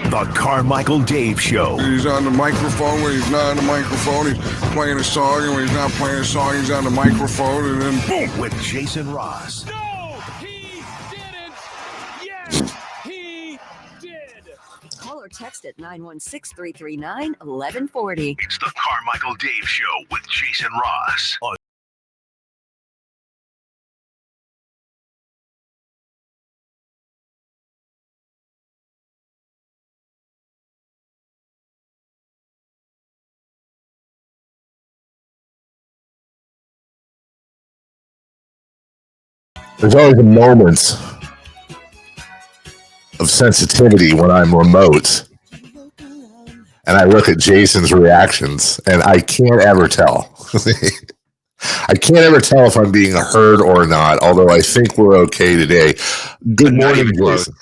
The Carmichael Dave Show. He's on the microphone when he's not on the microphone. He's playing a song, and when he's not playing a song, he's on the microphone, and then boom! With Jason Ross. No, he didn't. Yes, he did. Call or text at 916-339-1140. It's the Carmichael Dave Show with Jason Ross. There's always a moment of sensitivity when I'm remote, and I look at Jason's reactions, and I can't ever tell. I can't ever tell if I'm being heard or not, although I think we're okay today. Good morning, Jason.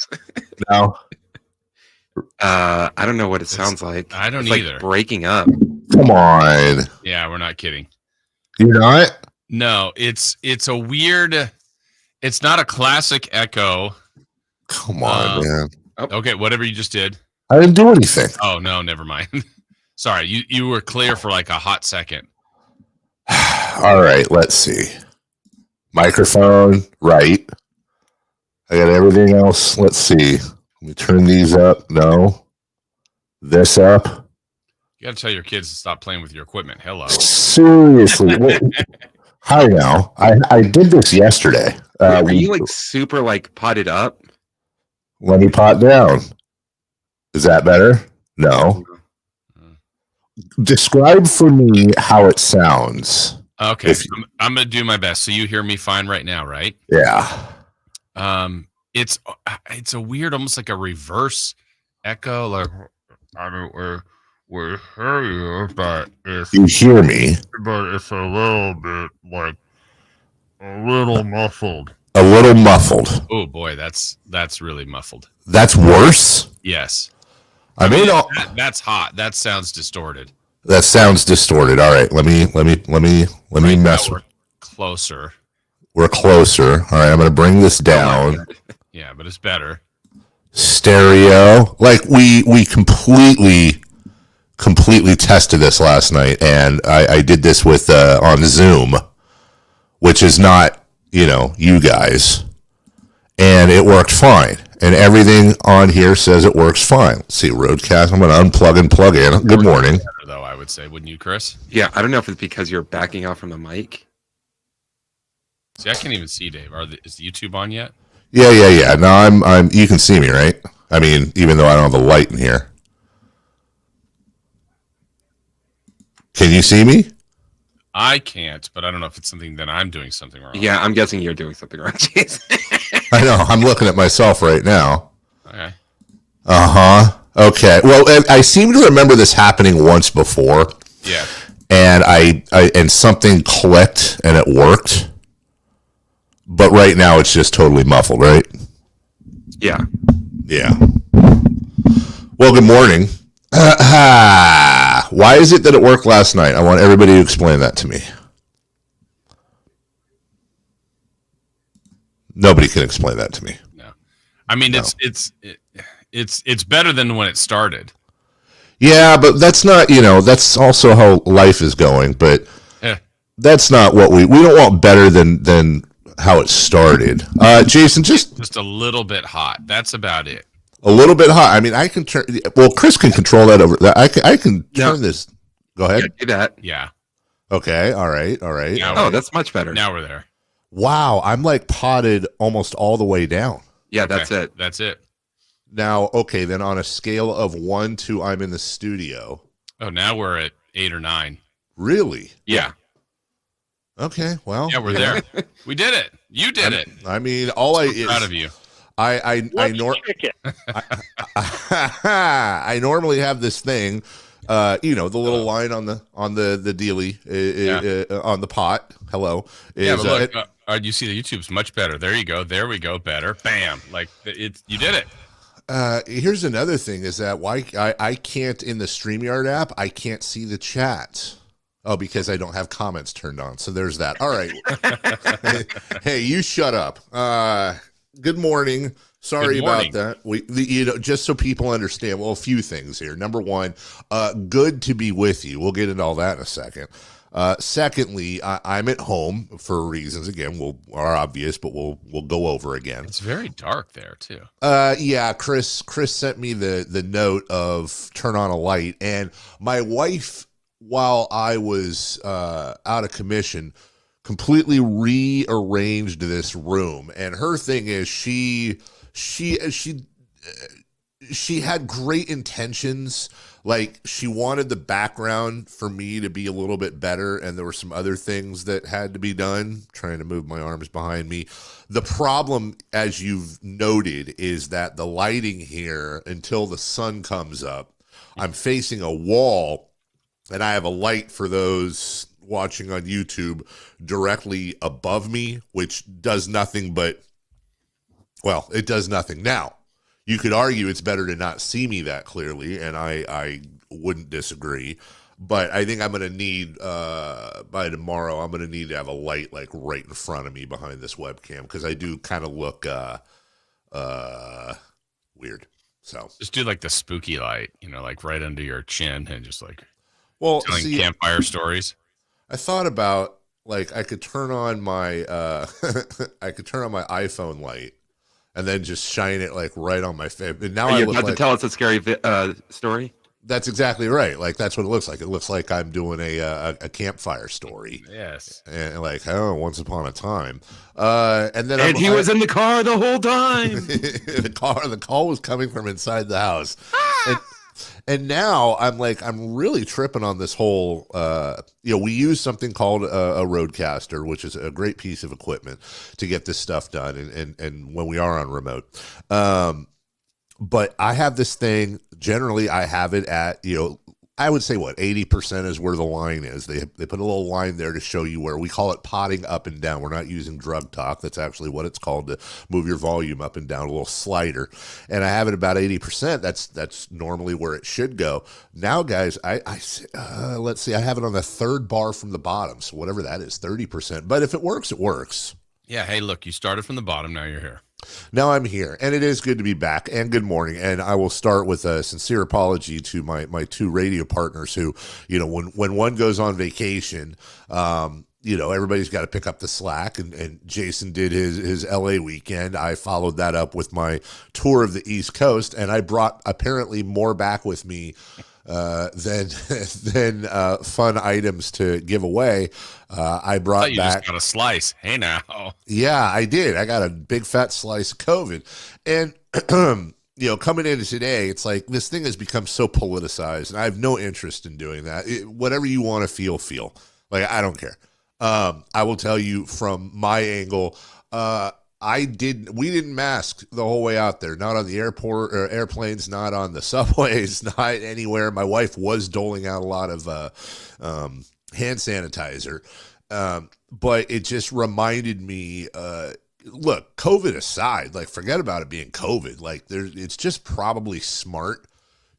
No? I don't know what it sounds like. I don't it's either. Like breaking up. Come on. Yeah, we're not kidding. You're not? No, it's a weird. It's not a classic echo. Come on, man. Okay, whatever you just did. I didn't do anything. Oh, no, never mind. Sorry, you were clear for like a hot second. All right, let's see. Microphone, right. I got everything else. Let's see. Let me turn these up. No. This up. You got to tell your kids to stop playing with your equipment. Hello. Seriously. Hi now. I did this yesterday. Are you like super like potted up? Let me pot down. Is that better? No. Describe for me how it sounds. Okay, I'm going to do my best. So you hear me fine right now, right? Yeah. It's a weird, almost like a reverse echo. Like I don't we hear you, but you hear me, but it's a little bit like a little muffled. A little muffled. Oh boy, that's really muffled. That's worse. Yes. I mean, that's hot. That sounds distorted. That sounds distorted. All right, let me mess. We're closer. We're closer. All right, I'm going to bring this down. Yeah, but it's better. Stereo. Like we completely tested this last night, and I did this with on Zoom, which is not, you guys, and it worked fine. And everything on here says it works fine. Let's see, Roadcast. I'm going to unplug and plug in. Good morning. Better, though, I would say, wouldn't you, Chris? Yeah, I don't know if it's because you're backing off from the mic. See, I can't even see Dave. Is the YouTube on yet? Yeah. No, I'm. You can see me, right? I mean, even though I don't have a light in here. Can you see me? I can't, but I don't know if it's something that I'm doing something wrong. Yeah, I'm guessing you're doing something wrong, Jason. I know. I'm looking at myself right now. Okay. Okay. Well, I seem to remember this happening once before. Yeah. And and something clicked and it worked. But right now it's just totally muffled, right? Yeah. Yeah. Well, good morning. Why is it that it worked last night? I want everybody to explain that to me. Nobody can explain that to me. No. I mean, no. It's better than when it started. Yeah, but that's not, that's also how life is going, but that's not what we don't want better than how it started. Jason, just a little bit hot. That's about it. A little bit hot. I mean, I can turn. Well, Chris can control that over. I can turn this. Go ahead. Yeah, do that. Yeah. Okay. All right. That's much better. Now we're there. Wow, I'm like potted almost all the way down. Yeah, okay. That's it. Now, okay, then on a scale of 1 to I'm in the studio. Oh, now we're at 8 or 9. Really? Yeah. Okay. Well. Yeah, we're there. We did it. You did it. I mean, proud of you. I normally have this thing, the little line on the dealie on the pot. Hello. Yeah, but look, you see the YouTube's much better. There you go. There we go. Better. Bam. Like you did it. Here's another thing is that why I can't in the StreamYard app, I can't see the chat. Oh, because I don't have comments turned on. So there's that. All right. Hey, you shut up. Good morning. Sorry Good about morning. that. Just so people understand, well, a few things here. Number one, good to be with you. We'll get into all that in a second. Secondly, I'm at home for reasons, again, are obvious, but we'll go over again. It's very dark there too. Yeah, Chris sent me the note of turn on a light, and my wife, while I was out of commission, completely rearranged this room. And her thing is she had great intentions. Like, she wanted the background for me to be a little bit better, and there were some other things that had to be done. Trying to move my arms behind me. The problem, as you've noted, is that the lighting here, until the sun comes up, I'm facing a wall, and I have a light, for those watching on YouTube, directly above me, which does nothing but, well, it does nothing. Now, you could argue it's better to not see me that clearly, and I wouldn't disagree. But I think I'm going to need, by tomorrow, I'm going to need to have a light like right in front of me behind this webcam, because I do kind of look weird. So Just do like the spooky light, like right under your chin, and just like telling see, campfire stories. I thought about, like, I could turn on my iPhone light and then just shine it like right on my face. And now Are you I look about like, to tell us a scary story? that's exactly right. Like, that's what it looks like. It looks like I'm doing a campfire story. Yes. And like, oh, once upon a time. And then And he was in the car the whole time. the call was coming from inside the house. And now I'm really tripping on this whole, we use something called a Roadcaster, which is a great piece of equipment to get this stuff done. And when we are on remote, but I have this thing, generally I have it at, I would say 80% is where the line is. They put a little line there to show you where. We call it potting up and down. We're not using drug talk. That's actually what it's called, to move your volume up and down, a little slider. And I have it about 80%. That's normally where it should go. Now, guys, let's see. I have it on the third bar from the bottom. So whatever that is, 30%. But if it works, it works. Yeah. Hey, look, you started from the bottom. Now you're here. Now I'm here, and it is good to be back, and good morning. And I will start with a sincere apology to my two radio partners who, when one goes on vacation, everybody's got to pick up the slack, and Jason did his LA weekend. I followed that up with my tour of the East Coast, and I brought apparently more back with me than fun items to give away. I brought you back. Just got a slice. Hey now. Yeah, I did. I got a big fat slice of COVID, and coming into today, it's like this thing has become so politicized, and I have no interest in doing that. Whatever you want to feel. Like, I don't care. I will tell you from my angle. We didn't mask the whole way out there, not on the airport or airplanes, not on the subways, not anywhere. My wife was doling out a lot of hand sanitizer. But it just reminded me, look, COVID aside, like, forget about it being COVID. Like, it's just probably smart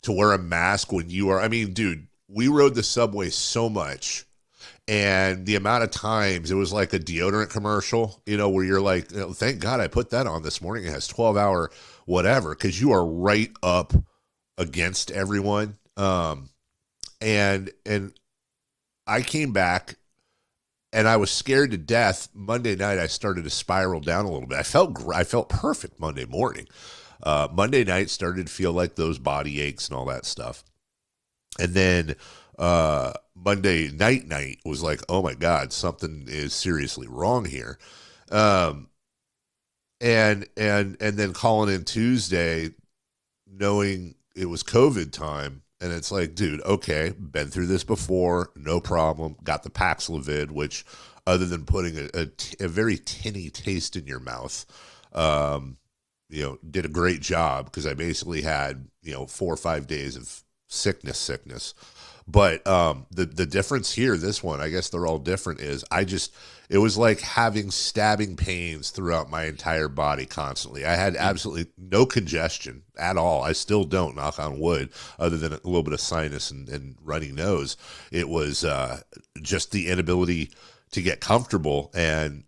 to wear a mask when you are, dude, we rode the subway so much. And the amount of times it was like a deodorant commercial, where you're like, thank God I put that on this morning. It has 12-hour whatever, because you are right up against everyone. And I came back and I was scared to death. Monday night, I started to spiral down a little bit. I felt perfect Monday morning. Monday night started to feel like those body aches and all that stuff. And then Monday night was like, oh my God, something is seriously wrong here. And then calling in Tuesday, knowing it was COVID time, and it's like, dude, okay, been through this before, no problem. Got the Paxlovid, which, other than putting a very tinny taste in your mouth, did a great job, because I basically had 4 or 5 days of sickness. But the difference here, this one, I guess they're all different, is it was like having stabbing pains throughout my entire body constantly. I had absolutely no congestion at all. I still don't, knock on wood, other than a little bit of sinus and runny nose. It was just the inability to get comfortable. And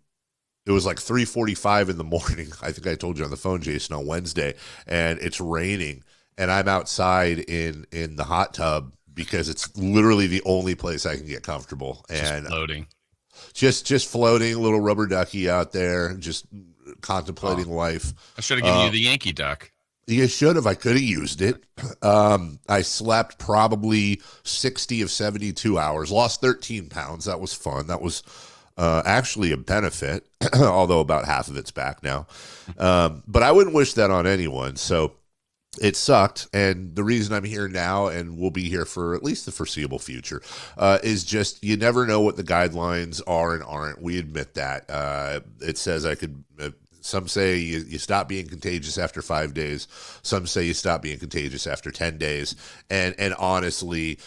it was like 3:45 in the morning. I think I told you on the phone, Jason, on Wednesday, and it's raining, and I'm outside in the hot tub because it's literally the only place I can get comfortable. And just floating. Just floating, a little rubber ducky out there, just contemplating life. I should have given you the Yankee duck. You should have. I could have used it. I slept probably 60 of 72 hours, lost 13 pounds. That was fun. That was actually a benefit, although about half of it's back now. But I wouldn't wish that on anyone. So it sucked. And the reason I'm here now and will be here for at least the foreseeable future is just you never know what the guidelines are and aren't. We admit that. It says I could... some say you stop being contagious after 5 days. Some say you stop being contagious after 10 days. And honestly,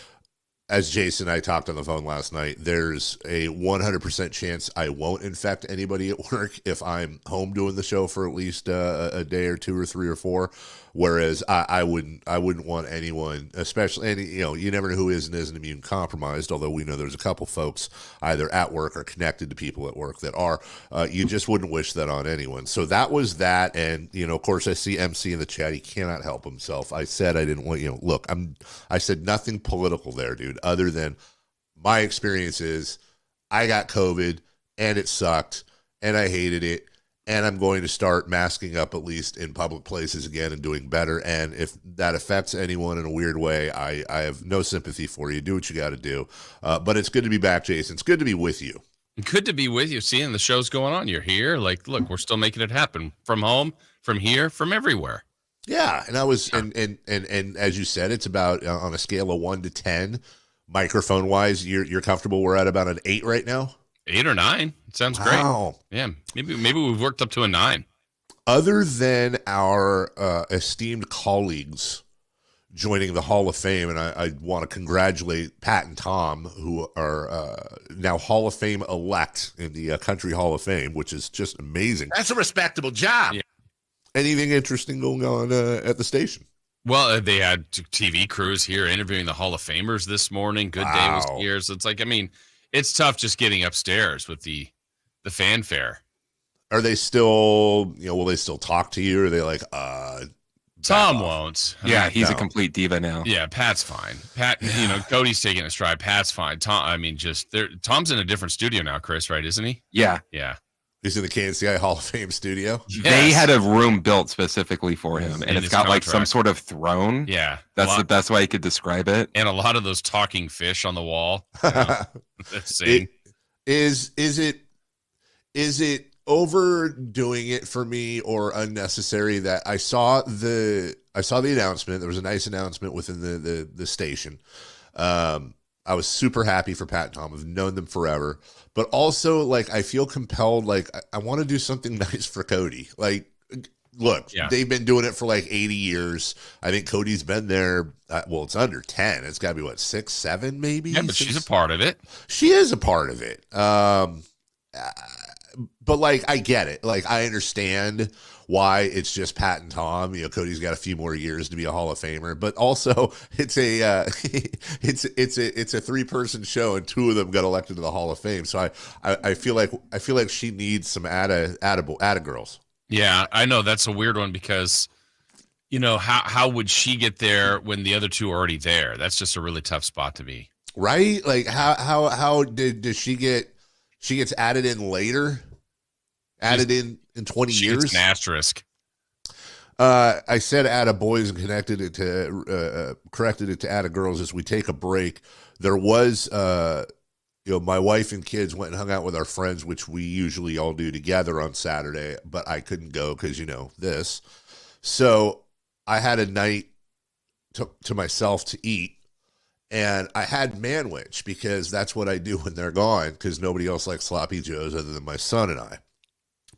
as Jason and I talked on the phone last night, there's a 100% chance I won't infect anybody at work if I'm home doing the show for at least a day or two or three or four. Whereas I wouldn't want anyone, especially, and you never know who is and isn't immune compromised, although we know there's a couple folks either at work or connected to people at work that are. You just wouldn't wish that on anyone. So that was that. And, of course, I see MC in the chat. He cannot help himself. I said I didn't want, look, I said nothing political there, dude, other than my experience is I got COVID and it sucked and I hated it. And I'm going to start masking up at least in public places again and doing better. And if that affects anyone in a weird way, I have no sympathy for you. Do what you got to do. But it's good to be back, Jason. It's good to be with you. Good to be with you. Seeing the show's going on. You're here. Like, look, we're still making it happen from home, from here, from everywhere. Yeah. And I was, and as you said, it's about on a scale of 1 to 10, microphone wise, you're comfortable. We're at about an 8 right now. 8 or 9. It sounds wow. great. Yeah. Maybe we've worked up to a 9. Other than our esteemed colleagues joining the Hall of Fame, and I want to congratulate Pat and Tom, who are now Hall of Fame elect in the Country Hall of Fame, which is just amazing. That's a respectable job. Yeah. Anything interesting going on at the station? Well, they had TV crews here interviewing the Hall of Famers this morning. Good Day was here. So it's like, it's tough just getting upstairs with the fanfare. Are they still, will they still talk to you? Or are they like, Tom won't. Yeah, he's a complete diva now. Yeah, Pat's fine. Pat, Cody's taking a stride. Pat's fine. Tom's in a different studio now, Chris, right? Isn't he? Yeah. Yeah. He's in the KNCI Hall of Fame studio. Yes. They had a room built specifically for him, and it's got like some sort of throne. Yeah. That's the best way I could describe it. And a lot of those talking fish on the wall. Is it overdoing it for me or unnecessary that I saw the announcement? There was a nice announcement within the station. I was super happy for Pat and Tom. I've known them forever. But also, like, I feel compelled, like, I want to do something nice for Cody. Like, look, They've been doing it for like 80 years. I think Cody's been there. It's under 10. It's got to be, 6, 7 maybe? Yeah, but she's a part of it. She is a part of it. But, like, I get it. Like, I understand why it's just Pat and Tom. Cody's got a few more years to be a Hall of Famer, but also it's a it's a 3-person show and 2 of them got elected to the Hall of Fame. So I feel like she needs some atta girls. Yeah, I know that's a weird one because how would she get there when the other 2 are already there? That's just a really tough spot to be. Right? Like how does she get? She gets added in later. Added in 20 she years. Gets an asterisk. I said atta boys and corrected it to atta girls as we take a break. There was, my wife and kids went and hung out with our friends, which we usually all do together on Saturday, but I couldn't go because, this. So I had a night to myself to eat. And I had manwich because that's what I do when they're gone because nobody else likes sloppy joes other than my son and I.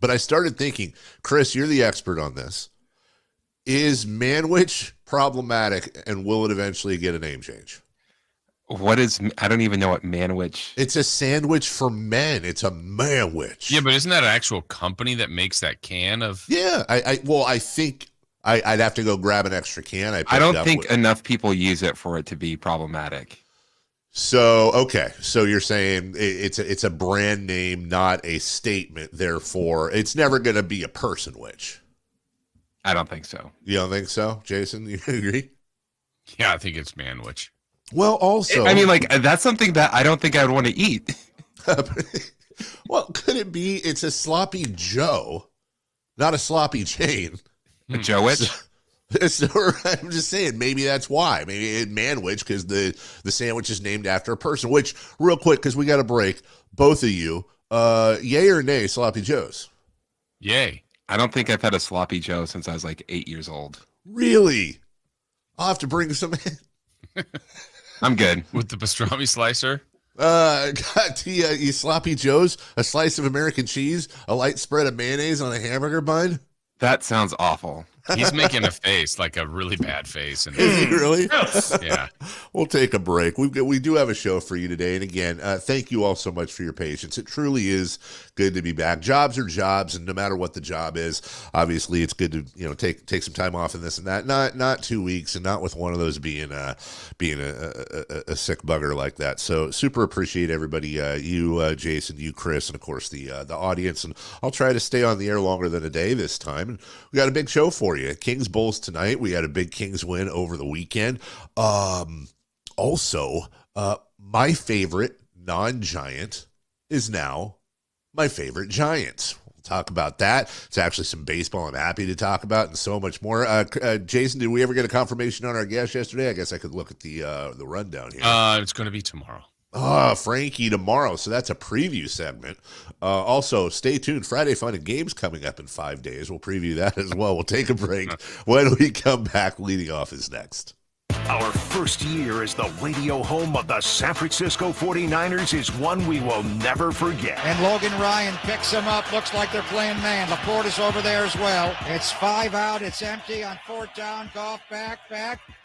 But I started thinking, Chris, you're the expert on this. Is manwich problematic and will it eventually get a name change? I don't even know what manwich. It's a sandwich for men. It's a manwich. Yeah, but isn't that an actual company that makes that can of? Yeah. I think I'd have to go grab an extra can. I don't think enough people use it for it to be problematic. So, okay. So you're saying it's a brand name, not a statement. Therefore, it's never going to be a person witch. I don't think so. You don't think so, Jason? You agree? Yeah, I think it's manwich. Well, also, I mean, like, that's something that I don't think I would want to eat. Well, could it be it's a sloppy Joe, not a sloppy Jane? A Joe witch? I'm just saying, maybe that's why. Maybe it manwich because the sandwich is named after a person. Which, real quick, because we got a break, both of you, yay or nay, sloppy Joes? Yay. I don't think I've had a sloppy Joe since I was like 8 years old. Really? I'll have to bring some in. I'm good. With the pastrami slicer? Got you sloppy Joes, a slice of American cheese, a light spread of mayonnaise on a hamburger bun. That sounds awful. He's making a face, like a really bad face. And Is he really? Yeah. We'll take a break. We do have a show for you today. And again, thank you all so much for your patience. It truly is good to be back. Jobs are jobs, and no matter what the job is, obviously it's good to take some time off in this and that. Not 2 weeks, and not with one of those being a sick bugger like that. So super appreciate everybody, you Jason, you Chris, and of course the audience. And I'll try to stay on the air longer than a day this time. And we got a big show for you. Kings Bulls tonight. We had a big Kings win over the weekend. Also, my favorite non-Giant is now my favorite Giant. We'll talk about that. It's actually some baseball I'm happy to talk about and so much more. Jason, did we ever get a confirmation on our guest yesterday? I guess I could look at the rundown here. It's going to be tomorrow. Frankie tomorrow. So that's a preview segment. Also, stay tuned. Friday Fun and Games coming up in 5 days. We'll preview that as well. We'll take a break. When we come back, leading off is next. Our first year as the radio home of the San Francisco 49ers is one we will never forget. And Logan Ryan picks him up. Looks like they're playing man. Laporte is over there as well. It's 5 out. It's empty on 4th down. Goff back.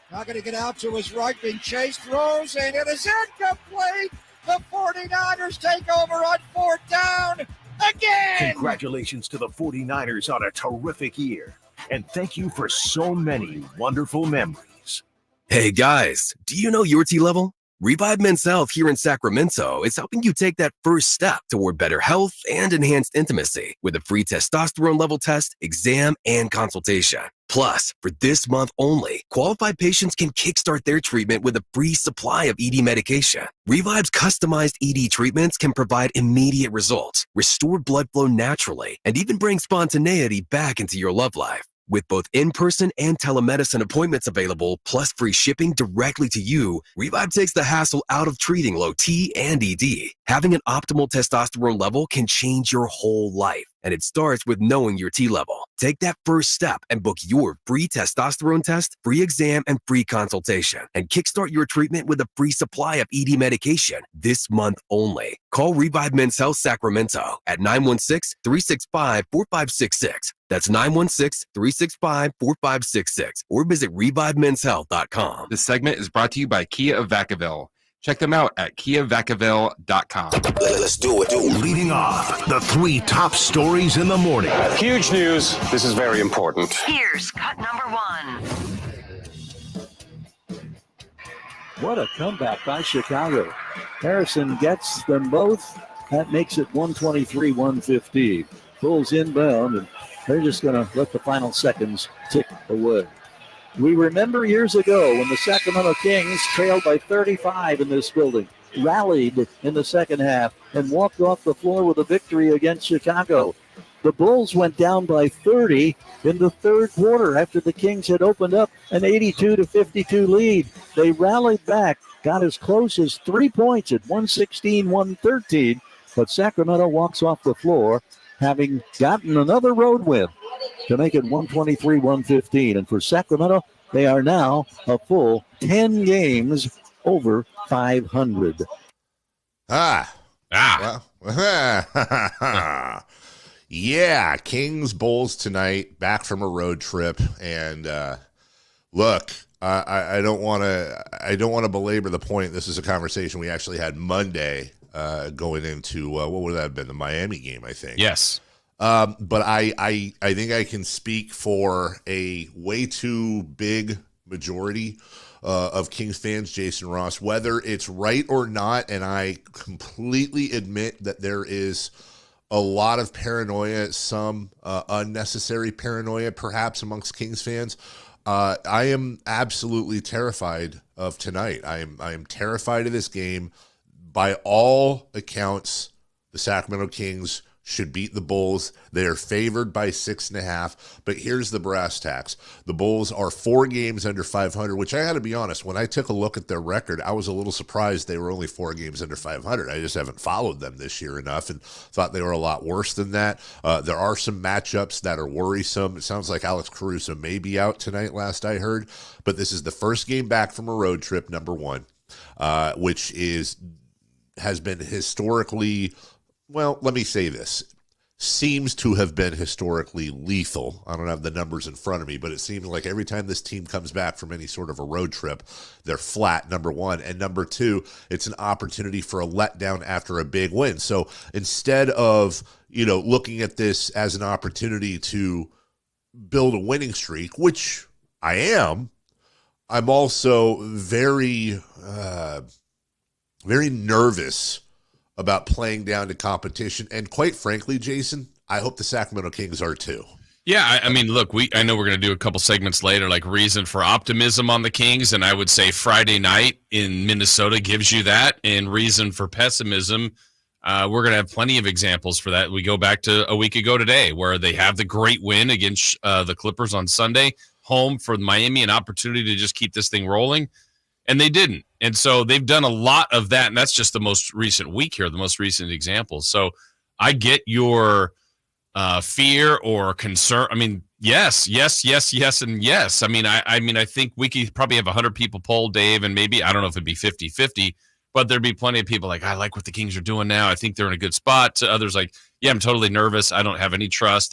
Not going to get out to his right, being chased, throws, and it is incomplete. The 49ers take over on 4th down again. Congratulations to the 49ers on a terrific year. And thank you for so many wonderful memories. Hey guys, do you know your T level? Revive Men's Health here in Sacramento is helping you take that first step toward better health and enhanced intimacy with a free testosterone level test, exam, and consultation. Plus, for this month only, qualified patients can kickstart their treatment with a free supply of ED medication. Revive's customized ED treatments can provide immediate results, restore blood flow naturally, and even bring spontaneity back into your love life. With both in-person and telemedicine appointments available, plus free shipping directly to you, Revive takes the hassle out of treating low T and ED. Having an optimal testosterone level can change your whole life, and it starts with knowing your T level. Take that first step and book your free testosterone test, free exam, and free consultation, and kickstart your treatment with a free supply of ED medication this month only. Call Revive Men's Health Sacramento at 916-365-4566. That's 916-365-4566, or visit ReviveMen'sHealth.com. This segment is brought to you by Kia of Vacaville. Check them out at KiaVacaville.com. Let's do it. Leading off, the 3 top stories in the morning. Huge news. This is very important. Here's cut number 1. What a comeback by Chicago. Harrison gets them both. That makes it 123-115. Bulls inbound, and they're just going to let the final seconds tick away. We remember years ago when the Sacramento Kings trailed by 35 in this building, rallied in the second half, and walked off the floor with a victory against Chicago. The Bulls went down by 30 in the third quarter after the Kings had opened up an 82-52 lead. They rallied back, got as close as 3 points at 116-113, but Sacramento walks off the floor having gotten another road win to make it 123-115. And for Sacramento, they are now a full 10 games over 500. Yeah, Kings Bulls tonight, back from a road trip, and look, I don't want to belabor the point. This is a conversation we actually had Monday, going into what would that have been, the Miami game, I think. Yes. But I think I can speak for a way too big majority of Kings fans, Jason Ross, whether it's right or not, and I completely admit that there is a lot of paranoia, some unnecessary paranoia perhaps amongst Kings fans. I am absolutely terrified of tonight. I am terrified of this game. By all accounts, the Sacramento Kings should beat the Bulls. They are favored by 6.5, but here's the brass tacks. The Bulls are 4 games under 500, which I got to be honest, when I took a look at their record, I was a little surprised they were only 4 games under 500. I just haven't followed them this year enough and thought they were a lot worse than that. There are some matchups that are worrisome. It sounds like Alex Caruso may be out tonight, last I heard, but this is the first game back from a road trip, number 1, which has been historically, well, let me say this, seems to have been historically lethal. I don't have the numbers in front of me, but it seems like every time this team comes back from any sort of a road trip, they're flat, number 1. And number 2, it's an opportunity for a letdown after a big win. So instead of, looking at this as an opportunity to build a winning streak, which I am, I'm also very, very nervous about playing down to competition. And quite frankly, Jason, I hope the Sacramento Kings are too. Yeah, I mean, look, I know we're going to do a couple segments later, like reason for optimism on the Kings, and I would say Friday night in Minnesota gives you that, and reason for pessimism, we're going to have plenty of examples for that. We go back to a week ago today where they have the great win against the Clippers on Sunday, home for Miami, an opportunity to just keep this thing rolling, and they didn't. And so they've done a lot of that, and that's just the most recent week here, the most recent examples. So I get your fear or concern. I mean, yes, and yes. I mean, I think we could probably have 100 people poll, Dave, and maybe, I don't know if it'd be 50-50, but there'd be plenty of people like, I like what the Kings are doing now. I think they're in a good spot. To others like, yeah, I'm totally nervous. I don't have any trust.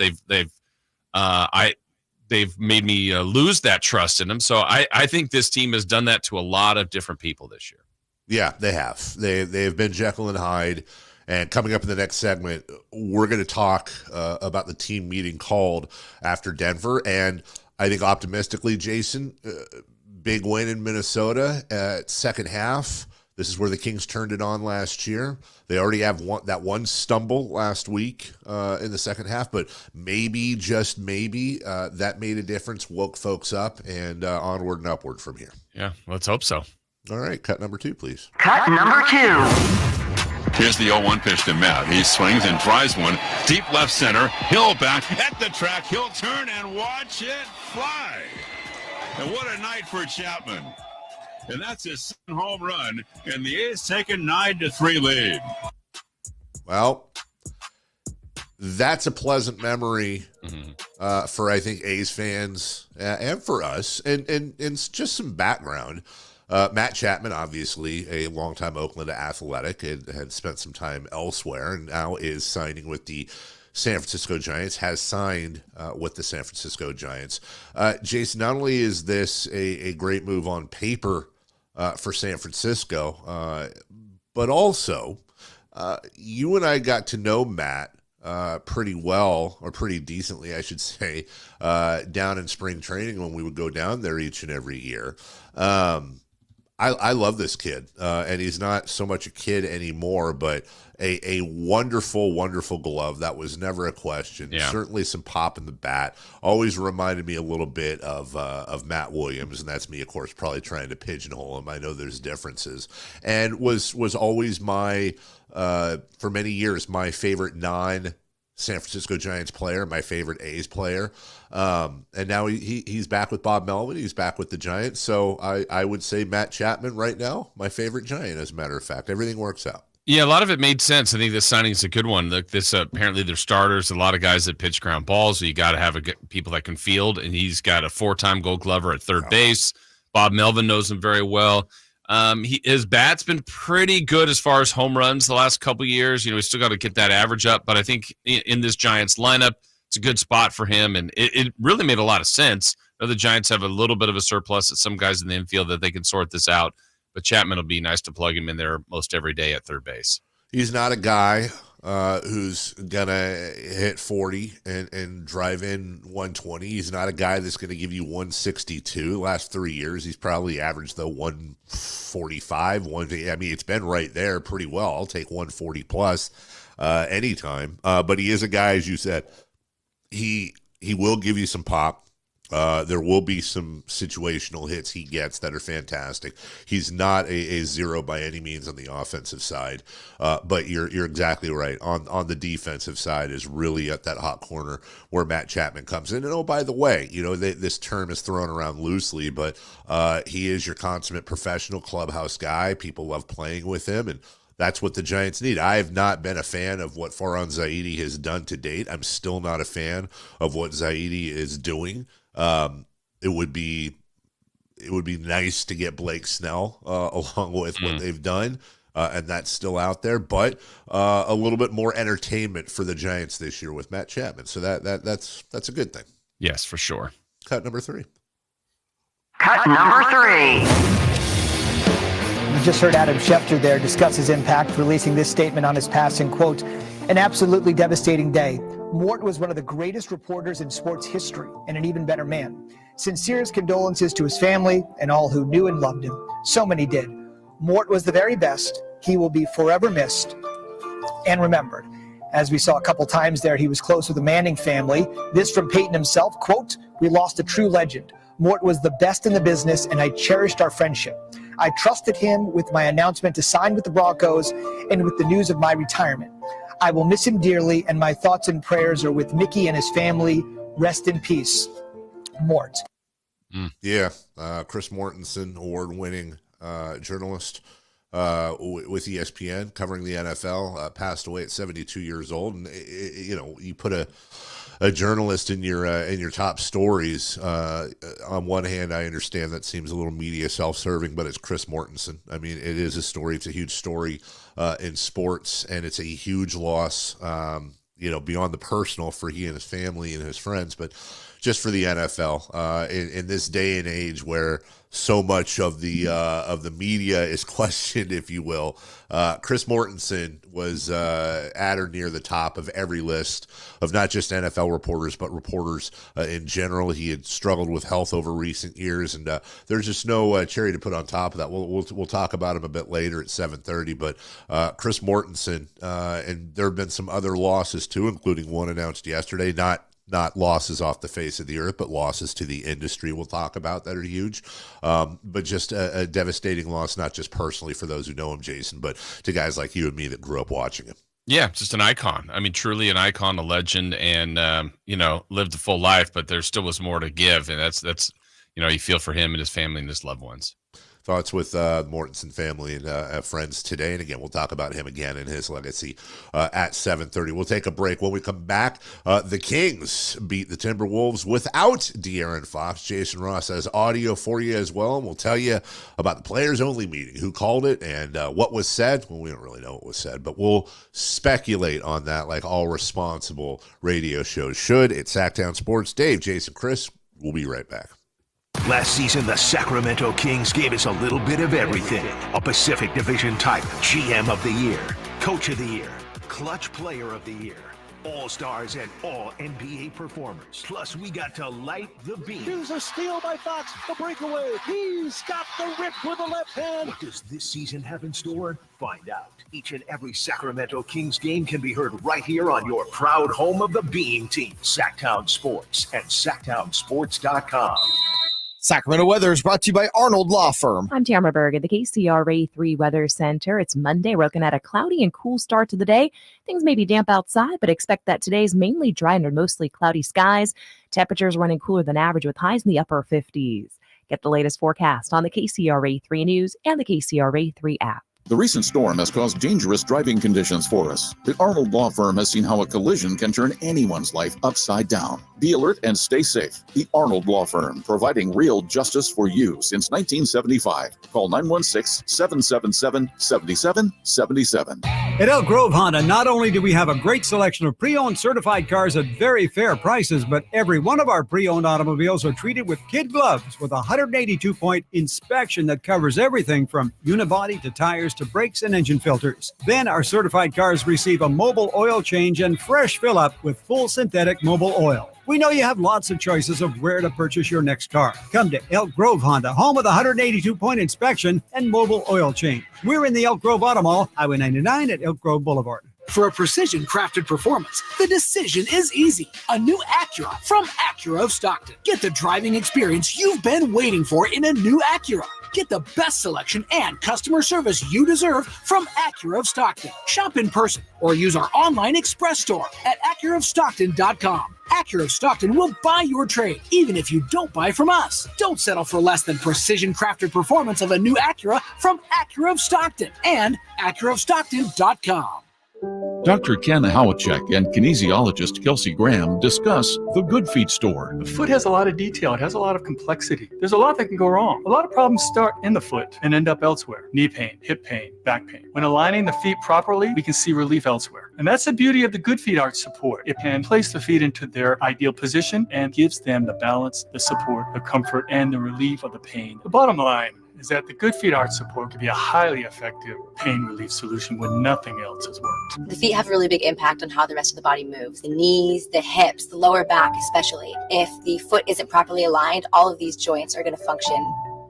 They've made me lose that trust in them. So I think this team has done that to a lot of different people this year. Yeah, they have. They've been Jekyll and Hyde. And coming up in the next segment, we're going to talk about the team meeting called after Denver. And I think optimistically, Jason, big win in Minnesota second half. This is where the Kings turned it on last year. They already have that one stumble last week in the second half, but maybe, just maybe, that made a difference, woke folks up, and onward and upward from here. Yeah, let's hope so. All right, cut number 2, please. Cut number 2. Here's the 0-1 pitch to Matt. He swings and drives one deep left center. Hill back at the track. He'll turn and watch it fly. And what a night for Chapman. And that's his second home run, and the A's take a 9-3 lead. Well, that's a pleasant memory for, I think, A's fans and for us. And just some background. Matt Chapman, obviously, a longtime Oakland Athletic, had spent some time elsewhere and now is signing with the San Francisco Giants, has signed with the San Francisco Giants. Jason, not only is this a great move on paper for San Francisco, but also you and I got to know Matt pretty well, or pretty decently, I should say, down in spring training when we would go down there each and every year. I love this kid, and he's not so much a kid anymore, but a wonderful, wonderful glove. That was never a question. Yeah. Certainly some pop in the bat. Always reminded me a little bit of Matt Williams, and that's me, of course, probably trying to pigeonhole him. I know there's differences, and was always my, for many years, my favorite non-San Francisco Giants player, my favorite A's player. And now he's back with Bob Melvin. He's back with the Giants. So I would say Matt Chapman right now, my favorite Giant, as a matter of fact. Everything works out. Yeah, a lot of it made sense. I think this signing is a good one. This apparently they're starters, a lot of guys that pitch ground balls, so you got to have people that can field, and he's got a 4-time Gold Glover at third base. Bob Melvin knows him very well. His bat's been pretty good as far as home runs the last couple of years. He's still got to get that average up, but I think in this Giants lineup, it's a good spot for him, and it really made a lot of sense. The Giants have a little bit of a surplus at some guys in the infield that they can sort this out, but Chapman will be nice to plug him in there most every day at third base. He's not a guy who's going to hit 40 and drive in 120. He's not a guy that's going to give you 162. The last 3 years, he's probably averaged, though, 145. I mean, it's been right there pretty well. I'll take 140 plus anytime. But he is a guy, as you said, he will give you some pop. There will be some situational hits he gets that are fantastic. He's not a zero by any means on the offensive side, but you're exactly right. On the defensive side is really at that hot corner where Matt Chapman comes in. And oh, by the way, this term is thrown around loosely, but he is your consummate professional clubhouse guy. People love playing with him, and that's what the Giants need. I have not been a fan of what Farhan Zaidi has done to date. I'm still not a fan of what Zaidi is doing. It would be nice to get Blake Snell along with what they've done, and that's still out there. But a little bit more entertainment for the Giants this year with Matt Chapman. So that's a good thing. Yes, for sure. Cut number 3. Cut number 3. You just heard Adam Schefter there discuss his impact, releasing this statement on his passing, quote, "An absolutely devastating day. Mort was one of the greatest reporters in sports history and an even better man. Sincerest condolences to his family and all who knew and loved him. So many did. Mort was the very best. He will be forever missed and remembered." As we saw a couple times there, he was close with the Manning family. This from Peyton himself, quote, "We lost a true legend. Mort was the best in the business, and I cherished our friendship. I trusted him with my announcement to sign with the Broncos and with the news of my retirement. I will miss him dearly, and my thoughts and prayers are with Mickey and his family. Rest in peace, Mort." Yeah, Chris Mortensen, award-winning journalist with ESPN, covering the NFL, passed away at 72 years old. And you put a journalist in your top stories. On one hand, I understand that seems a little media self-serving, but it's Chris Mortensen. I mean, it is a story. It's a huge story in sports, and it's a huge loss, beyond the personal for he and his family and his friends, but just for the NFL in this day and age where so much of the media is questioned, if you will. Chris Mortensen was at or near the top of every list of not just NFL reporters, but reporters in general. He had struggled with health over recent years, and there's just no cherry to put on top of that. We'll talk about him a bit later at 7:30, but Chris Mortensen, and there have been some other losses too, including one announced yesterday, not losses off the face of the earth, but losses to the industry we'll talk about that are huge. But just a devastating loss, not just personally for those who know him, Jason, but to guys like you and me that grew up watching him. Yeah, just an icon. I mean, truly an icon, a legend, and, lived a full life, but there still was more to give. And that's you feel for him and his family and his loved ones. Thoughts with Mortensen family and friends today. And again, we'll talk about him again and his legacy at 7:30. We'll take a break. When we come back, the Kings beat the Timberwolves without De'Aaron Fox. Jason Ross has audio for you as well, and we'll tell you about the players-only meeting, who called it, and what was said. Well, we don't really know what was said, but we'll speculate on that like all responsible radio shows should. It's Sactown Sports. Dave, Jason, Chris, we'll be right back. Last season, the Sacramento Kings gave us a little bit of everything. A Pacific Division type, GM of the Year, Coach of the Year, Clutch Player of the Year, All-Stars and All-NBA performers. Plus, we got to light the beam. Here's a steal by Fox, the breakaway. He's got the rip with the left hand. What does this season have in store? Find out. Each and every Sacramento Kings game can be heard right here on your proud home of the Beam Team, Sactown Sports and SactownSports.com. Sacramento weather is brought to you by Arnold Law Firm. I'm Tamara Berg at the KCRA 3 Weather Center. It's Monday. We're looking at a cloudy and cool start to the day. Things may be damp outside, but expect that today's mainly dry under mostly cloudy skies. Temperatures running cooler than average with highs in the upper 50s. Get the latest forecast on the KCRA 3 News and the KCRA 3 app. The recent storm has caused dangerous driving conditions for us. The Arnold Law Firm has seen how a collision can turn anyone's life upside down. Be alert and stay safe. The Arnold Law Firm, providing real justice for you since 1975. Call 916-777-7777. At Elk Grove Honda, not only do we have a great selection of pre-owned certified cars at very fair prices, but every one of our pre-owned automobiles are treated with kid gloves with a 182-point inspection that covers everything from unibody to tires to brakes and engine filters. Then our certified cars receive a mobile oil change and fresh fill-up with full synthetic mobile oil. We know you have lots of choices of where to purchase your next car. Come to Elk Grove Honda, home of the 182-point inspection and mobile oil change. We're in the Elk Grove Auto Mall, Highway 99 at Elk Grove Boulevard. For a precision-crafted performance, the decision is easy. A new Acura from Acura of Stockton. Get the driving experience you've been waiting for in a new Acura. Get the best selection and customer service you deserve from Acura of Stockton. Shop in person or use our online express store at AcuraofStockton.com. Acura of Stockton will buy your trade, even if you don't buy from us. Don't settle for less than precision-crafted performance of a new Acura from Acura of Stockton and AcuraofStockton.com. Dr. Ken Howachek and kinesiologist Kelsey Graham discuss the Good Feet store. The foot has a lot of detail. It has a lot of complexity. There's a lot that can go wrong. A lot of problems start in the foot and end up elsewhere. Knee pain, hip pain, back pain. When aligning the feet properly, we can see relief elsewhere. And that's the beauty of the Good Feet arch support. It can place the feet into their ideal position and gives them the balance, the support, the comfort, and the relief of the pain. The bottom line is that the Good Feet arch support can be a highly effective pain relief solution when nothing else has worked. The feet have a really big impact on how the rest of the body moves. The knees, the hips, the lower back especially. If the foot isn't properly aligned, all of these joints are going to function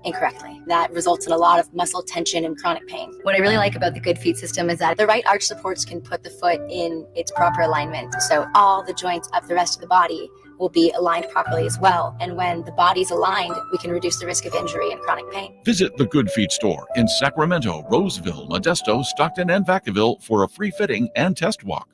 incorrectly. That results in a lot of muscle tension and chronic pain. What I really like about the Good Feet system is that the right arch supports can put the foot in its proper alignment. So all the joints of the rest of the body will be aligned properly as well. And when the body's aligned, we can reduce the risk of injury and chronic pain. Visit the Good Feet store in Sacramento, Roseville, Modesto, Stockton, and Vacaville for a free fitting and test walk.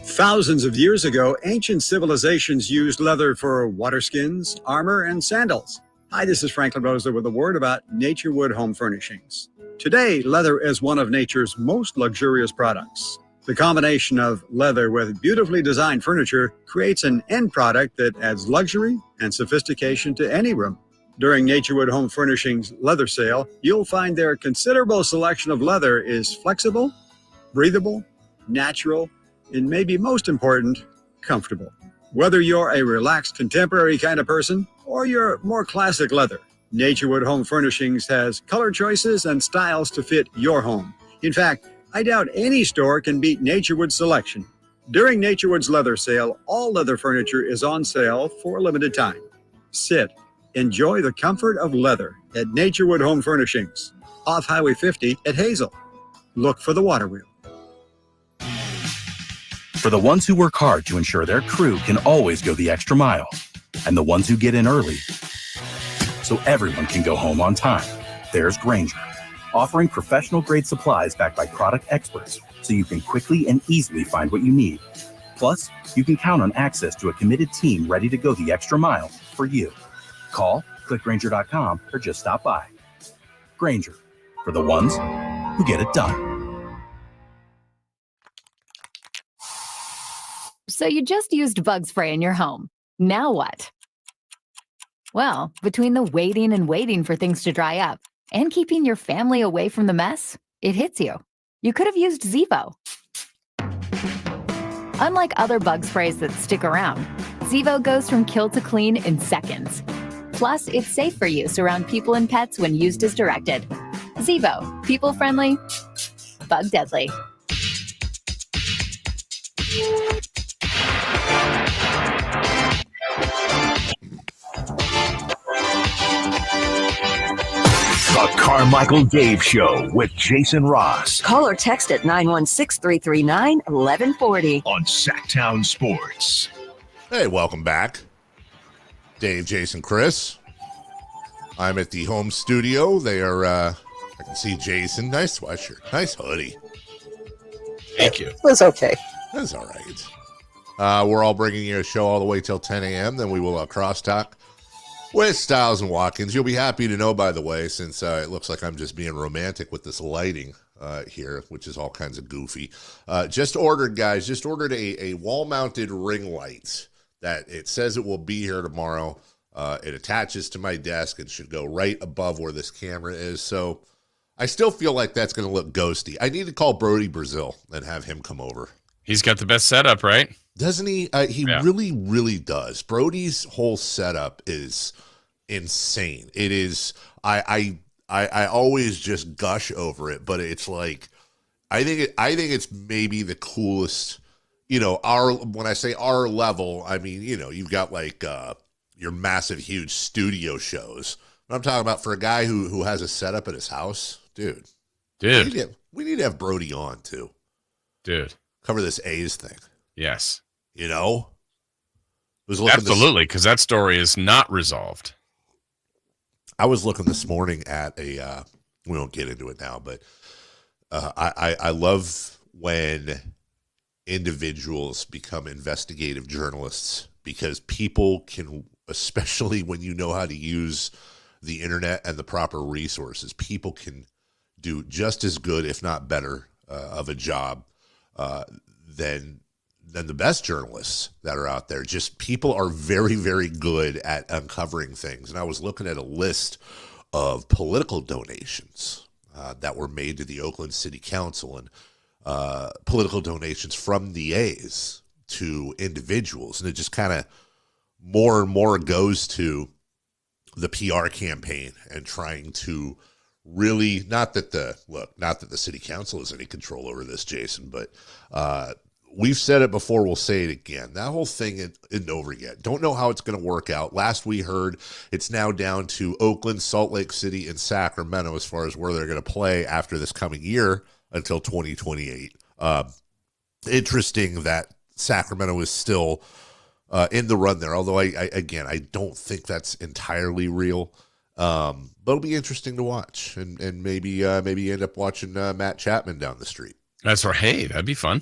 Thousands of years ago, ancient civilizations used leather for water skins, armor, and sandals. Hi, this is Franklin Rosa with a word about Nature Wood Home Furnishings. Today, leather is one of nature's most luxurious products. The combination of leather with beautifully designed furniture creates an end product that adds luxury and sophistication to any room. During Naturewood Home Furnishings leather sale, you'll find their considerable selection of leather is flexible, breathable, natural, and maybe most important, comfortable. Whether you're a relaxed contemporary kind of person or you're more classic leather, Naturewood Home Furnishings has color choices and styles to fit your home. In fact, I doubt any store can beat Naturewood's selection. During Naturewood's leather sale, all leather furniture is on sale for a limited time. Sit, enjoy the comfort of leather at Naturewood Home Furnishings, off Highway 50 at Hazel. Look for the water wheel. For the ones who work hard to ensure their crew can always go the extra mile, and the ones who get in early so everyone can go home on time, there's Grainger, offering professional-grade supplies backed by product experts so you can quickly and easily find what you need. Plus, you can count on access to a committed team ready to go the extra mile for you. Call, click Grainger.com, or just stop by. Grainger, for the ones who get it done. So you just used bug spray in your home. Now what? Well, between the waiting and waiting for things to dry up and keeping your family away from the mess, it hits you. You could have used Zevo. Unlike other bug sprays that stick around, Zevo goes from kill to clean in seconds. Plus, it's safe for use around people and pets when used as directed. Zevo, people-friendly, bug-deadly. The Carmichael Dave Show with Jason Ross. Call or text at 916-339-1140. On Sactown Sports. Hey, welcome back. Dave, Jason, Chris. I'm at the home studio. They are, I can see Jason. Nice sweatshirt. Nice hoodie. Thank you. It was okay. That's all right. We're all bringing you a show all the way till 10 a.m. Then we will crosstalk with Styles and Watkins. You'll be happy to know, by the way, since it looks like I'm just being romantic with this lighting here, which is all kinds of goofy. Just ordered a wall-mounted ring light that it says it will be here tomorrow. It attaches to my desk and should go right above where this camera is. So I still feel like that's going to look ghosty. I need to call Brody Brazil and have him come over. He's got the best setup, right? Doesn't he? Really, really does. Brody's whole setup is insane. It is. I I always just gush over it, but it's like I think it's maybe the coolest. When I say our level, I mean you've got like your massive, huge studio shows. But I'm talking about for a guy who has a setup at his house, dude. We need to have Brody on too, dude. Cover this A's thing. Yes, absolutely, because that story is not resolved. I was looking this morning at a. We won't get into it now, but I love when individuals become investigative journalists because people can, especially when you know how to use the internet and the proper resources, people can do just as good, if not better, of a job than the best journalists that are out there. Just people are very, very good at uncovering things. And I was looking at a list of political donations that were made to the Oakland City Council and political donations from the A's to individuals. And it just kind of more and more goes to the PR campaign and trying to really, not that the city council has any control over this, Jason, but we've said it before, we'll say it again. That whole thing isn't over yet. Don't know how it's going to work out. Last we heard, it's now down to Oakland, Salt Lake City, and Sacramento as far as where they're going to play after this coming year until 2028. Interesting that Sacramento is still in the run there, although I don't think that's entirely real. But it'll be interesting to watch, and maybe end up watching Matt Chapman down the street. That's right. Hey, that'd be fun.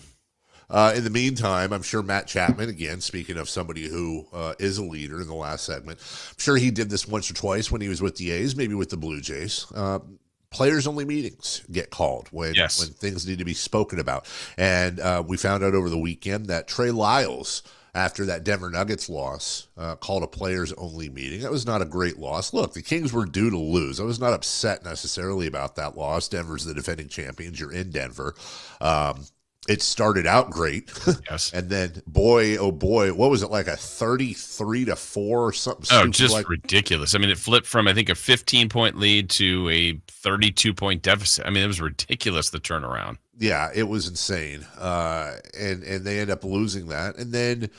In the meantime, I'm sure Matt Chapman, again, speaking of somebody who is a leader in the last segment, I'm sure he did this once or twice when he was with the A's, maybe with the Blue Jays. Players-only meetings get called when things need to be spoken about. And we found out over the weekend that Trey Lyles, after that Denver Nuggets loss, called a players-only meeting. That was not a great loss. Look, the Kings were due to lose. I was not upset necessarily about that loss. Denver's the defending champions. You're in Denver. It started out great. Yes. And then, boy, oh boy, what was it, like a 33-4 or something? Oh, just ridiculous. I mean, it flipped from, I think, a 15-point lead to a 32-point deficit. I mean, it was ridiculous, the turnaround. Yeah, it was insane. And they end up losing that. And then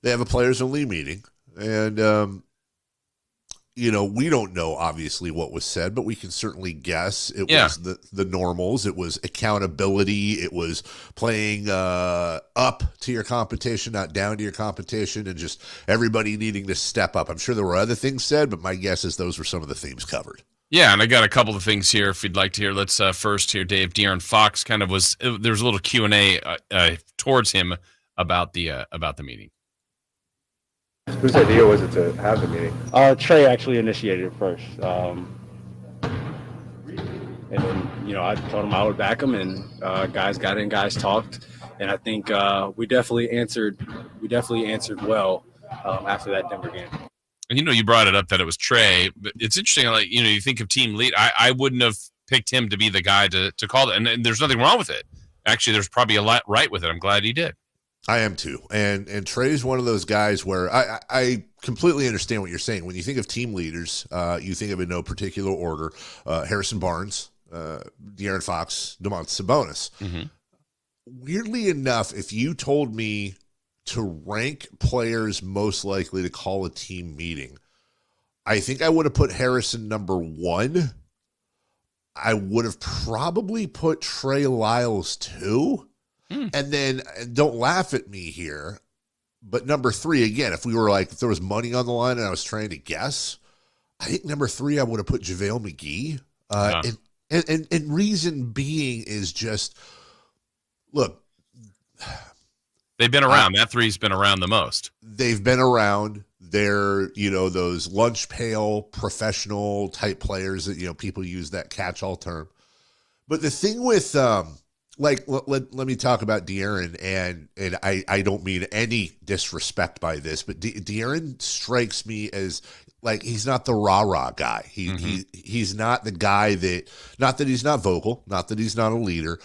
they have a players-only meeting. And, we don't know, obviously, what was said, but we can certainly guess. It was the normals. It was accountability. It was playing up to your competition, not down to your competition, and just everybody needing to step up. I'm sure there were other things said, but my guess is those were some of the themes covered. Yeah, and I got a couple of things here if you'd like to hear. Let's first hear Dave. De'Aaron Fox there was a little Q&A towards him about the meeting. Whose idea was it to have the meeting? Trey actually initiated it first. And then, I told him I would back him, and guys got in, guys talked. And I think we definitely answered well after that Denver game. And, you brought it up that it was Trey, but it's interesting, like, you think of team lead. I wouldn't have picked him to be the guy to call it. And there's nothing wrong with it. Actually, there's probably a lot right with it. I'm glad he did. I am too. And Trey's one of those guys where I completely understand what you're saying. When you think of team leaders, you think of in no particular order, Harrison Barnes, De'Aaron Fox, Domantas Sabonis. Mm-hmm. Weirdly enough, if you told me to rank players most likely to call a team meeting, I think I would have put Harrison number 1. I would have probably put Trey Lyles 2. And then, don't laugh at me here, but number 3, again, if there was money on the line and I was trying to guess, I think number 3, I would have put JaVale McGee. And reason being is just, look. They've been around. That 3's been around the most. They've been around. They're, those lunch pail professional type players that, people use that catch-all term. But the thing with, let me talk about De'Aaron, and I don't mean any disrespect by this, but De'Aaron strikes me as, like, he's not the rah-rah guy. He's not the guy that, not that he's not vocal, not that he's not a leader.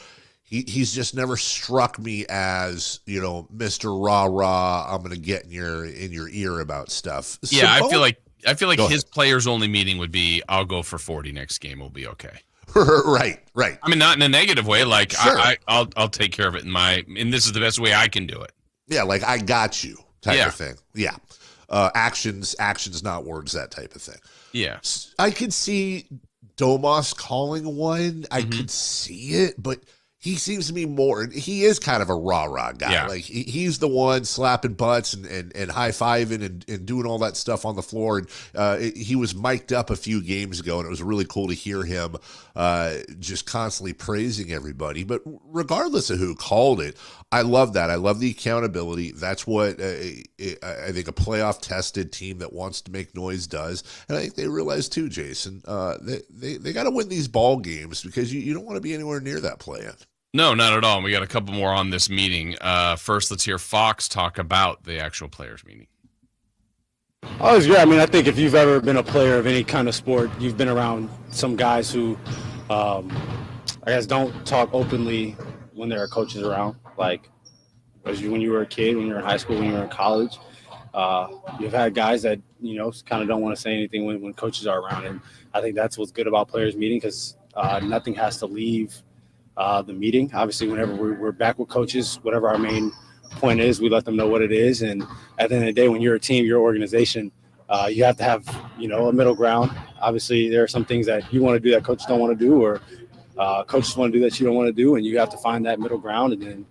He's just never struck me as, Mr. Rah-rah, I'm going to get in your ear about stuff. Yeah, I feel like I feel like his players only meeting would be, I'll go for 40 next game. We'll be okay. Right. I mean, not in a negative way. Like sure. I'll take care of it and this is the best way I can do it. Yeah. Like I got you type of thing. Yeah. Actions, not words, that type of thing. Yeah. I could see Domas calling one. I could see it, but he seems to be more, he is kind of a rah-rah guy. Yeah. Like he's the one slapping butts and high-fiving and doing all that stuff on the floor. And he was mic'd up a few games ago, and it was really cool to hear him just constantly praising everybody. But regardless of who called it, I love that. I love the accountability. That's what I think a playoff-tested team that wants to make noise does. And I think they realize too, Jason, they got to win these ball games because you don't want to be anywhere near that play-in. No, not at all. We got a couple more on this meeting. First, let's hear Fox talk about the actual players' meeting. Oh, it's great. I mean, I think if you've ever been a player of any kind of sport, you've been around some guys who, I guess, don't talk openly when there are coaches around. Like, when you were a kid, when you were in high school, when you were in college, you've had guys that, kind of don't want to say anything when coaches are around. And I think that's what's good about players' meeting because nothing has to leave the meeting. Obviously, whenever we're back with coaches, whatever our main point is, we let them know what it is. And at the end of the day, when you're a team, your organization, you have to have, a middle ground. Obviously, there are some things that you want to do that coaches don't want to do, or coaches want to do that you don't want to do, and you have to find that middle ground. And then,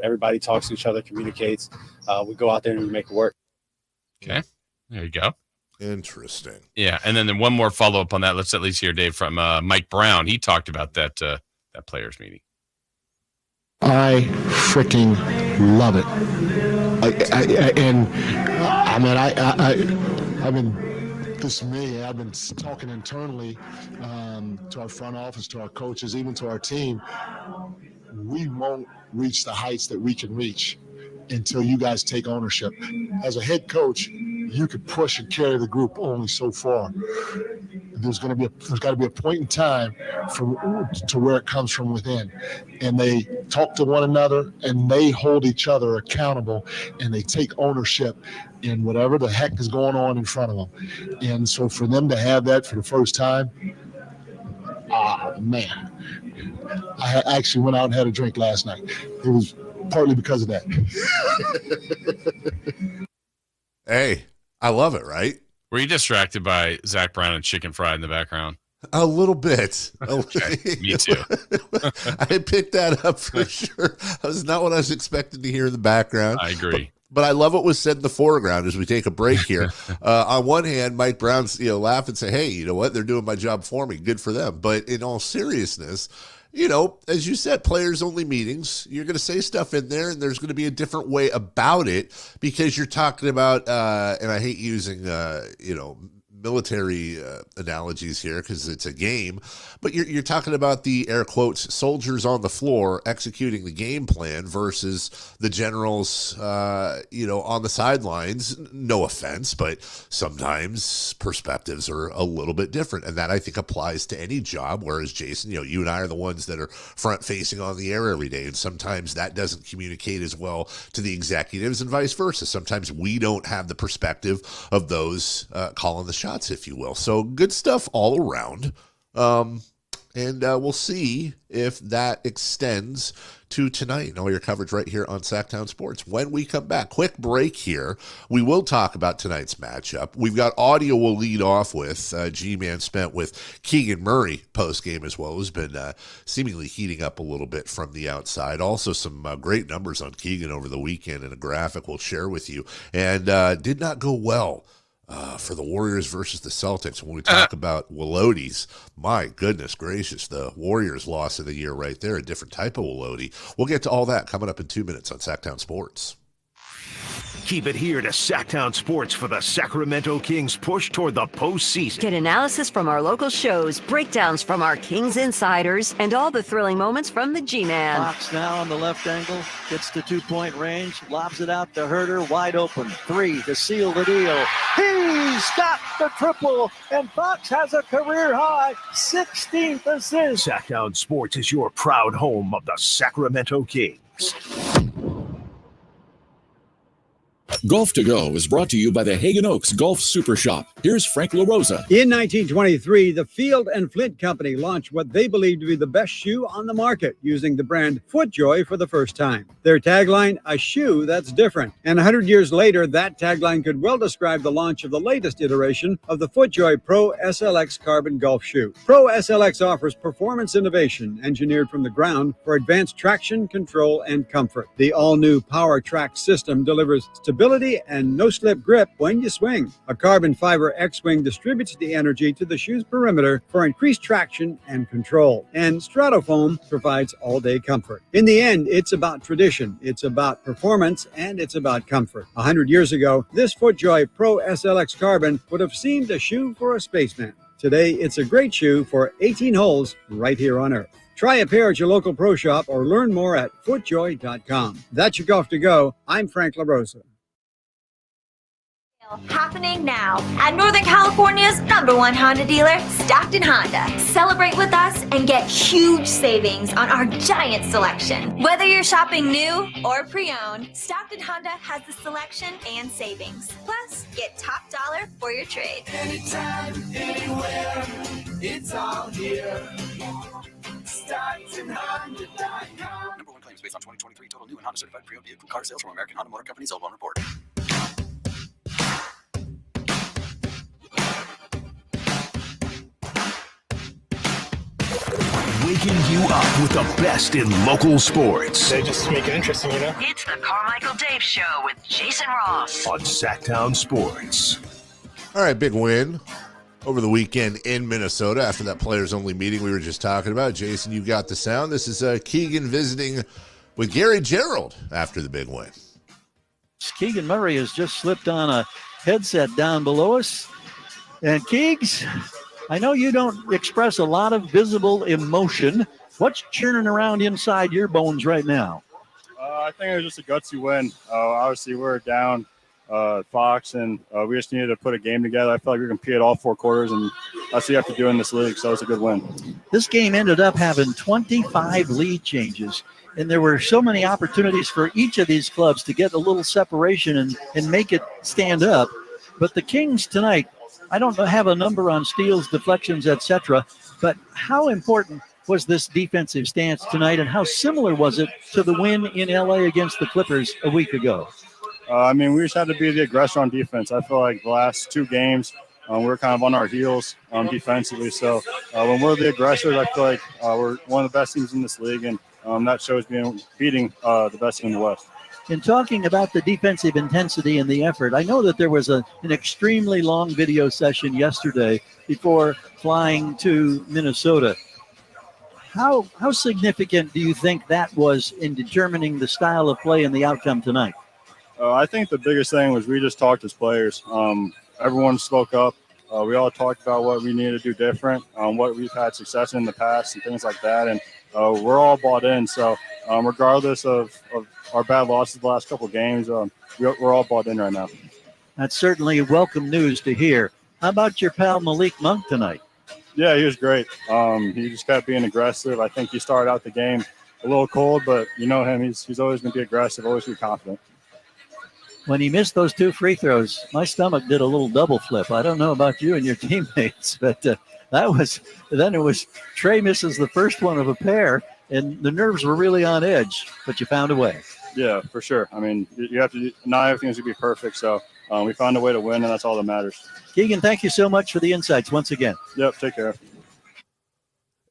everybody talks to each other, communicates. We go out there and we make it work. Okay, there you go. Interesting. Yeah, and then one more follow-up on that. Let's at least hear, Dave, from Mike Brown. He talked about that players' meeting. I freaking love it. I've been, this is me, I've been talking internally to our front office, to our coaches, even to our team. We won't reach the heights that we can reach until you guys take ownership. As a head coach, you could push and carry the group only so far. There's got to be a point in time to where it comes from within, and they talk to one another and they hold each other accountable and they take ownership in whatever the heck is going on in front of them. And so for them to have that for the first time, man, I actually went out and had a drink last night. It was partly because of that. Hey, I love it, right? Were you distracted by Zach Brown and Chicken Fried in the background? A little bit. Okay, me too. I picked that up for sure. That was not what I was expecting to hear in the background. I agree. But I love what was said in the foreground as we take a break here. On one hand, Mike Brown's laugh and say, hey, you know what? They're doing my job for me. Good for them. But in all seriousness, as you said, players-only meetings, you're going to say stuff in there, and there's going to be a different way about it because you're talking about, and I hate using, military analogies here because it's a game, but you're talking about the air quotes soldiers on the floor executing the game plan versus the generals, on the sidelines. No offense, but sometimes perspectives are a little bit different, and that I think applies to any job. Whereas Jason, you and I are the ones that are front facing on the air every day, and sometimes that doesn't communicate as well to the executives, and vice versa. Sometimes we don't have the perspective of those calling the shots, if you will. So good stuff all around. And we'll see if that extends to tonight and all your coverage right here on Sactown Sports. When we come back, quick break here. We will talk about tonight's matchup. We've got audio we'll lead off with. G-Man spent with Keegan Murray post-game as well, who's been seemingly heating up a little bit from the outside. Also some great numbers on Keegan over the weekend and a graphic we'll share with you. And did not go well for the Warriors versus the Celtics. When we talk about Wolodi's, my goodness gracious, the Warriors loss of the year right there, a different type of Wolodi. We'll get to all that coming up in 2 minutes on Sactown Sports. Keep it here to Sactown Sports for the Sacramento Kings push toward the postseason. Get analysis from our local shows, breakdowns from our Kings insiders, and all the thrilling moments from the G-Man. Fox now on the left angle, gets to 2-point range, lobs it out to Herder, wide open. 3 to seal the deal. He's got the triple, and Fox has a career-high 16th assist. Sactown Sports is your proud home of the Sacramento Kings. Golf to Go is brought to you by the Hagen Oaks Golf Super Shop. Here's Frank LaRosa. In 1923, the Field and Flint Company launched what they believed to be the best shoe on the market, using the brand FootJoy for the first time. Their tagline, a shoe that's different. And 100 years later, that tagline could well describe the launch of the latest iteration of the FootJoy Pro SLX Carbon Golf Shoe. Pro SLX offers performance innovation engineered from the ground for advanced traction, control, and comfort. The all-new Power Track system delivers stability and no-slip grip when you swing. A carbon fiber X-Wing distributes the energy to the shoe's perimeter for increased traction and control. And Stratofoam provides all-day comfort. In the end, it's about tradition, it's about performance, and it's about comfort. 100 years ago, this FootJoy Pro SLX Carbon would have seemed a shoe for a spaceman. Today, it's a great shoe for 18 holes right here on Earth. Try a pair at your local pro shop or learn more at footjoy.com. That's your Golf to Go. I'm Frank LaRosa. Happening now at Northern California's #1 Honda dealer, Stockton Honda. Celebrate with us and get huge savings on our giant selection. Whether you're shopping new or pre-owned, Stockton Honda has the selection and savings. Plus, get top dollar for your trade. Anytime, anywhere, it's all here. StocktonHonda.com. #1 claims based on 2023 total new and Honda certified pre-owned vehicle car sales from American Honda Motor Company's L1 report. Waking you up with the best in local sports. They just make it interesting, you know? It's the Carmichael Dave Show with Jason Ross on Sactown Sports. All right, big win over the weekend in Minnesota after that players-only meeting we were just talking about. Jason, you got the sound. This is Keegan visiting with Gary Gerald after the big win. Keegan Murray has just slipped on a headset down below us. And Keegs, I know you don't express a lot of visible emotion. What's churning around inside your bones right now? I think it was just a gutsy win. Obviously, we're down Fox, and we just needed to put a game together. I felt like we competed all 4 quarters, and that's what you have to do in this league, so it's a good win. This game ended up having 25 lead changes, and there were so many opportunities for each of these clubs to get a little separation and make it stand up. But the Kings tonight, I don't have a number on steals, deflections, etc., but how important was this defensive stance tonight, and how similar was it to the win in L.A. against the Clippers a week ago? We just had to be the aggressor on defense. I feel like the last 2 games, we were kind of on our heels defensively. So when we're the aggressors, I feel like we're one of the best teams in this league, and that shows beating the best team in the West. In talking about the defensive intensity and the effort, I know that there was an extremely long video session yesterday before flying to Minnesota. How significant do you think that was in determining the style of play and the outcome tonight? I think the biggest thing was we just talked as players. Everyone spoke up. We all talked about what we needed to do different, what we've had success in the past and things like that. And we're all bought in. So regardless of our bad losses the last couple of games, we're all bought in right now. That's certainly welcome news to hear. How about your pal Malik Monk tonight? Yeah, he was great. He just kept being aggressive. I think he started out the game a little cold, but you know him. He's always going to be aggressive, always be confident. When he missed those 2 free throws, my stomach did a little double flip. I don't know about you and your teammates, but then it was Trey misses the first one of a pair, and the nerves were really on edge, but you found a way. Yeah, for sure. I mean, you have to – not everything's going to be perfect, so we found a way to win, and that's all that matters. Keegan, thank you so much for the insights once again. Yep, take care.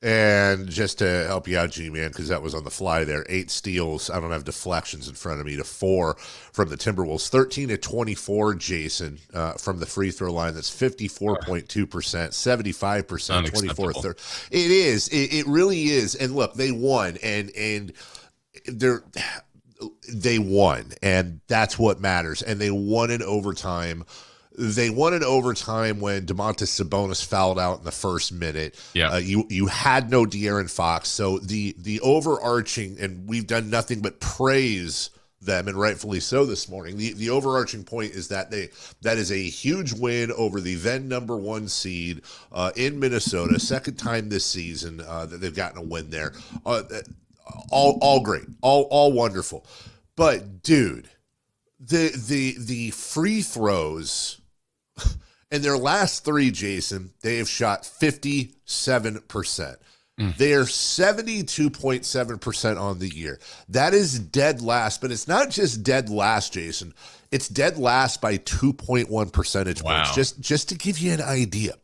And just to help you out, G-Man, because that was on the fly there, 8 steals. I don't have deflections in front of me, to 4 from the Timberwolves. 13-24, Jason, from the free throw line. That's 54.2%, 75%, 24-30. It is. It really is. And look, they won, and they won, and that's what matters. And they won in overtime. They won in overtime when Domantas Sabonis fouled out in the first minute. Yeah, you had no De'Aaron Fox, so the overarching, and we've done nothing but praise them, and rightfully so this morning. The overarching point is that that is a huge win over the then #1 seed in Minnesota, second time this season that they've gotten a win there. All great, all wonderful, but dude, the free throws in their last three, Jason, they have shot 57%. They are 72.7% on the year. That is dead last, but it's not just dead last, Jason. It's dead last by 2.1 percentage points. Just to give you an idea.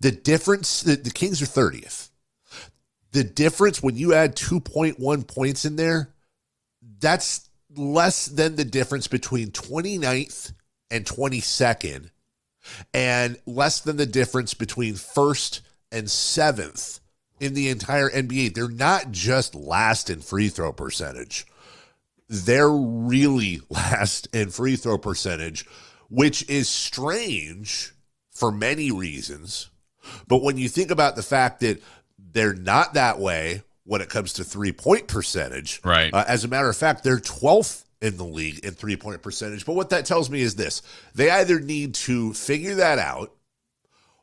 The difference, the Kings are 30th. The difference when you add 2.1 points in there, that's less than the difference between 29th and 22nd, and less than the difference between 1st and 7th in the entire NBA. They're not just last in free throw percentage. They're really last in free throw percentage, which is strange for many reasons. But when you think about the fact that they're not that way when it comes to 3-point percentage, right? As a matter of fact, they're 12th in the league in 3-point percentage. But what that tells me is this: they either need to figure that out,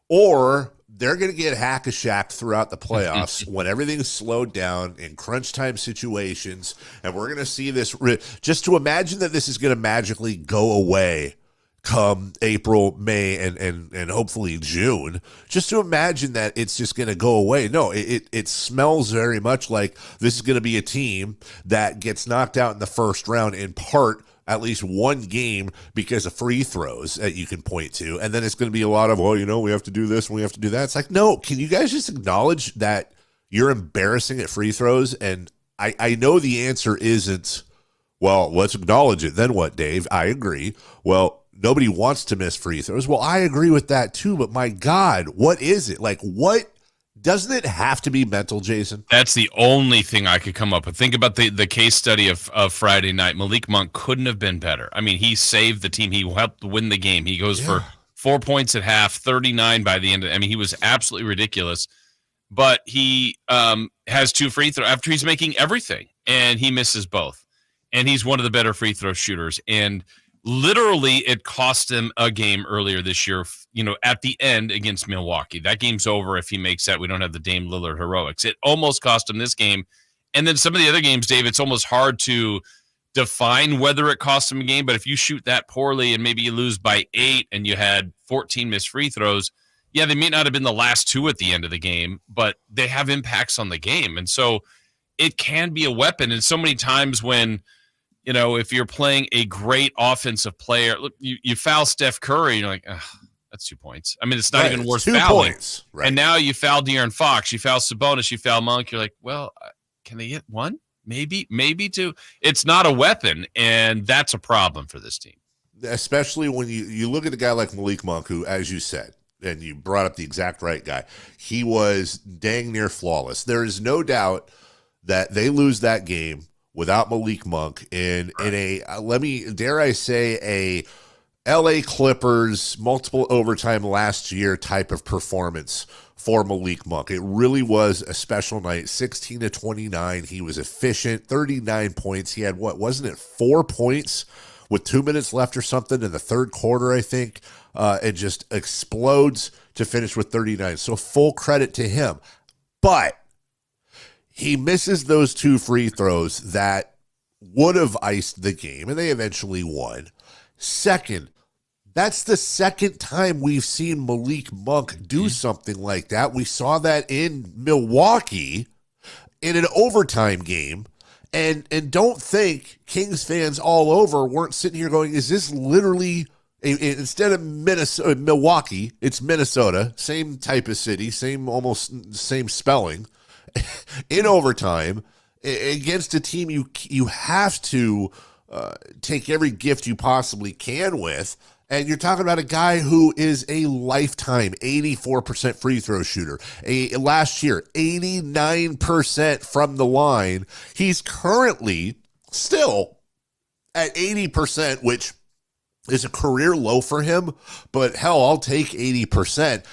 or they're going to get hack-a-shack throughout the playoffs when everything's slowed down in crunch time situations. And we're going to see this. Just to imagine that this is going to magically go away come April, May, and hopefully June. Just to imagine that it's just going to go away. No, it smells very much like this is going to be a team that gets knocked out in the first round, in part at least one game because of free throws that you can point to. And then it's going to be a lot of, well, we have to do this and we have to do that. It's like, no, can you guys just acknowledge that you're embarrassing at free throws? And I know the answer isn't, well, let's acknowledge it. Then what, Dave? I agree. Well, nobody wants to miss free throws. Well, I agree with that too, but my God, what is it? Like, what? Doesn't it have to be mental, Jason? That's the only thing I could come up with. Think about the case study of Friday night. Malik Monk couldn't have been better. I mean, he saved the team. He helped win the game. He goes for 4 points at half, 39 by the end. He was absolutely ridiculous. But he has 2 free throws after he's making everything, and he misses both. And he's one of the better free throw shooters. And literally, it cost him a game earlier this year, at the end against Milwaukee. That game's over if he makes that. We don't have the Dame Lillard heroics. It almost cost him this game. And then some of the other games, Dave, it's almost hard to define whether it cost him a game. But if you shoot that poorly and maybe you lose by 8 and you had 14 missed free throws, yeah, they may not have been the last 2 at the end of the game, but they have impacts on the game. And so it can be a weapon. And so many times when – if you're playing a great offensive player, look, you foul Steph Curry, and you're like, that's 2 points. It's not even worth 2 fouling. points. Right. And now you foul De'Aaron Fox, you foul Sabonis, you foul Monk. You're like, well, can they get 1? Maybe 2. It's not a weapon, and that's a problem for this team. Especially when you look at a guy like Malik Monk, who, as you said, and you brought up the exact right guy, he was dang near flawless. There is no doubt that they lose that game without Malik Monk in a dare I say, a LA Clippers multiple overtime last year type of performance for Malik Monk. It really was a special night. 16 to 29. He was efficient. 39 points. He had, wasn't it 4 points with 2 minutes left or something in the third quarter, I think, and just explodes to finish with 39. So full credit to him. But he misses those 2 free throws that would have iced the game, and they eventually won. Second, that's the second time we've seen Malik Monk do something like that. We saw that in Milwaukee in an overtime game. And don't think Kings fans all over weren't sitting here going, is this literally, instead of Milwaukee, it's Minnesota, same type of city, almost same spelling. In overtime against a team you have to take every gift you possibly can with, and you're talking about a guy who is a lifetime 84% free throw shooter. Last year, 89% from the line. He's currently still at 80%, which is a career low for him, but hell, I'll take 80%.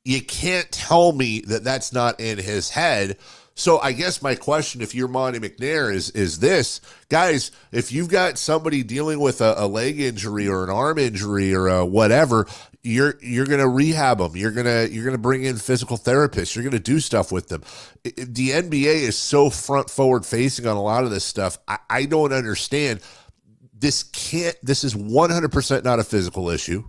You can't tell me that that's not in his head. So I guess my question, if you're Monty McNair, is this: guys, if you've got somebody dealing with a leg injury or an arm injury or whatever, you're gonna rehab them. You're gonna bring in physical therapists. You're gonna do stuff with them. The NBA is so front forward facing on a lot of this stuff. I don't understand. this is 100% not a physical issue.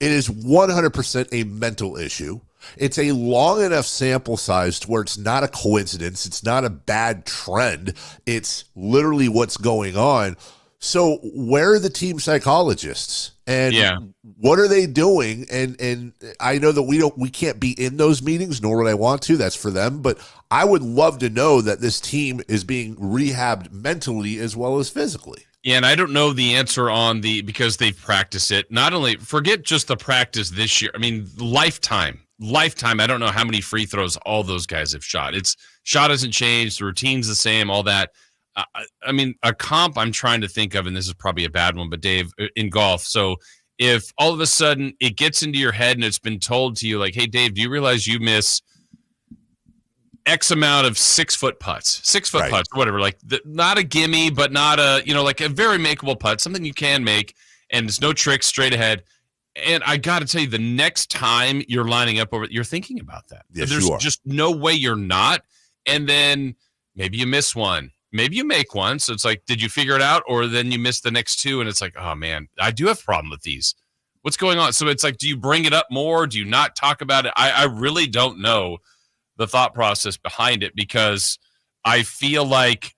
It is 100% a mental issue. It's a long enough sample size to where it's not a coincidence. It's not a bad trend. It's literally what's going on. So where are the team psychologists? And what are they doing? And I know that we can't be in those meetings, nor would I want to. That's for them. But I would love to know that this team is being rehabbed mentally as well as physically. Yeah, and I don't know the answer on because they've practiced it. Not only, forget just the practice this year. I mean, lifetime. I don't know how many free throws all those guys have shot. Shot hasn't changed. The routine's the same, all that. I mean, a comp I'm trying to think of, and this is probably a bad one, but Dave, in golf. So if all of a sudden it gets into your head and it's been told to you, like, hey, Dave, do you realize you miss X amount of 6-foot putts, putts, whatever, like not a gimme, but not a, like a very makeable putt, something you can make, and there's no tricks, straight ahead. And I got to tell you, the next time you're lining up over, you're thinking about that. Yes, there's you are. Just no way you're not. And then maybe you miss one. Maybe you make one. So it's like, did you figure it out? Or then you miss the next two. And it's like, oh, man, I do have a problem with these. What's going on? So it's like, do you bring it up more? Do you not talk about it? I really don't know the thought process behind it, because I feel like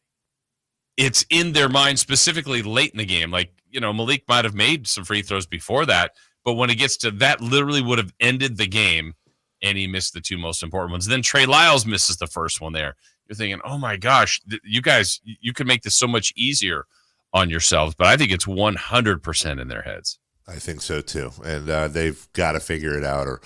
it's in their mind specifically late in the game. Like, Malik might have made some free throws before that, but when it gets to that, literally would have ended the game, and he missed the two most important ones. Then Trey Lyles misses the first one there. You're thinking, oh my gosh, you guys, you can make this so much easier on yourselves. But I think it's 100% in their heads. I think so too. And they've got to figure it out, or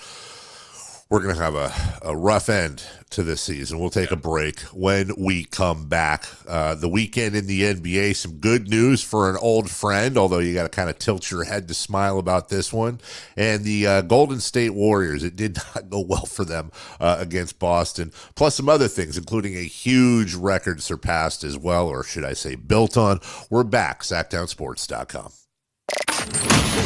we're going to have a rough end to this season. We'll take a break. When we come back, the weekend in the NBA, some good news for an old friend, although you got to kind of tilt your head to smile about this one. And the Golden State Warriors, it did not go well for them against Boston, plus some other things, including a huge record surpassed as well, or should I say built on. We're back, SactownSports.com.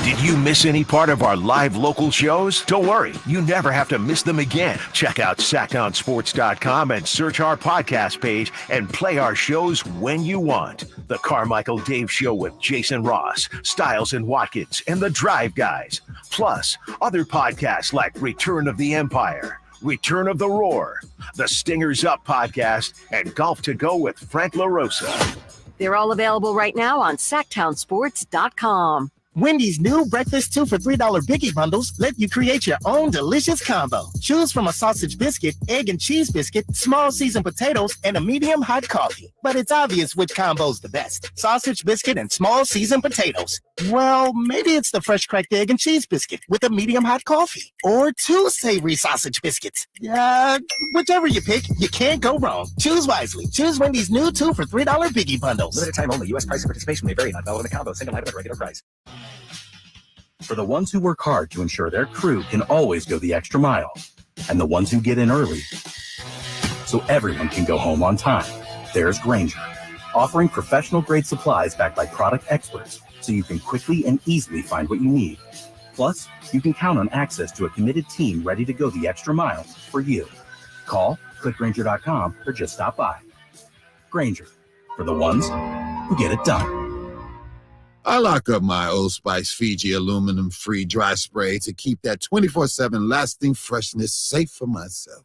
Did you miss any part of our live local shows? Don't worry, you never have to miss them again. Check out SactownSports.com and search our podcast page and play our shows when you want. The Carmichael Dave Show with Jason Ross, Stiles and Watkins, and the Drive Guys. Plus, other podcasts like Return of the Empire, Return of the Roar, the Stingers Up podcast, and Golf to Go with Frank LaRosa. They're all available right now on SactownSports.com. Wendy's new breakfast 2 for $3 Biggie Bundles let you create your own delicious combo. Choose from a sausage biscuit, egg and cheese biscuit, small seasoned potatoes, and a medium hot coffee. But it's obvious which combo's the best. Sausage biscuit and small seasoned potatoes. Well, maybe it's the fresh cracked egg and cheese biscuit with a medium hot coffee. Or 2 savory sausage biscuits. Whichever you pick, you can't go wrong. Choose wisely. Choose Wendy's new 2 for $3 Biggie Bundles. Limited time only. U.S. price and participation may vary. Not valid in the combo. Single item at regular price. For the ones who work hard to ensure their crew can always go the extra mile, and the ones who get in early so everyone can go home on time, there's Grainger, offering professional-grade supplies backed by product experts so you can quickly and easily find what you need. Plus, you can count on access to a committed team ready to go the extra mile for you. Call, click Grainger.com, or just stop by. Grainger, for the ones who get it done. I lock up my Old Spice Fiji aluminum-free dry spray to keep that 24/7 lasting freshness safe for myself.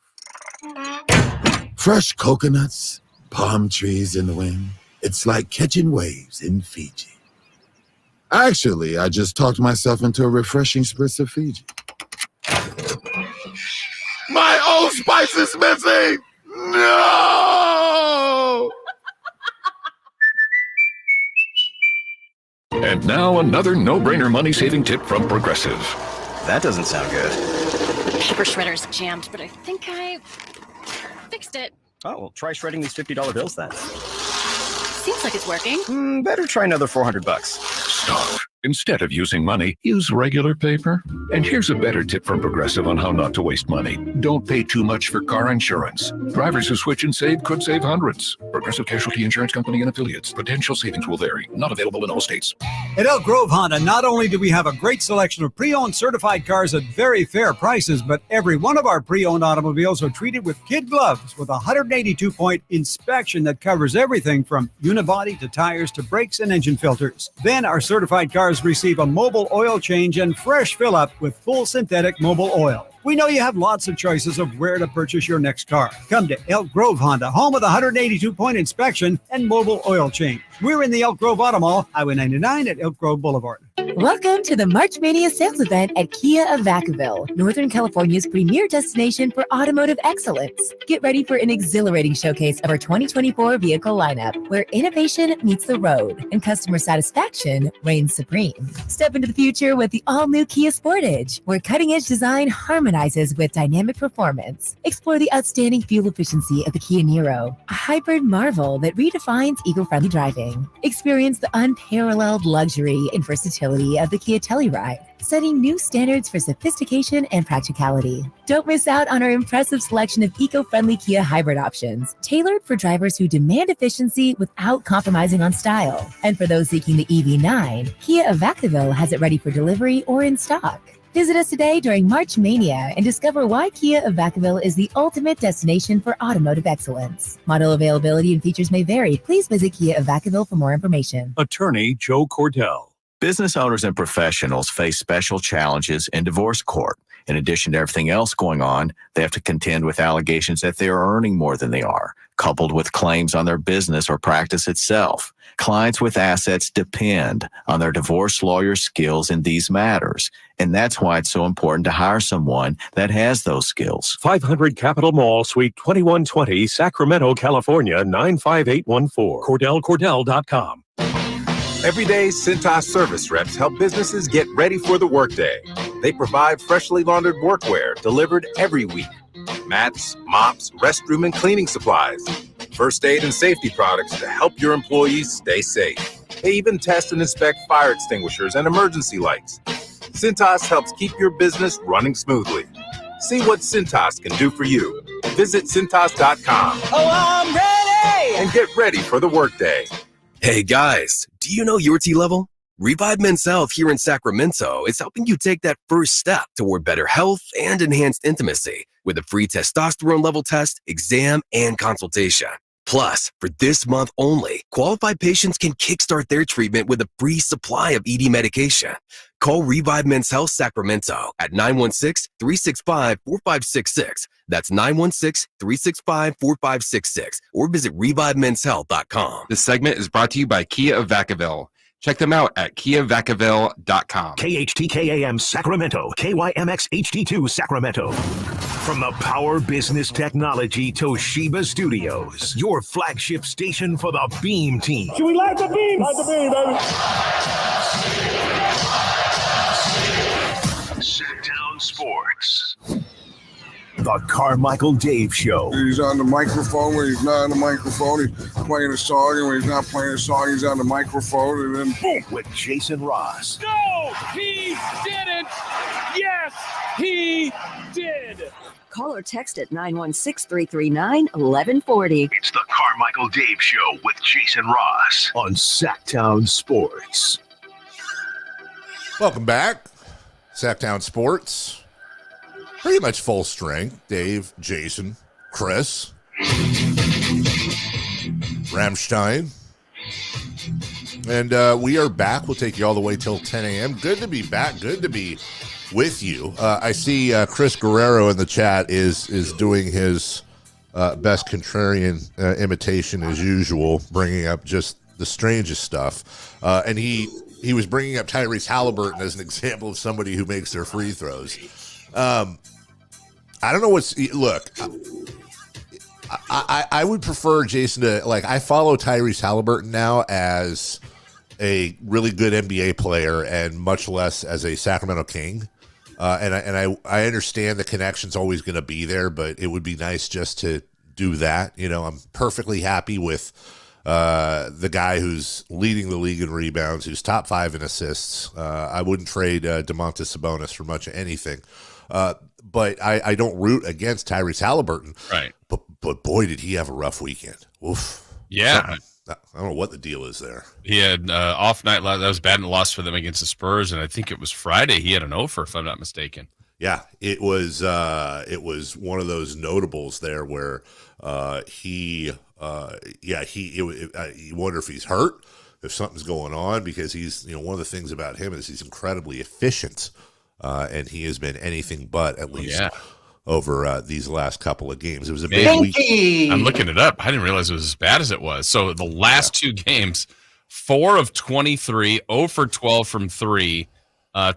Fresh coconuts, palm trees in the wind. It's like catching waves in Fiji. Actually, I just talked myself into a refreshing spritz of Fiji. My Old Spice is missing! No! And now another no-brainer money-saving tip from Progressive. That doesn't sound good. Paper shredder's jammed, but I think I fixed it. Oh, well, try shredding these $50 bills then. Seems like it's working. Better try another $400. Stop. Instead of using money, use regular paper. And here's a better tip from Progressive on how not to waste money. Don't pay too much for car insurance. Drivers who switch and save could save hundreds. Progressive Casualty Insurance Company and Affiliates. Potential savings will vary. Not available in all states. At Elk Grove Honda, not only do we have a great selection of pre-owned certified cars at very fair prices, but every one of our pre-owned automobiles are treated with kid gloves with a 182-point inspection that covers everything from unibody to tires to brakes and engine filters. Then our certified cars receive a mobile oil change and fresh fill-up with full synthetic mobile oil. We know you have lots of choices of where to purchase your next car. Come to Elk Grove Honda, home of the 182-point inspection and mobile oil change. We're in the Elk Grove Auto Mall, Highway 99 at Elk Grove Boulevard. Welcome to the March Mania sales event at Kia of Vacaville, Northern California's premier destination for automotive excellence. Get ready for an exhilarating showcase of our 2024 vehicle lineup, where innovation meets the road and customer satisfaction reigns supreme. Step into the future with the all-new Kia Sportage, where cutting-edge design harmonizes with dynamic performance. Explore the outstanding fuel efficiency of the Kia Niro, a hybrid marvel that redefines eco-friendly driving. Experience the unparalleled luxury and versatility of the Kia Telluride, setting new standards for sophistication and practicality. Don't miss out on our impressive selection of eco-friendly Kia hybrid options, tailored for drivers who demand efficiency without compromising on style. And for those seeking the EV9, Kia of Vacaville has it ready for delivery or in stock. Visit us today during March Mania and discover why Kia of Vacaville is the ultimate destination for automotive excellence. Model availability and features may vary. Please visit Kia of Vacaville for more information. Attorney Joe Cordell. Business owners and professionals face special challenges in divorce court. In addition to everything else going on, they have to contend with allegations that they are earning more than they are, coupled with claims on their business or practice itself. Clients with assets depend on their divorce lawyer's skills in these matters, and that's why it's so important to hire someone that has those skills. 500 Capitol Mall, Suite 2120, Sacramento, California, 95814. CordellCordell.com. Every day, Cintas service reps help businesses get ready for the workday. They provide freshly laundered workwear delivered every week. Mats, mops, restroom and cleaning supplies. First aid and safety products to help your employees stay safe. They even test and inspect fire extinguishers and emergency lights. Cintas helps keep your business running smoothly. See what Cintas can do for you. Visit Cintas.com. Oh, I'm ready! And get ready for the workday. Hey guys, do you know your T-level? Revive Men's Health here in Sacramento is helping you take that first step toward better health and enhanced intimacy with a free testosterone level test, exam, and consultation. Plus, for this month only, qualified patients can kickstart their treatment with a free supply of ED medication. Call Revive Men's Health Sacramento at 916-365-4566. That's 916-365-4566. Or visit ReviveMen'sHealth.com. This segment is brought to you by Kia of Vacaville. Check them out at KiaVacaville.com. KHTKAM Sacramento, KYMX HD2 Sacramento. From the Power Business Technology Toshiba Studios, your flagship station for the Beam Team. Should we light the beam? Light the beam, baby. Sactown Sports. The Carmichael Dave Show. He's on the microphone when he's not on the microphone. He's playing a song, and when he's not playing a song, he's on the microphone, and then boom. With Jason Ross. No, he didn't. Yes, he did. Call or text at 916-339-1140. It's the Carmichael Dave Show with Jason Ross on Sactown Sports. Welcome back. Sactown Sports. Pretty much full strength. Dave, Jason, Chris, Ramstein. And we are back. We'll take you all the way till 10 a.m. Good to be back. Good to be with you. I see Chris Guerrero in the chat is doing his best contrarian imitation as usual, bringing up just the strangest stuff. And he was bringing up Tyrese Haliburton as an example of somebody who makes their free throws. I don't know look, I would prefer Jason to, I follow Tyrese Haliburton now as a really good NBA player and much less as a Sacramento King. And I understand the connection's always going to be there, but it would be nice just to do that. You know, I'm perfectly happy with the guy who's leading the league in rebounds, who's top 5 in assists. I wouldn't trade Domantas Sabonis for much of anything. But I don't root against Tyrese Haliburton. Right. But boy, did he have a rough weekend. Oof. Yeah. I don't know what the deal is there. He had off night. That was bad and loss for them against the Spurs. And I think it was Friday. He had an over, if I'm not mistaken. Yeah, it was one of those notables there where you wonder if he's hurt, if something's going on, because he's, one of the things about him is he's incredibly efficient, and he has been anything but, at least over these last couple of games. It was a big week. I'm looking it up. I didn't realize it was as bad as it was. So the last 2 games, 4 of 23, 0 for 12 from 3,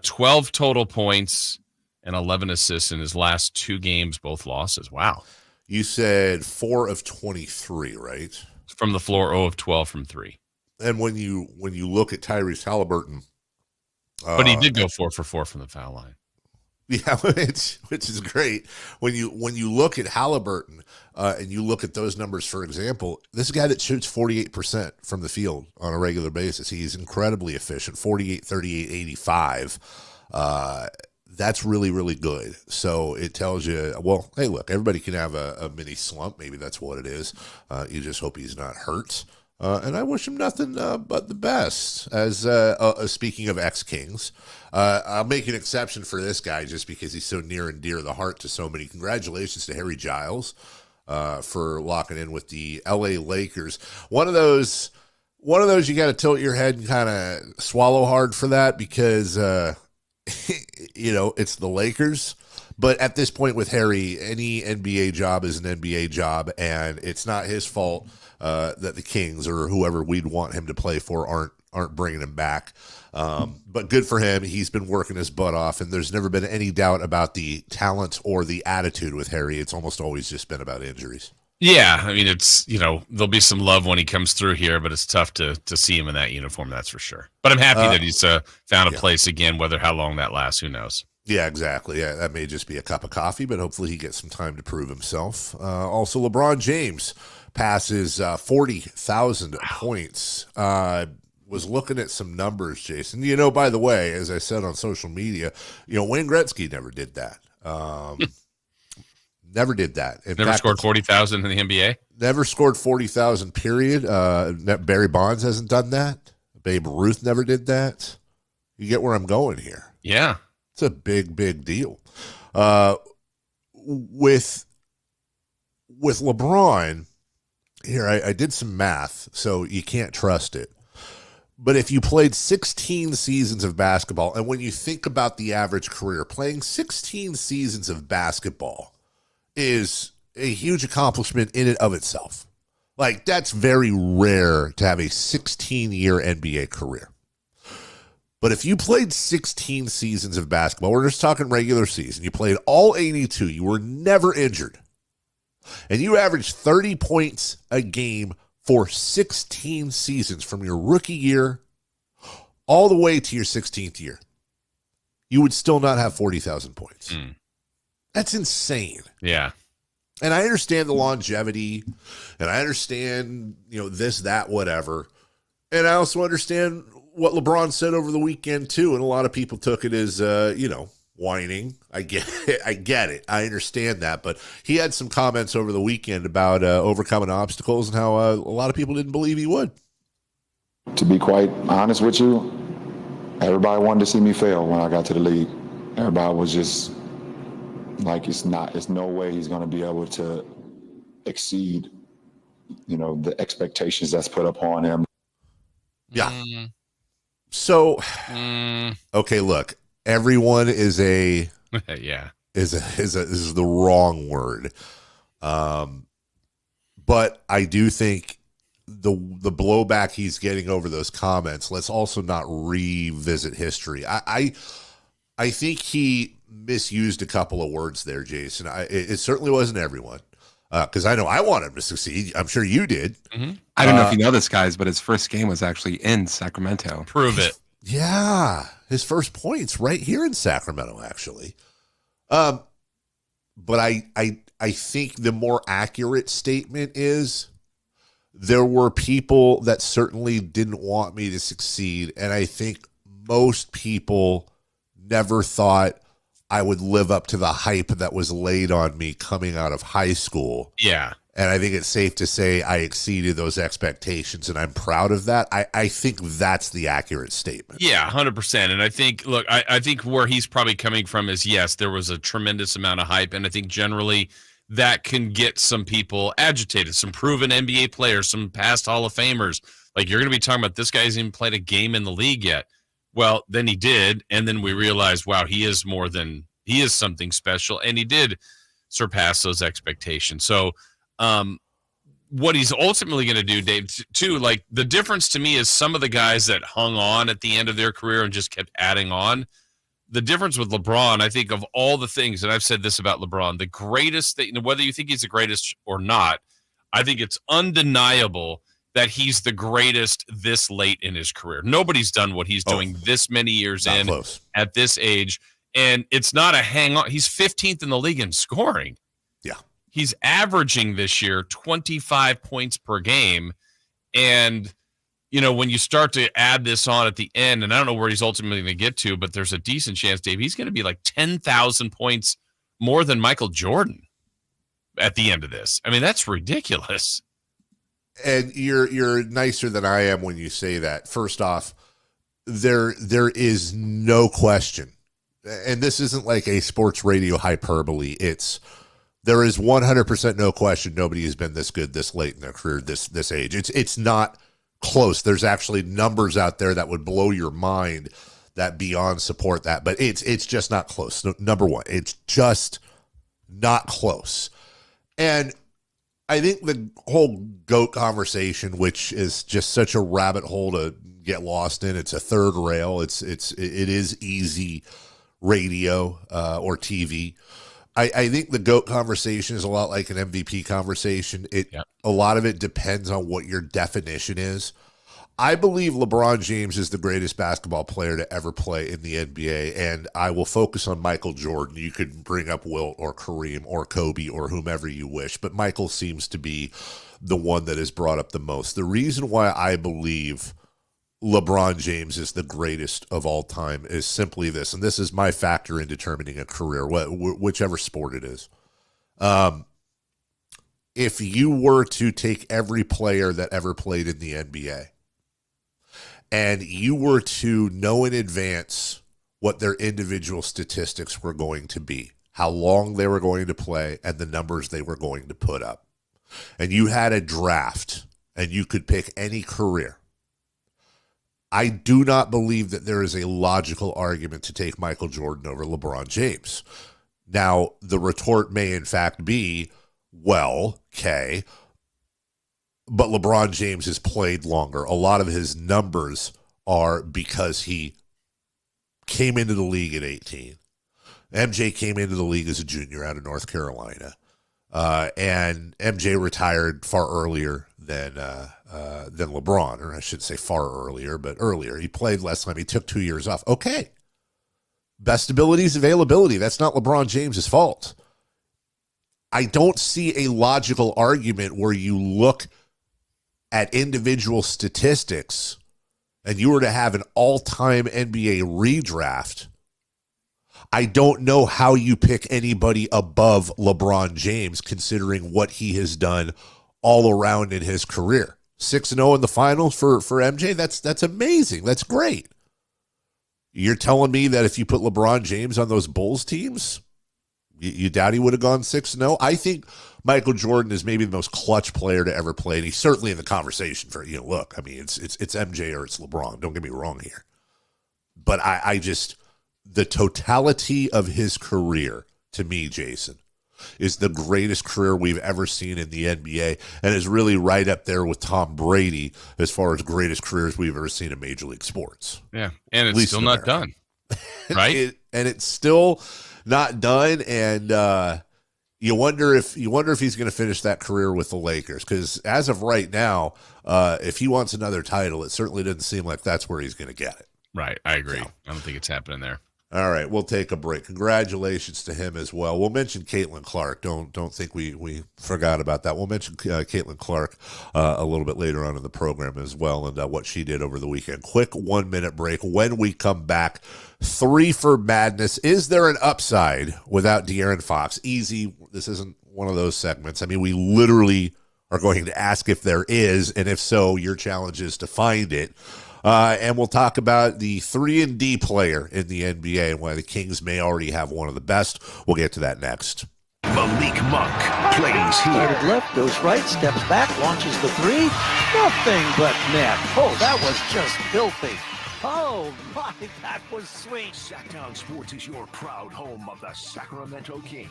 12 total points, and 11 assists in his last 2 games, both losses. Wow. You said 4 of 23, right? From the floor, 0 of 12 from 3. And when you look at Tyrese Haliburton, but he did go 4 for 4 from the foul line. Yeah, which is great. When you look at Haliburton and you look at those numbers, for example, this is a guy that shoots 48% from the field on a regular basis. He's incredibly efficient, 48, 38, 85. That's really, really good. So it tells you, well, hey, look, everybody can have a mini slump. Maybe that's what it is. You just hope he's not hurt. And I wish him nothing but the best. As speaking of ex-Kings, I'll make an exception for this guy just because he's so near and dear to the heart to so many. Congratulations to Harry Giles for locking in with the LA Lakers. One of those you got to tilt your head and kind of swallow hard for that because it's the Lakers. But at this point with Harry, any NBA job is an NBA job, and it's not his fault that the Kings or whoever we'd want him to play for aren't bringing him back. But good for him. He's been working his butt off, and there's never been any doubt about the talent or the attitude with Harry. It's almost always just been about injuries. Yeah, I mean, it's, there'll be some love when he comes through here, but it's tough to see him in that uniform, that's for sure. But I'm happy that he's found a place again, whether how long that lasts, who knows. Yeah, exactly. Yeah, that may just be a cup of coffee, but hopefully he gets some time to prove himself. Also, LeBron James passes 40,000 points. Was looking at some numbers, Jason. By the way, as I said on social media, Wayne Gretzky never did that. Never did that. In never fact, scored 40,000 in the NBA? Never scored 40,000, period. Barry Bonds hasn't done that. Babe Ruth never did that. You get where I'm going here. Yeah. It's a big, big deal. With LeBron, here, I did some math, so you can't trust it. But if you played 16 seasons of basketball, and when you think about the average career, playing 16 seasons of basketball is a huge accomplishment in and of itself. Like, that's very rare to have a 16-year NBA career. But if you played 16 seasons of basketball, we're just talking regular season, you played all 82, you were never injured, and you averaged 30 points a game for 16 seasons from your rookie year all the way to your 16th year, you would still not have 40,000 points. That's insane. Yeah. And I understand the longevity, and I understand, this, that, whatever. And I also understand what LeBron said over the weekend, too. And a lot of people took it as, whining. I get it. I understand that. But he had some comments over the weekend about overcoming obstacles and how a lot of people didn't believe he would. To be quite honest with you, everybody wanted to see me fail when I got to the league. Everybody was just like, it's no way he's going to be able to exceed, the expectations that's put upon him. Yeah. So, okay, look, everyone is a yeah is the wrong word, but I do think the blowback he's getting over those comments. Let's also not revisit history. I think he misused a couple of words there, Jason. It certainly wasn't everyone. Because I know I want him to succeed. I'm sure you did. Mm-hmm. I don't know if you know this, guys, but his first game was actually in Sacramento. Prove it. Yeah, his first points right here in Sacramento, actually. But I think the more accurate statement is there were people that certainly didn't want me to succeed, and I think most people never thought I would live up to the hype that was laid on me coming out of high school. Yeah. And I think it's safe to say I exceeded those expectations, and I'm proud of that. I think that's the accurate statement. Yeah, 100%. And I think, look, I think where he's probably coming from is, yes, there was a tremendous amount of hype, and I think generally that can get some people agitated, some proven NBA players, some past Hall of Famers. Like, you're going to be talking about this guy hasn't even played a game in the league yet. Well, then he did, and then we realized, wow, he is something special, and he did surpass those expectations. So what he's ultimately going to do, Dave, too, like the difference to me is some of the guys that hung on at the end of their career and just kept adding on. The difference with LeBron, I think of all the things, and I've said this about LeBron, the greatest thing, whether you think he's the greatest or not, I think it's undeniable that he's the greatest this late in his career. Nobody's done what he's doing this many years in close. At this age. And it's not a hang on. He's 15th in the league in scoring. Yeah. He's averaging this year 25 points per game. And, you know, when you start to add this on at the end, and I don't know where he's ultimately going to get to, but there's a decent chance, Dave, he's going to be like 10,000 points more than Michael Jordan at the end of this. I mean, that's ridiculous. And you're nicer than I am when you say that. First off, there is no question, and this isn't like a sports radio hyperbole. There is 100% no question nobody has been this good this late in their career, this age. It's not close. There's actually numbers out there that would blow your mind that beyond support that, but it's just not close. Number one, it's just not close. And I think the whole GOAT conversation, which is just such a rabbit hole to get lost in, it's a third rail. It is easy radio or TV. I think the GOAT conversation is a lot like an MVP conversation. A lot of it depends on what your definition is. I believe LeBron James is the greatest basketball player to ever play in the NBA, and I will focus on Michael Jordan. You could bring up Wilt or Kareem or Kobe or whomever you wish, but Michael seems to be the one that is brought up the most. The reason why I believe LeBron James is the greatest of all time is simply this, and this is my factor in determining a career, whichever sport it is. If you were to take every player that ever played in the NBA, and you were to know in advance what their individual statistics were going to be, how long they were going to play, and the numbers they were going to put up, and you had a draft, and you could pick any career, I do not believe that there is a logical argument to take Michael Jordan over LeBron James. Now, the retort may in fact be, well, okay, but LeBron James has played longer. A lot of his numbers are because he came into the league at 18. MJ came into the league as a junior out of North Carolina. And MJ retired far earlier than LeBron, or I should say far earlier, but earlier. He played less time. He took 2 years off. Okay. Best ability is availability. That's not LeBron James's fault. I don't see a logical argument where you look at individual statistics and you were to have an all-time NBA redraft. I don't know how you pick anybody above LeBron James considering what he has done all around in his career. 6-0 in the finals for MJ, that's amazing. That's great. You're telling me that if you put LeBron James on those Bulls teams, you doubt he would have gone 6-0? I think Michael Jordan is maybe the most clutch player to ever play, and he's certainly in the conversation for, look, I mean, it's MJ or it's LeBron. Don't get me wrong here. But I just, the totality of his career, to me, Jason, is the greatest career we've ever seen in the NBA, and is really right up there with Tom Brady as far as greatest careers we've ever seen in Major League Sports. Yeah, and it's still not done, right? And it's still not done, and you wonder if he's going to finish that career with the Lakers, because as of right now, if he wants another title, it certainly doesn't seem like that's where he's going to get it. Right, I agree. So. I don't think it's happening there. All right, we'll take a break. Congratulations to him as well. We'll mention Caitlin Clark. Don't think we forgot about that. We'll mention Caitlin Clark a little bit later on in the program as well, and what she did over the weekend. Quick 1-minute break. When we come back, 3 for Madness. Is there an upside without De'Aaron Fox? Easy. This isn't one of those segments. I mean, we literally are going to ask if there is, and if so, your challenge is to find it. And we'll talk about the 3-and-D player in the NBA and why the Kings may already have one of the best. We'll get to that next. Malik Monk plays here. Started left, goes right, steps back, launches the 3. Nothing but net. Oh, that was just filthy. Oh, my, that was sweet. Sactown Sports is your proud home of the Sacramento Kings.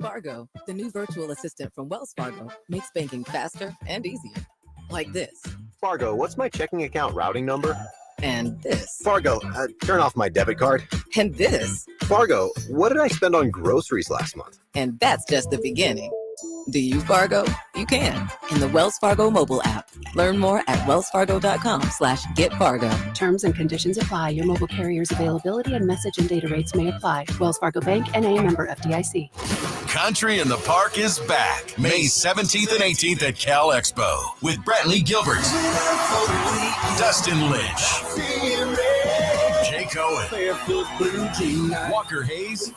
Fargo, the new virtual assistant from Wells Fargo, makes banking faster and easier. Like this. Fargo, what's my checking account routing number? And this. Fargo, turn off my debit card. And this. Fargo, what did I spend on groceries last month? And that's just the beginning. Do you, Fargo? You can. In the Wells Fargo mobile app. Learn more at wellsfargo.com/getfargo. Terms and conditions apply. Your mobile carrier's availability and message and data rates may apply. Wells Fargo Bank, N.A. member FDIC. Country in the Park is back May 17th and 18th at Cal Expo with Brantley Gilbert, Dustin Lynch, Jay Cohen, Walker Hayes,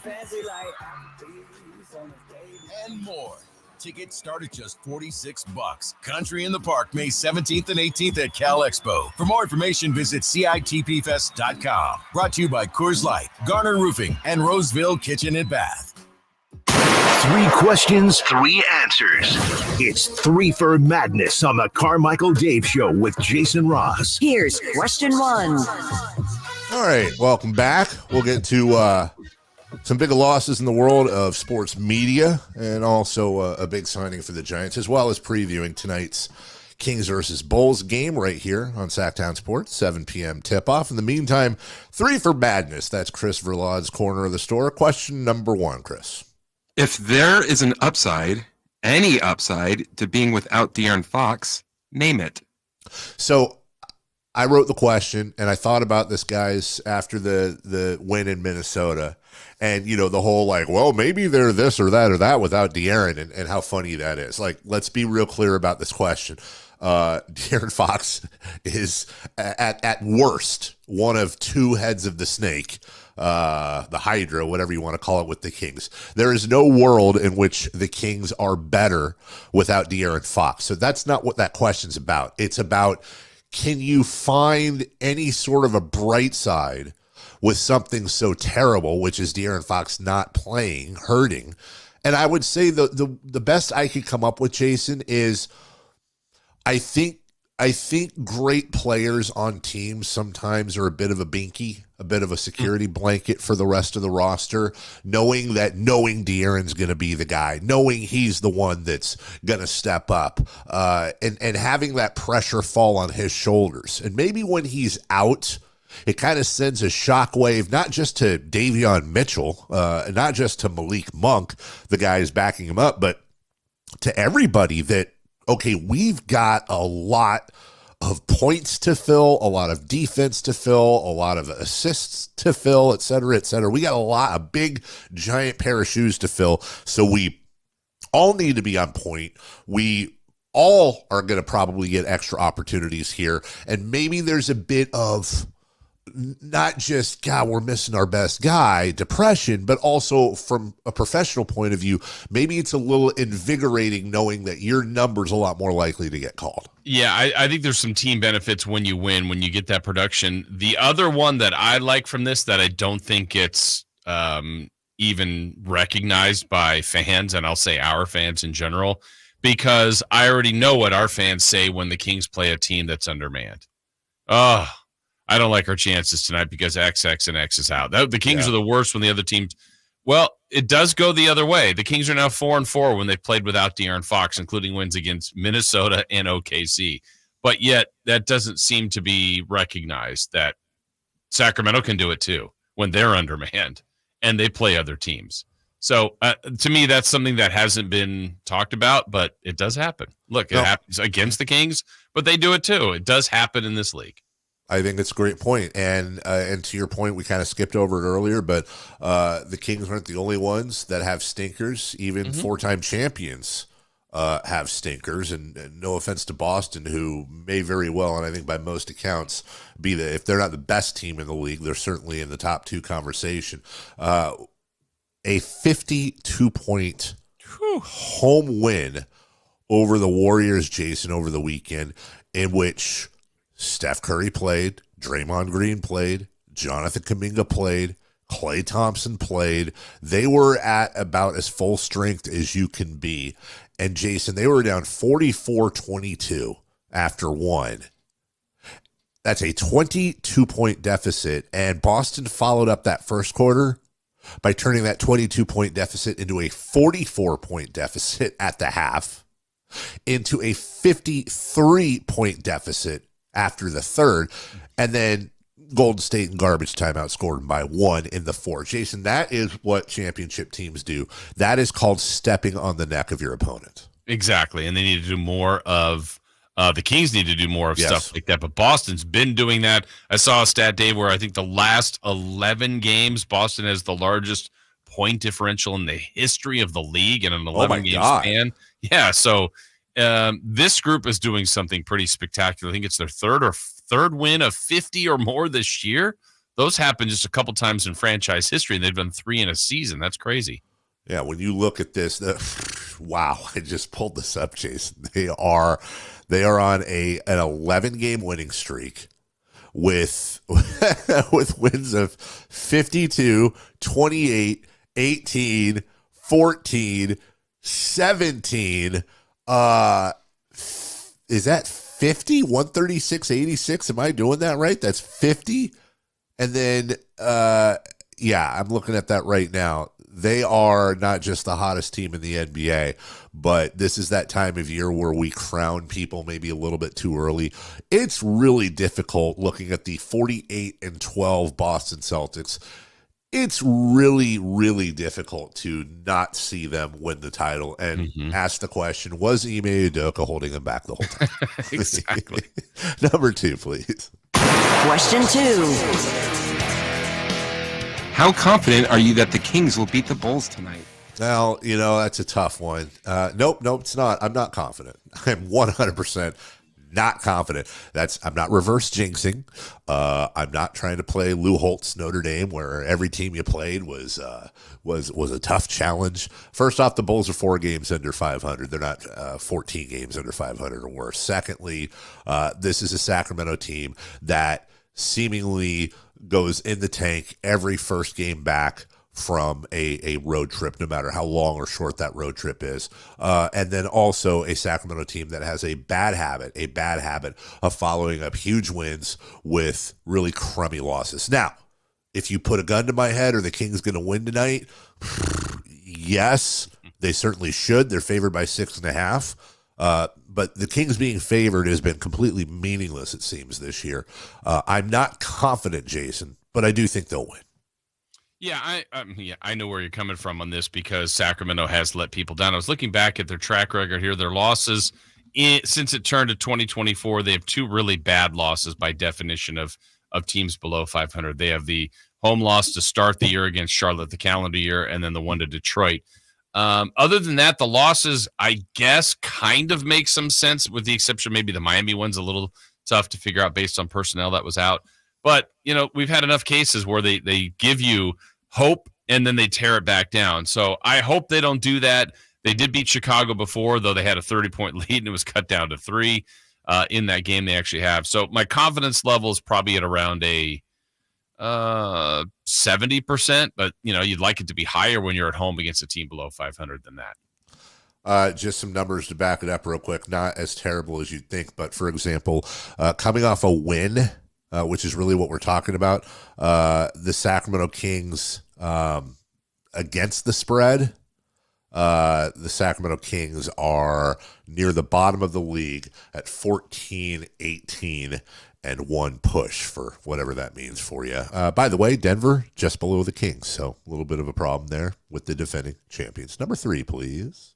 and more. Tickets start at just $46. Country in the Park, May 17th and 18th at Cal Expo. For more information, visit CITPFest.com. Brought to you by Coors Light, Garner Roofing, and Roseville Kitchen and Bath. 3 questions, 3 answers. It's 3 for Madness on the Carmichael Dave Show with Jason Ross. Here's question 1. All right, welcome back. We'll get to some big losses in the world of sports media and also a big signing for the Giants, as well as previewing tonight's Kings versus Bulls game right here on Sactown Sports, 7 p.m. tip-off. In the meantime, 3 for Madness. That's Chris Verlaud's corner of the store. Question number 1, Chris. If there is an upside, any upside, to being without De'Aaron Fox, name it. So I wrote the question, and I thought about this, guys, after the win in Minnesota. And, you know, the whole like, well, maybe they're this or that without De'Aaron, and how funny that is. Like, let's be real clear about this question. De'Aaron Fox is, at worst, one of 2 heads of the snake, the Hydra, whatever you want to call it, with the Kings. There is no world in which the Kings are better without De'Aaron Fox. So that's not what that question's about. It's about, can you find any sort of a bright side with something so terrible, which is De'Aaron Fox not playing, hurting? And I would say the best I could come up with, Jason, is I think great players on teams sometimes are a bit of a binky, a bit of a security blanket for the rest of the roster, knowing De'Aaron's going to be the guy, knowing he's the one that's going to step up, and having that pressure fall on his shoulders. And maybe when he's out, it kind of sends a shockwave, not just to Davion Mitchell, not just to Malik Monk, the guys backing him up, but to everybody that, okay, we've got a lot of points to fill, a lot of defense to fill, a lot of assists to fill, et cetera, et cetera. We got a big, giant pair of shoes to fill. So we all need to be on point. We all are going to probably get extra opportunities here. And maybe there's a bit of not just, God, we're missing our best guy, depression, but also from a professional point of view, maybe it's a little invigorating knowing that your number's a lot more likely to get called. Yeah, I think there's some team benefits when you win, when you get that production. The other one that I like from this that I don't think it's even recognized by fans, and I'll say our fans in general, because I already know what our fans say when the Kings play a team that's undermanned. Oh, I don't like our chances tonight because X and X is out. The Kings are the worst when the other teams. Well, it does go the other way. The Kings are now 4-4 when they played without De'Aaron Fox, including wins against Minnesota and OKC. But yet that doesn't seem to be recognized that Sacramento can do it too when they're undermanned and they play other teams. So to me, that's something that hasn't been talked about, but it does happen. Look, it happens against the Kings, but they do it too. It does happen in this league. I think it's a great point. And to your point, we kind of skipped over it earlier, but the Kings aren't the only ones that have stinkers. Even four-time champions have stinkers. And no offense to Boston, who may very well, and I think by most accounts, be if they're not the best team in the league, they're certainly in the top two conversation. A 52-point home win over the Warriors, Jason, over the weekend, in which Steph Curry played, Draymond Green played, Jonathan Kuminga played, Klay Thompson played. They were at about as full strength as you can be. And Jason, they were down 44-22 after one. That's a 22-point deficit. And Boston followed up that first quarter by turning that 22-point deficit into a 44-point deficit at the half, into a 53-point deficit after the third, and then Golden State in garbage time outscored them by one in the fourth. Jason, that is what championship teams do. That is called stepping on the neck of your opponent. Exactly, and they need to do more of the Kings need to do more of stuff like that, but Boston's been doing that. I saw a stat, Dave, where I think the last 11 games, Boston has the largest point differential in the history of the league in an 11-game span. Yeah, so this group is doing something pretty spectacular. I think it's their third win of 50 or more this year. Those happen just a couple times in franchise history, and they've done 3 in a season. That's crazy. Yeah, when you look at this, wow, I just pulled this up, Jason. They are on an 11-game winning streak with wins of 52, 28, 18, 14, 17. Is that 50? 136, 86? Am I doing that right? That's 50. And then, I'm looking at that right now. They are not just the hottest team in the NBA, but this is that time of year where we crown people maybe a little bit too early. It's really difficult looking at the 48-12 Boston Celtics. It's really, really difficult to not see them win the title and ask the question, was Ime Udoka holding them back the whole time? Exactly. Number 2, please. Question 2. How confident are you that the Kings will beat the Bulls tonight? Well, that's a tough one. Nope, it's not. I'm not confident. I'm 100% not confident. I'm not reverse jinxing. I'm not trying to play Lou Holtz Notre Dame, where every team you played was a tough challenge. First off, the Bulls are 4 games under 500. They're not 14 games under 500 or worse. Secondly, this is a Sacramento team that seemingly goes in the tank every first game back from a road trip, no matter how long or short that road trip is. And then also a Sacramento team that has a bad habit of following up huge wins with really crummy losses. Now, if you put a gun to my head, are the Kings going to win tonight? Yes, they certainly should. They're favored by 6.5. But the Kings being favored has been completely meaningless, it seems, this year. I'm not confident, Jason, but I do think they'll win. Yeah, I know where you're coming from on this because Sacramento has let people down. I was looking back at their track record here. Their losses, since it turned to 2024, they have 2 really bad losses by definition of teams below 500. They have the home loss to start the year against Charlotte, the calendar year, and then the one to Detroit. Other than that, the losses, I guess, kind of make some sense, with the exception maybe the Miami one's a little tough to figure out based on personnel that was out. But, we've had enough cases where they give you hope and then they tear it back down. So I hope they don't do that. They did beat Chicago before, though they had a 30-point lead and it was cut down to 3 in that game they actually have. So my confidence level is probably at around a 70%, but you'd like it to be higher when you're at home against a team below 500 than that. Just some numbers to back it up real quick. Not as terrible as you'd think, but for example, coming off a win, which is really what we're talking about, the Sacramento Kings against the spread, the Sacramento Kings are near the bottom of the league at 14-18 and 1 push, for whatever that means for you. By the way, Denver just below the Kings, so a little bit of a problem there with the defending champions. Number 3, please.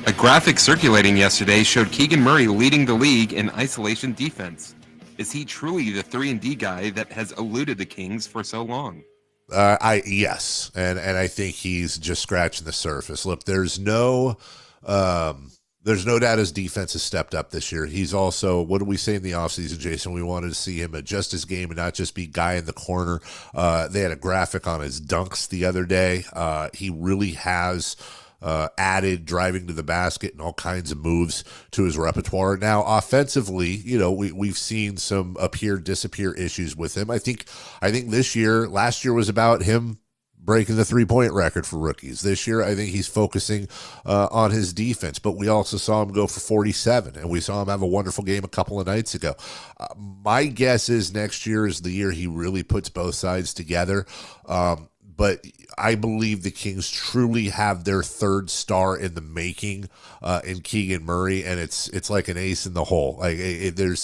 A graphic circulating yesterday showed Keegan Murray leading the league in isolation defense. Is he truly the 3-and-D guy that has eluded the Kings for so long? Yes, and I think he's just scratching the surface. Look, there's no doubt his defense has stepped up this year. He's also, what did we say in the offseason, Jason? We wanted to see him adjust his game and not just be guy in the corner. They had a graphic on his dunks the other day. He really has added driving to the basket and all kinds of moves to his repertoire. Now, offensively, we've seen some appear, disappear issues with him. I think last year was about him breaking the three-point record for rookies. This year, I think he's focusing on his defense, but we also saw him go for 47, and we saw him have a wonderful game a couple of nights ago. My guess is next year is the year he really puts both sides together. But I believe the Kings truly have their third star in the making in Keegan Murray, and it's like an ace in the hole. There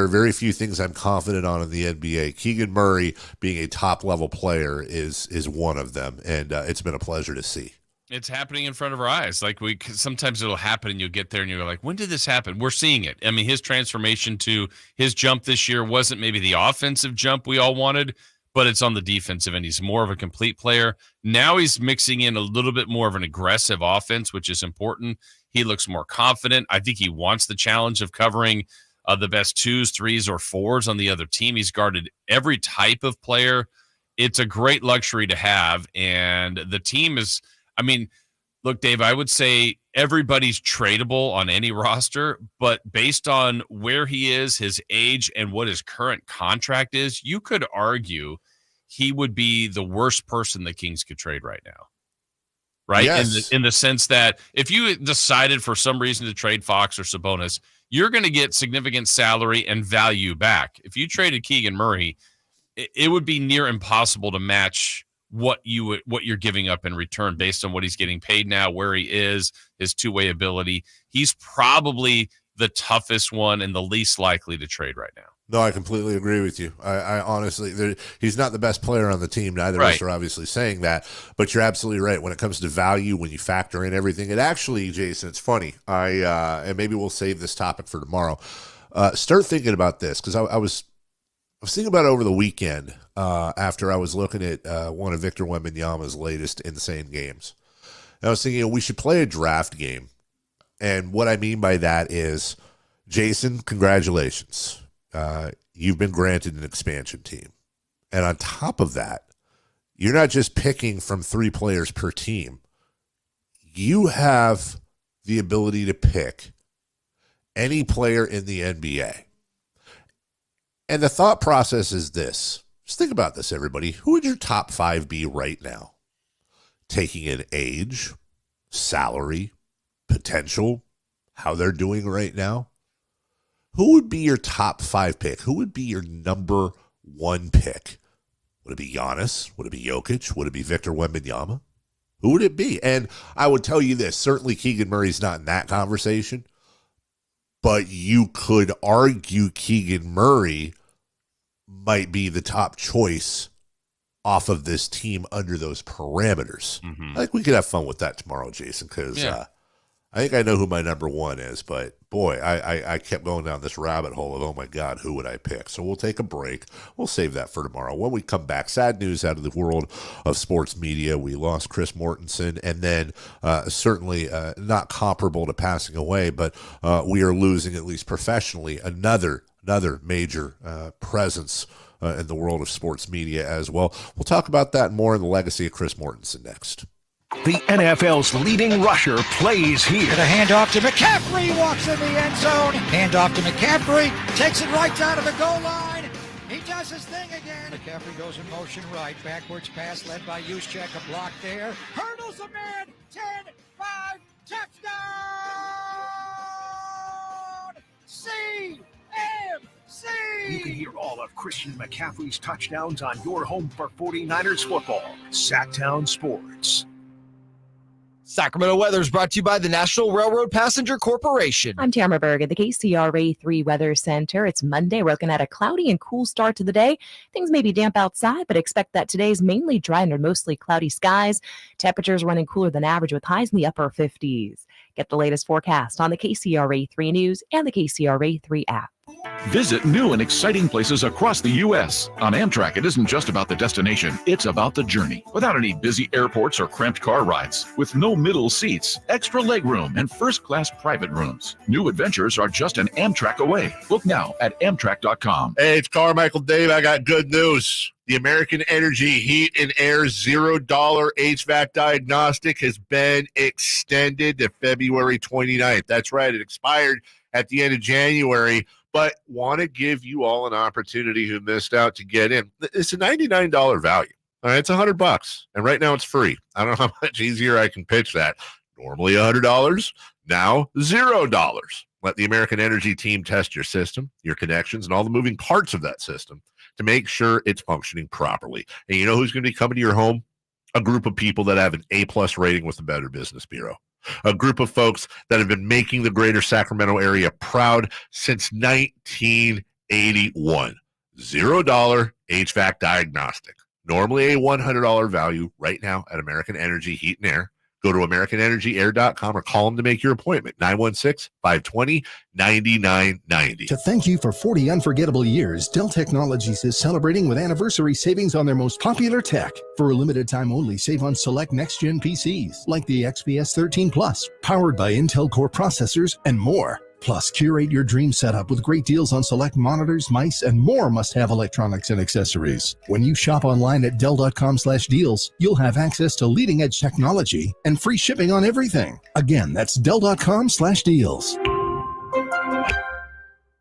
are very few things I'm confident on in the NBA. Keegan Murray being a top-level player is one of them, and it's been a pleasure to see. It's happening in front of our eyes. Sometimes it'll happen and you'll get there and you're like, when did this happen? We're seeing it. I mean, his transformation to his jump this year wasn't maybe the offensive jump we all wanted, but it's on the defensive end. He's more of a complete player. Now he's mixing in a little bit more of an aggressive offense, which is important. He looks more confident. I think he wants the challenge of covering the best 2s, 3s, or 4s on the other team. He's guarded every type of player. It's a great luxury to have, and the team is, look, Dave, I would say everybody's tradable on any roster, but based on where he is, his age, and what his current contract is, you could argue he would be the worst person the Kings could trade right now. Right? Yes. In the sense that if you decided for some reason to trade Fox or Sabonis, you're going to get significant salary and value back. If you traded Keegan Murray, it would be near impossible to match what you're giving up in return based on what he's getting paid now, where he is, his two-way ability. He's probably the toughest one and the least likely to trade right now. No, I completely agree with you. I honestly, he's not the best player on the team. Neither of us are obviously saying that, but you're absolutely right. When it comes to value, when you factor in everything, it actually, Jason, it's funny. And maybe we'll save this topic for tomorrow. Start thinking about this, because I was thinking about it over the weekend after I was looking at one of Victor Wembanyama's latest insane games. And I was thinking, we should play a draft game. And what I mean by that is, Jason, congratulations. You've been granted an expansion team. And on top of that, you're not just picking from 3 players per team. You have the ability to pick any player in the NBA. And the thought process is this. Just think about this, everybody. Who would your top 5 be right now? Taking in age, salary, potential, how they're doing right now. Who would be your top 5 pick? Who would be your number 1 pick? Would it be Giannis? Would it be Jokic? Would it be Victor Wembanyama? Who would it be? And I would tell you this, certainly Keegan Murray's not in that conversation, but you could argue Keegan Murray might be the top choice off of this team under those parameters. I think we could have fun with that tomorrow, Jason, because I think I know who my number 1 is, but boy, I kept going down this rabbit hole of, oh my God, who would I pick? So we'll take a break. We'll save that for tomorrow. When we come back, sad news out of the world of sports media. We lost Chris Mortensen, and then certainly not comparable to passing away, but we are losing, at least professionally, another major presence in the world of sports media as well. We'll talk about that more in the legacy of Chris Mortensen next. The NFL's leading rusher plays here. The handoff to McCaffrey, walks in the end zone. Handoff to McCaffrey, takes it right down to the goal line. He does his thing again. McCaffrey goes in motion right. Backwards pass led by Juszczyk. A block there. Hurdles a man. 10, 5, touchdown! CMC! You can hear all of Christian McCaffrey's touchdowns on your home for 49ers football. Sactown Sports. Sacramento weather is brought to you by the National Railroad Passenger Corporation. I'm Tamara Berg at the KCRA 3 Weather Center. It's Monday. We're looking at a cloudy and cool start to the day. Things may be damp outside, but expect that today's mainly dry under mostly cloudy skies. Temperatures running cooler than average with highs in the upper 50s. Get the latest forecast on the KCRA 3 News and the KCRA 3 app. Visit new and exciting places across the U.S. On Amtrak, it isn't just about the destination, it's about the journey. Without any busy airports or cramped car rides, with no middle seats, extra legroom, and first-class private rooms. New adventures are just an Amtrak away. Book now at Amtrak.com. Hey, it's Carmichael Dave. I got good news. The American Energy Heat and Air $0 HVAC diagnostic has been extended to February 29th. That's right. It expired at the end of January, but want to give you all an opportunity who missed out to get in. It's a $99 value. All right, it's $100, and right now it's free. I don't know how much easier I can pitch that. Normally $100, now $0. Let the American Energy team test your system, your connections, and all the moving parts of that system to make sure it's functioning properly. And you know who's going to be coming to your home? A group of people that have an A+ rating with the Better Business Bureau. A group of folks that have been making the greater Sacramento area proud since 1981. $0 HVAC diagnostic. Normally a $100 value right now at American Energy Heat and Air. Go to AmericanEnergyAir.com or call them to make your appointment. 916-520-9990. To thank you for 40 unforgettable years, Dell Technologies is celebrating with anniversary savings on their most popular tech. For a limited time only, save on select next-gen PCs like the XPS 13 Plus, powered by Intel Core processors, and more. Plus, curate your dream setup with great deals on select monitors, mice, and more must-have electronics and accessories. When you shop online at Dell.com/deals, you'll have access to leading-edge technology and free shipping on everything. Again, that's Dell.com/deals.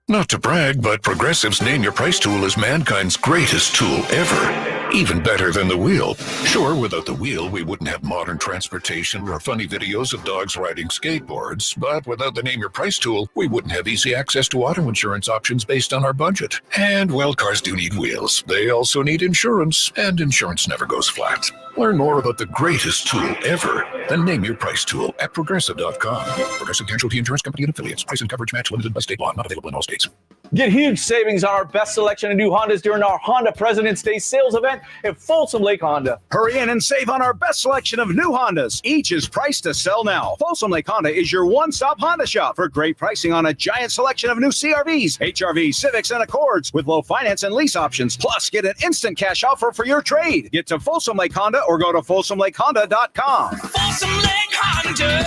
Not to brag, but Progressive's Name Your Price tool is mankind's greatest tool ever. Even better than the wheel. Sure, without the wheel, we wouldn't have modern transportation or funny videos of dogs riding skateboards. But without the Name Your Price tool, we wouldn't have easy access to auto insurance options based on our budget. And, well, cars do need wheels. They also need insurance, and insurance never goes flat. Learn more about the greatest tool ever, the Name Your Price tool at Progressive.com. Progressive Casualty Insurance Company and Affiliates. Price and coverage match limited by state law. Not available in all states. Get huge savings on our best selection of new Hondas during our Honda President's Day sales event at Folsom Lake Honda. Hurry in and save on our best selection of new Hondas. Each is priced to sell now. Folsom Lake Honda is your one-stop Honda shop for great pricing on a giant selection of new CRVs, HRVs, Civics, and Accords with low finance and lease options. Plus, get an instant cash offer for your trade. Get to Folsom Lake Honda or go to FolsomLakeHonda.com. Folsom Lake Honda,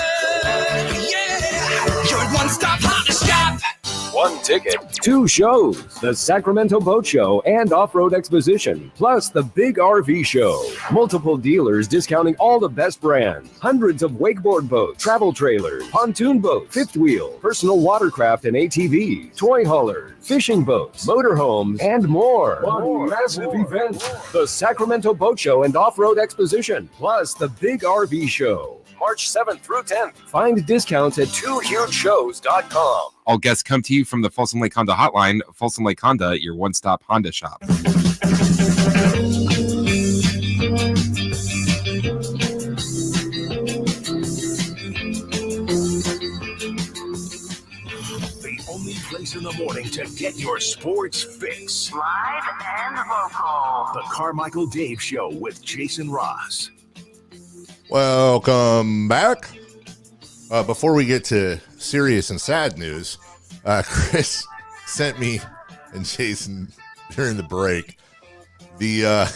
yeah, your one-stop Honda shop. One ticket, 2 shows, the Sacramento Boat Show and Off-Road Exposition, plus the Big RV Show. Multiple dealers discounting all the best brands. Hundreds of wakeboard boats, travel trailers, pontoon boats, fifth wheel, personal watercraft and ATVs, toy haulers, fishing boats, motorhomes, and more. One massive event, the Sacramento Boat Show and Off-Road Exposition, plus the Big RV Show. March 7th through 10th. Find discounts at 2hugeshows.com. All guests come to you from the Folsom Lake Honda hotline. Folsom Lake Honda, your one-stop Honda shop. The only place in the morning to get your sports fix. Live and vocal. The Carmichael Dave Show with Jason Ross. Welcome back. Before we get to serious and sad news, Chris sent me and Jason during the break the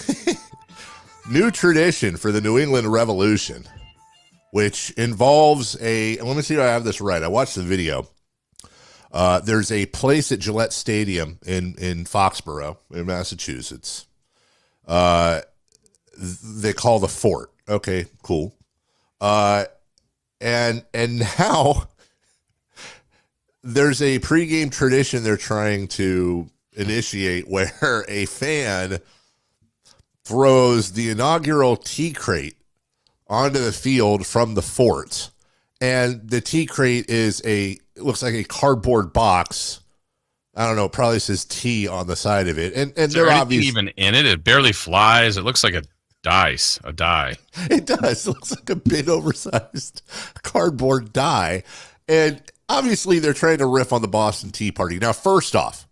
new tradition for the New England Revolution, which involves let me see if I have this right. I watched the video. There's a place at Gillette Stadium in Foxborough, in Massachusetts. They call the Fort. Okay, cool. And now there's a pregame tradition they're trying to initiate where a fan throws the inaugural tea crate onto the field from the fort. And the tea crate is it looks like a cardboard box. I don't know, it probably says tea on the side of it. And they're obviously even in it. It barely flies. It looks like a die. It does. It looks like a bit oversized cardboard die. And obviously they're trying to riff on the Boston Tea Party. Now, first off,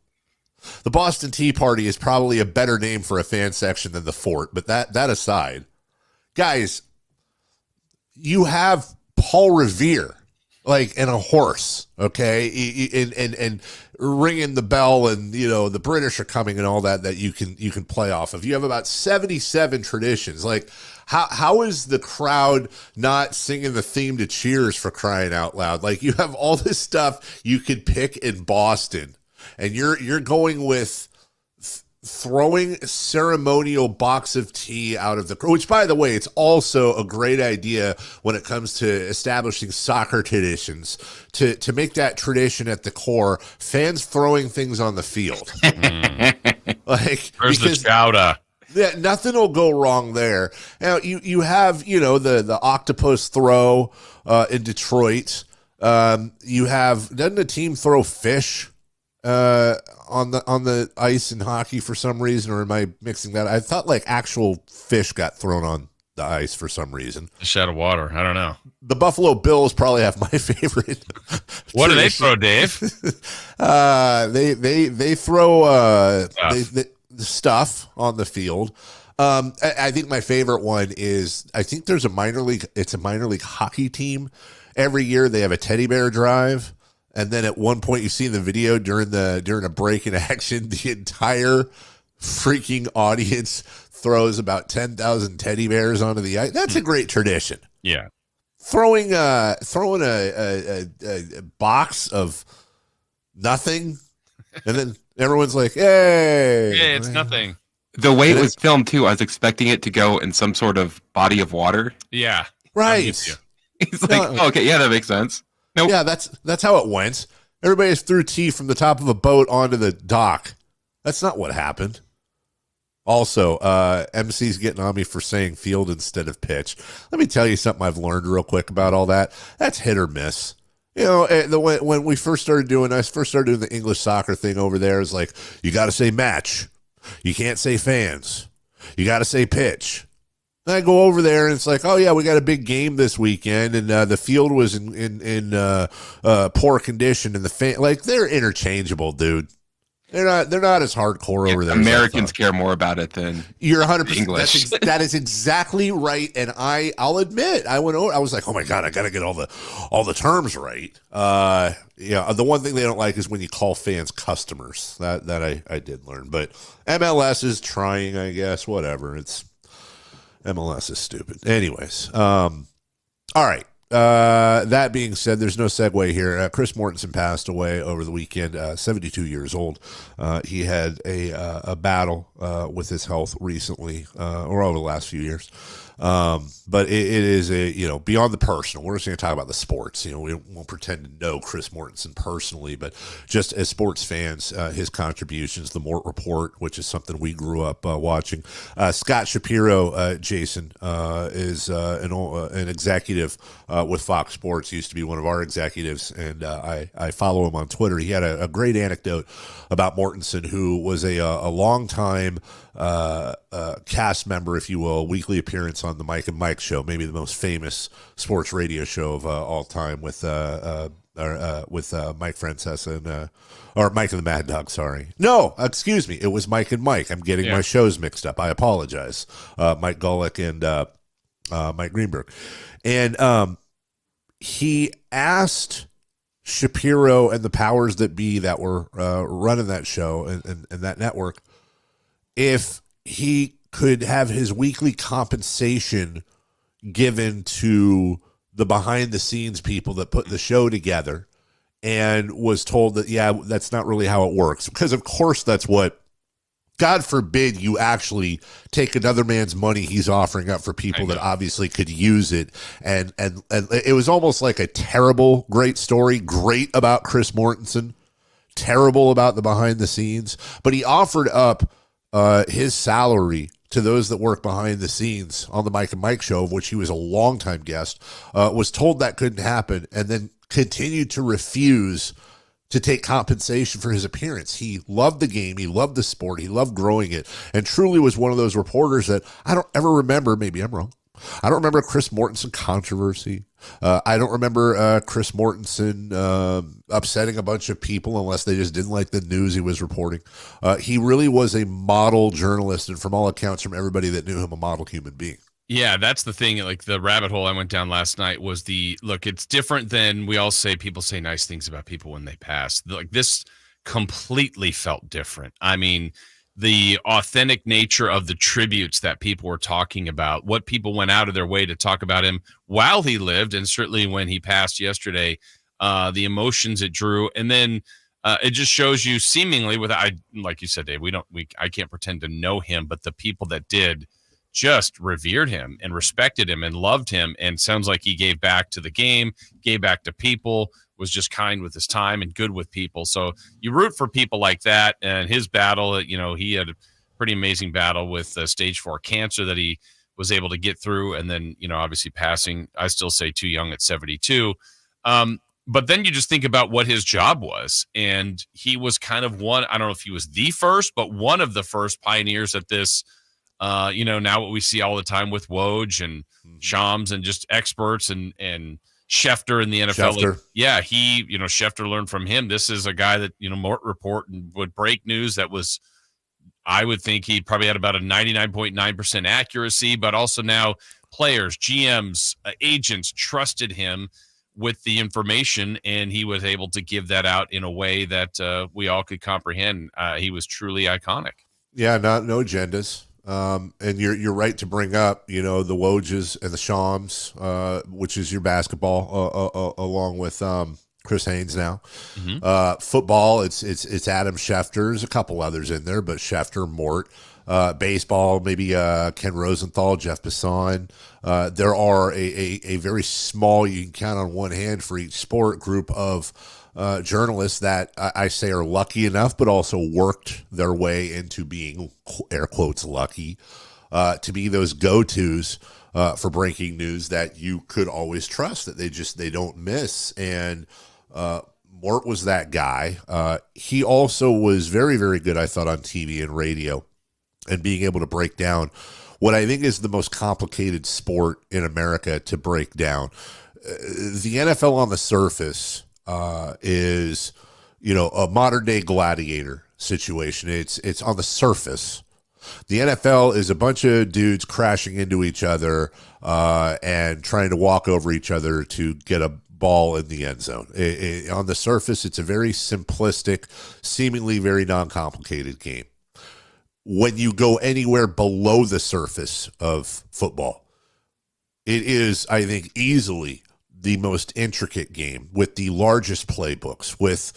the Boston Tea Party is probably a better name for a fan section than the Fort. But that aside, guys, you have Paul Revere and a horse, okay, and ringing the bell, and the British are coming and all that you can play off of. You have about 77 traditions. Like, how is the crowd not singing the theme to Cheers, for crying out loud? Like, you have all this stuff you could pick in Boston, and you're going with throwing a ceremonial box of tea out of the, which, by the way, it's also a great idea when it comes to establishing soccer traditions, to make that tradition at the core, fans throwing things on the field. Like, where's the chowder? Yeah, nothing will go wrong there. Now, you have, the octopus throw in Detroit. You have, doesn't the team throw fish on the ice in hockey for some reason, or am I mixing that? I thought like actual fish got thrown on the ice for some reason. Fish out of water. I don't know. The Buffalo Bills probably have my favorite. What do they throw, Dave? They throw stuff on the field. I think my favorite one is, I think there's a minor league hockey team. Every year they have a teddy bear drive. And then at one point, you see in the video during a break in action, the entire freaking audience throws about 10,000 teddy bears onto the ice. That's a great tradition. Yeah, throwing a box of nothing, and then everyone's like, "Hey, hey, it's nothing." The way it was filmed too, I was expecting it to go in some sort of body of water. Yeah, right. He's like, okay, yeah, that makes sense. Nope. Yeah, that's how it went. Everybody just threw tea from the top of a boat onto the dock. That's not what happened. Also, MC's getting on me for saying field instead of pitch. Let me tell you something I've learned real quick about all that. That's hit or miss. When I first started doing the English soccer thing over there, it's like, you got to say match. You can't say fans. You got to say pitch. I go over there and it's like, oh yeah, we got a big game this weekend, and the field was in poor condition, and they're interchangeable, dude. They're not as hardcore over there. Americans care more about it than you're 100% English. That is exactly right, and I'll admit, I went over. I was like, oh my god, I got to get all the terms right. The one thing they don't like is when you call fans customers. That I did learn, but MLS is trying, I guess. Whatever, MLS is stupid. Anyways, all right. That being said, there's no segue here. Chris Mortensen passed away over the weekend, 72 years old. He had a battle with his health recently, or over the last few years. But it is beyond the personal. We're just going to talk about the sports. We won't pretend to know Chris Mortensen personally, but just as sports fans, his contributions, the Mort Report, which is something we grew up watching. Scott Shapiro, Jason, is an executive with Fox Sports. He used to be one of our executives, and I follow him on Twitter. He had a great anecdote about Mortensen, who was a long time cast member, if you will, weekly appearance on the Mike and Mike show, maybe the most famous sports radio show of all time, with Mike Francesa and or Mike and the Mad Dog. Sorry, no, excuse me, it was Mike and Mike. I'm getting my shows mixed up. I apologize. Mike Golick and Mike Greenberg, and he asked Shapiro and the powers that be that were running that show and that network if he could have his weekly compensation given to the behind the scenes people that put the show together, and was told that, yeah, that's not really how it works. Because of course that's what, God forbid you actually take another man's money he's offering up for people that obviously could use it. And it was almost like a terrible, great story, great about Chris Mortensen, terrible about the behind the scenes, but he offered up his salary to those that work behind the scenes on the Mike and Mike show, of which he was a longtime guest, was told that couldn't happen, and then continued to refuse to take compensation for his appearance. He loved the game. He loved the sport. He loved growing it, and truly was one of those reporters that I don't ever remember, maybe I'm wrong, I don't remember Chris Mortensen controversy. I don't remember Chris Mortensen upsetting a bunch of people unless they just didn't like the news he was reporting. He really was a model journalist, and from all accounts, from everybody that knew him, a model human being. Yeah, that's the thing. Like the rabbit hole I went down last night was look, it's different than people say nice things about people when they pass. Like this completely felt different. I mean, the authentic nature of the tributes that people were talking about, what people went out of their way to talk about him while he lived, and certainly when he passed yesterday, the emotions it drew. And then it just shows you seemingly like you said, Dave, I can't pretend to know him, but the people that did just revered him and respected him and loved him, and sounds like he gave back to the game, gave back to people, was just kind with his time and good with people. So you root for people like that. And his battle, he had a pretty amazing battle with stage 4 cancer that he was able to get through. And then, obviously passing, I still say too young at 72. But then you just think about what his job was. And he was kind of I don't know if he was the first, but one of the first pioneers at this. Now what we see all the time with Woj and Shams and just experts and Schefter in the NFL. Schefter. Schefter learned from him. This is a guy that, Mort Report would break news that was, I would think he probably had about a 99.9% accuracy, but also now players, GMs, agents trusted him with the information, and he was able to give that out in a way that we all could comprehend. He was truly iconic. Yeah, no agendas. And you're right to bring up, the Wojs and the Shams, which is your basketball, along with Chris Haynes now. Mm-hmm. Football, it's Adam Schefter. There's a couple others in there, but Schefter, Mort. Baseball, maybe Ken Rosenthal, Jeff Bisson. There are a very small, you can count on one hand for each sport, group of journalists that I say are lucky enough, but also worked their way into being, air quotes, lucky, to be those go-tos for breaking news that you could always trust, that they don't miss. And Mort was that guy. He also was very, very good, I thought, on TV and radio, and being able to break down what I think is the most complicated sport in America to break down. The NFL on the surface is, a modern day gladiator situation. It's on the surface. The NFL is a bunch of dudes crashing into each other and trying to walk over each other to get a ball in the end zone. On the surface, it's a very simplistic, seemingly very non-complicated game. When you go anywhere below the surface of football, it is, I think, easily the most intricate game, with the largest playbooks, with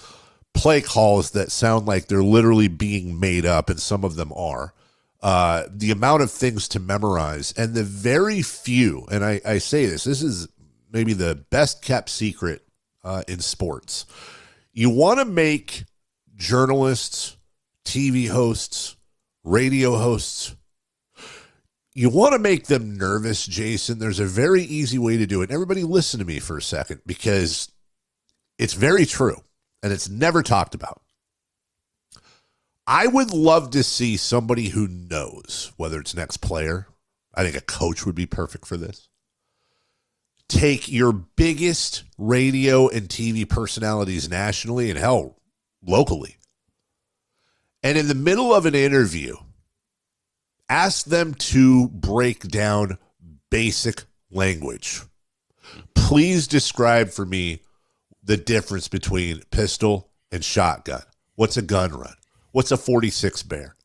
play calls that sound like they're literally being made up, and some of them are. The amount of things to memorize, and the very few, and I say this is maybe the best kept secret in sports. You want to make journalists, TV hosts, radio hosts, you want to make them nervous, Jason. There's a very easy way to do it. Everybody listen to me for a second, because it's very true and it's never talked about. I would love to see somebody who knows, whether it's next player, I think a coach would be perfect for this. Take your biggest radio and TV personalities nationally, and hell, locally, and in the middle of an interview, ask them to break down basic language. Please describe for me the difference between pistol and shotgun. What's a gun run? What's a 46 bear?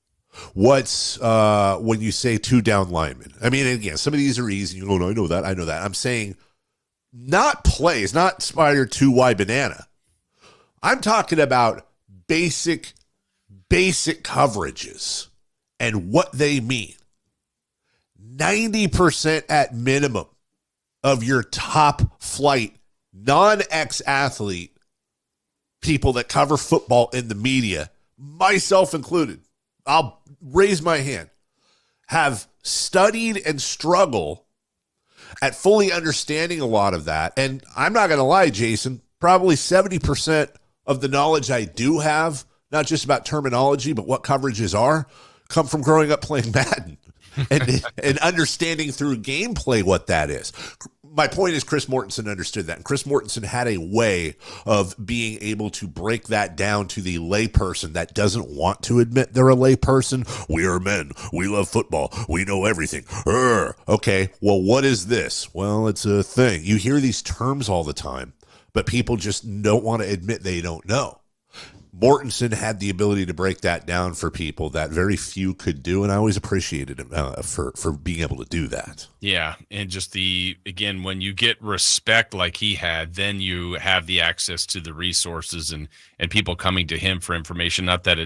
What's when you say 2 down linemen? I mean, again, some of these are easy. You go, no, I know that. I'm saying not plays, not Spider 2Y banana. I'm talking about basic coverages and what they mean. 90% at minimum of your top flight non-ex-athlete people that cover football in the media, myself included, I'll raise my hand, have studied and struggle at fully understanding a lot of that. And I'm not going to lie, Jason, probably 70% of the knowledge I do have, not just about terminology, but what coverages are, come from growing up playing Madden and understanding through gameplay what that is. my point is Chris Mortensen understood that. And Chris Mortensen had a way of being able to break that down to the layperson that doesn't want to admit they're a layperson. We are men. We love football. We know everything. Okay, well, what is this? Well, it's a thing. You hear these terms all the time, but people just don't want to admit they don't know. Mortensen had the ability to break that down for people that very few could do, and I always appreciated him for being able to do that. Yeah, and just again, when you get respect like he had, then you have the access to the resources and people coming to him for information. Not that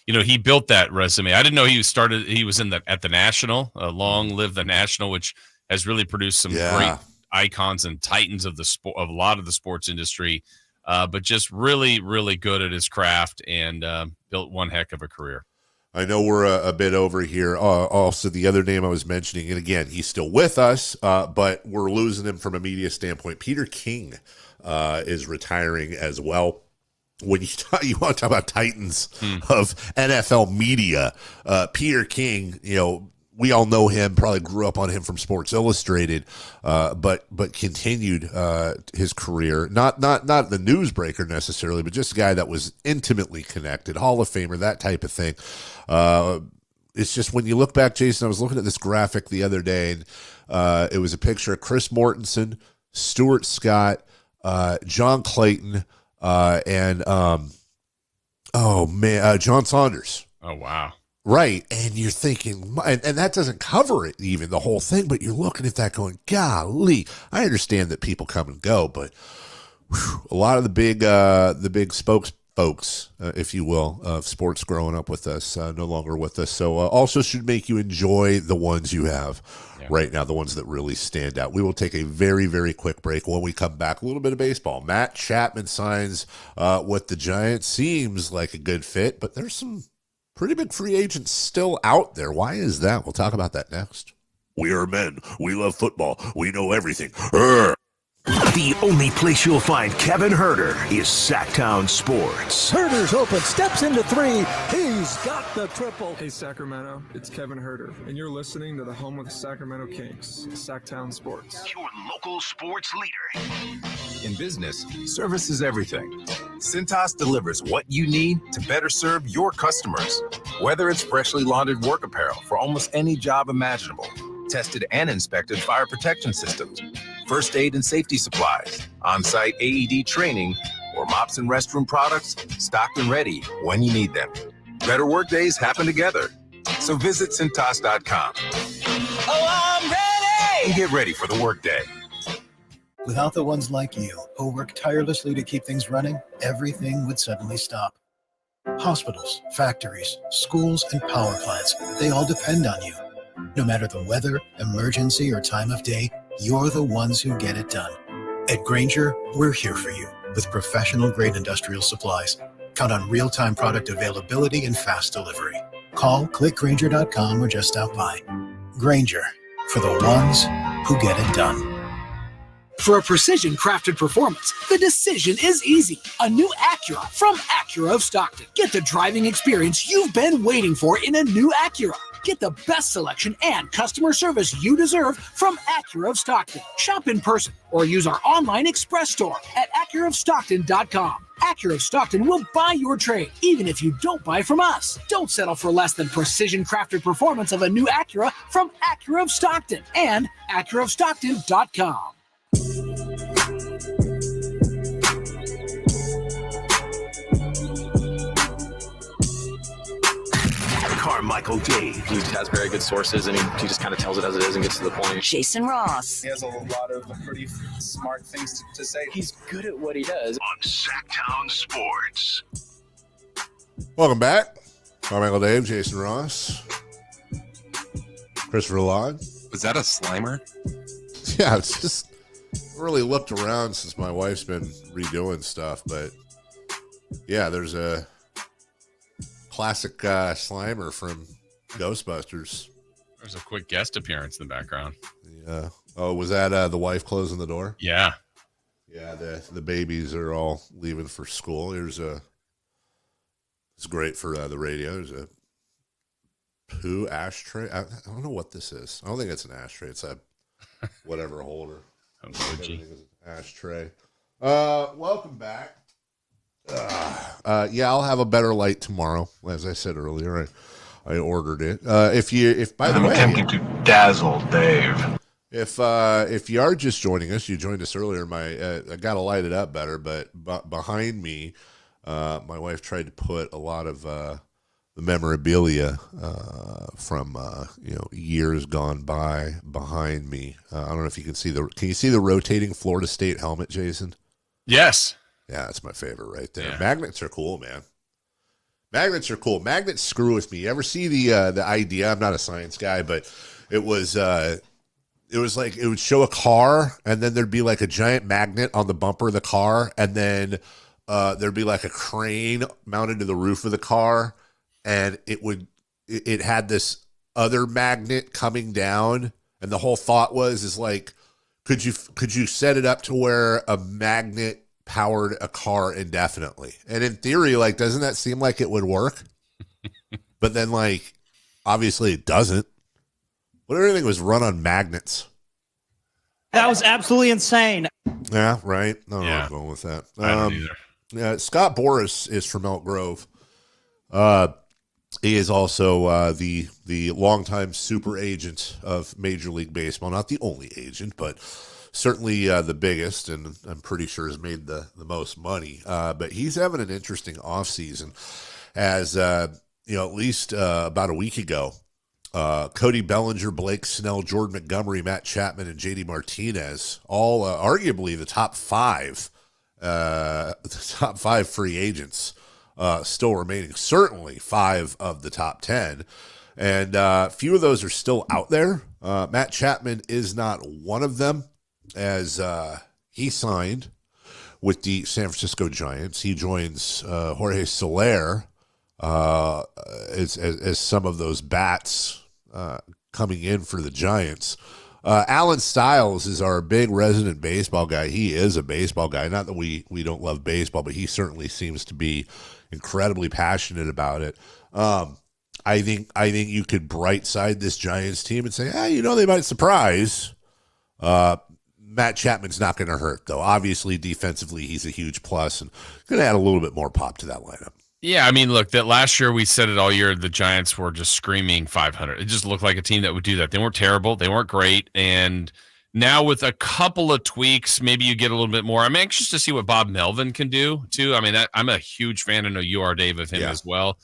he built that resume. I didn't know he was at the National, Long Live the National, which has really produced some great icons and titans of a lot of the sports industry. But just really, really good at his craft and built one heck of a career. I know we're a bit over here. Also, the other name I was mentioning, and again, he's still with us, but we're losing him from a media standpoint. Peter King is retiring as well. When you want to talk about titans of NFL media, Peter King, we all know him, probably grew up on him from Sports Illustrated, but continued his career. Not the newsbreaker necessarily, but just a guy that was intimately connected, Hall of Famer, that type of thing. It's just when you look back, Jason, I was looking at this graphic the other day, and it was a picture of Chris Mortensen, Stuart Scott, John Clayton, and John Saunders. Oh, wow. Right, and you're thinking, and that doesn't cover it even, the whole thing, but you're looking at that going, golly, I understand that people come and go, but a lot of the big spokes folks, if you will, of sports growing up with us, no longer with us, so also should make you enjoy the ones you have right now, the ones that really stand out. We will take a very, very quick break. When we come back, a little bit of baseball. Matt Chapman signs with the Giants. Seems like a good fit, but there's some pretty big free agents still out there. Why is that? We'll talk about that next. We are men. We love football. We know everything. The only place you'll find Kevin Herter is Sactown Sports. Herter's open, steps into three. He's got the triple. Hey, Sacramento, it's Kevin Herter, and you're listening to the home of the Sacramento Kings, Sactown Sports. Your local sports leader. In business, service is everything. Cintas delivers what you need to better serve your customers. Whether it's freshly laundered work apparel for almost any job imaginable, tested and inspected fire protection systems, first aid and safety supplies, on-site AED training, or mops and restroom products, stocked and ready when you need them. Better work days happen together. So visit Cintas.com. Oh, I'm ready! And get ready for the workday. Without the ones like you, who work tirelessly to keep things running, everything would suddenly stop. Hospitals, factories, schools, and power plants, they all depend on you. No matter the weather, emergency, or time of day, you're the ones who get it done. At Grainger, we're here for you with professional-grade industrial supplies. Count on real-time product availability and fast delivery. Call, click Grainger.com, or just stop by. Grainger, for the ones who get it done. For a precision-crafted performance, the decision is easy. A new Acura from Acura of Stockton. Get the driving experience you've been waiting for in a new Acura. Get the best selection and customer service you deserve from Acura of Stockton. Shop in person or use our online express store at AcuraofStockton.com. Acura of Stockton will buy your trade, even if you don't buy from us. Don't settle for less than precision-crafted performance of a new Acura from Acura of Stockton and AcuraofStockton.com. Carmichael Dave. He has very good sources, and he just kind of tells it as it is and gets to the point. Jason Ross. He has a lot of pretty smart things to say. He's good at what he does. On Sactown Sports. Welcome back. Carmichael Dave, Jason Ross, Christopher Laud. Was that a Slimer? Yeah, it's just really looked around since my wife's been redoing stuff, but yeah, there's a classic Slimer from Ghostbusters. There's a quick guest appearance in the background. Yeah. Oh, was that the wife closing the door? Yeah. Yeah, the babies are all leaving for school. It's great for the radio. There's a poo ashtray. I don't know what this is. I don't think it's an ashtray. It's a whatever holder. Ashtray. Welcome back. Yeah, I'll have a better light tomorrow. As I said earlier, I ordered it. If by the way, I'm attempting to dazzle Dave. If you are just joining us, you joined us earlier. I got to light it up better, but behind me, my wife tried to put a lot of the memorabilia from years gone by behind me. I don't know if you can see Can you see the rotating Florida State helmet, Jason? Yes. Yeah, that's my favorite right there. Yeah. Magnets are cool, man. Magnets are cool. Magnets screw with me. You ever see the idea? I'm not a science guy, but it was like it would show a car, and then there'd be like a giant magnet on the bumper of the car, and then there'd be like a crane mounted to the roof of the car, and it had this other magnet coming down, and the whole thought is like, could you set it up to where a magnet powered a car indefinitely? And in theory, like, doesn't that seem like it would work? But then, like, obviously it doesn't. What everything was run on magnets. That was absolutely insane. Yeah, right. I don't know where I'm going with that. I don't either. Yeah, Scott Boras is from Elk Grove. He is also the longtime super agent of Major League Baseball. Not the only agent, but certainly the biggest, and I'm pretty sure has made the most money. But he's having an interesting offseason, as at least about a week ago, Cody Bellinger, Blake Snell, Jordan Montgomery, Matt Chapman, and JD Martinez, all arguably the top five free agents still remaining. Certainly 5 of the top 10, and a few of those are still out there. Matt Chapman is not one of them, as he signed with the San Francisco Giants. He joins Jorge Soler as some of those bats coming in for the Giants. Alan Stiles is our big resident baseball guy. He is a baseball guy. Not that we don't love baseball, but he certainly seems to be incredibly passionate about it. I think you could bright side this Giants team and say, they might surprise. Matt Chapman's not going to hurt, though. Obviously, defensively, he's a huge plus and going to add a little bit more pop to that lineup. Yeah, I mean, look, that last year we said it all year, the Giants were just screaming 500. It just looked like a team that would do that. They weren't terrible. They weren't great. And now with a couple of tweaks, maybe you get a little bit more. I'm anxious to see what Bob Melvin can do, too. I mean, I'm a huge fan. I know you are, Dave, of him as well.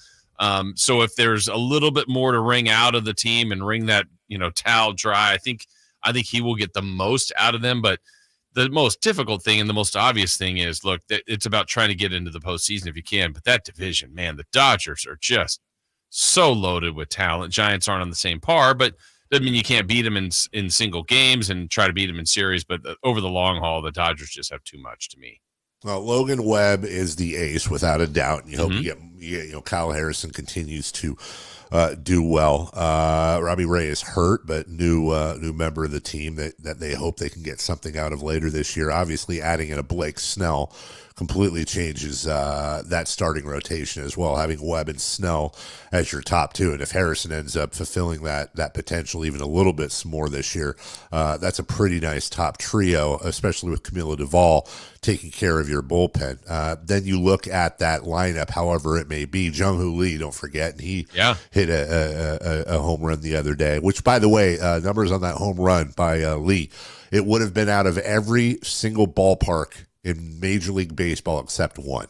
So if there's a little bit more to wring out of the team and wring that, towel dry, I think he will get the most out of them. But the most difficult thing and the most obvious thing is, look, it's about trying to get into the postseason if you can. But that division, man, the Dodgers are just so loaded with talent. Giants aren't on the same par, but doesn't mean you can't beat them in single games and try to beat them in series. But over the long haul, the Dodgers just have too much to me. Well, Logan Webb is the ace without a doubt. And you hope you get Kyle Harrison continues to do well. Robbie Ray is hurt, but new member of the team that they hope they can get something out of later this year. Obviously, adding in a Blake Snell completely changes that starting rotation as well, having Webb and Snell as your top two. And if Harrison ends up fulfilling that potential even a little bit more this year, that's a pretty nice top trio, especially with Camilo Duvall taking care of your bullpen. Then you look at that lineup, however it may be. Jung-Hoo Lee, don't forget, and he hit a home run the other day, which, by the way, numbers on that home run by Lee, it would have been out of every single ballpark in Major League Baseball except one.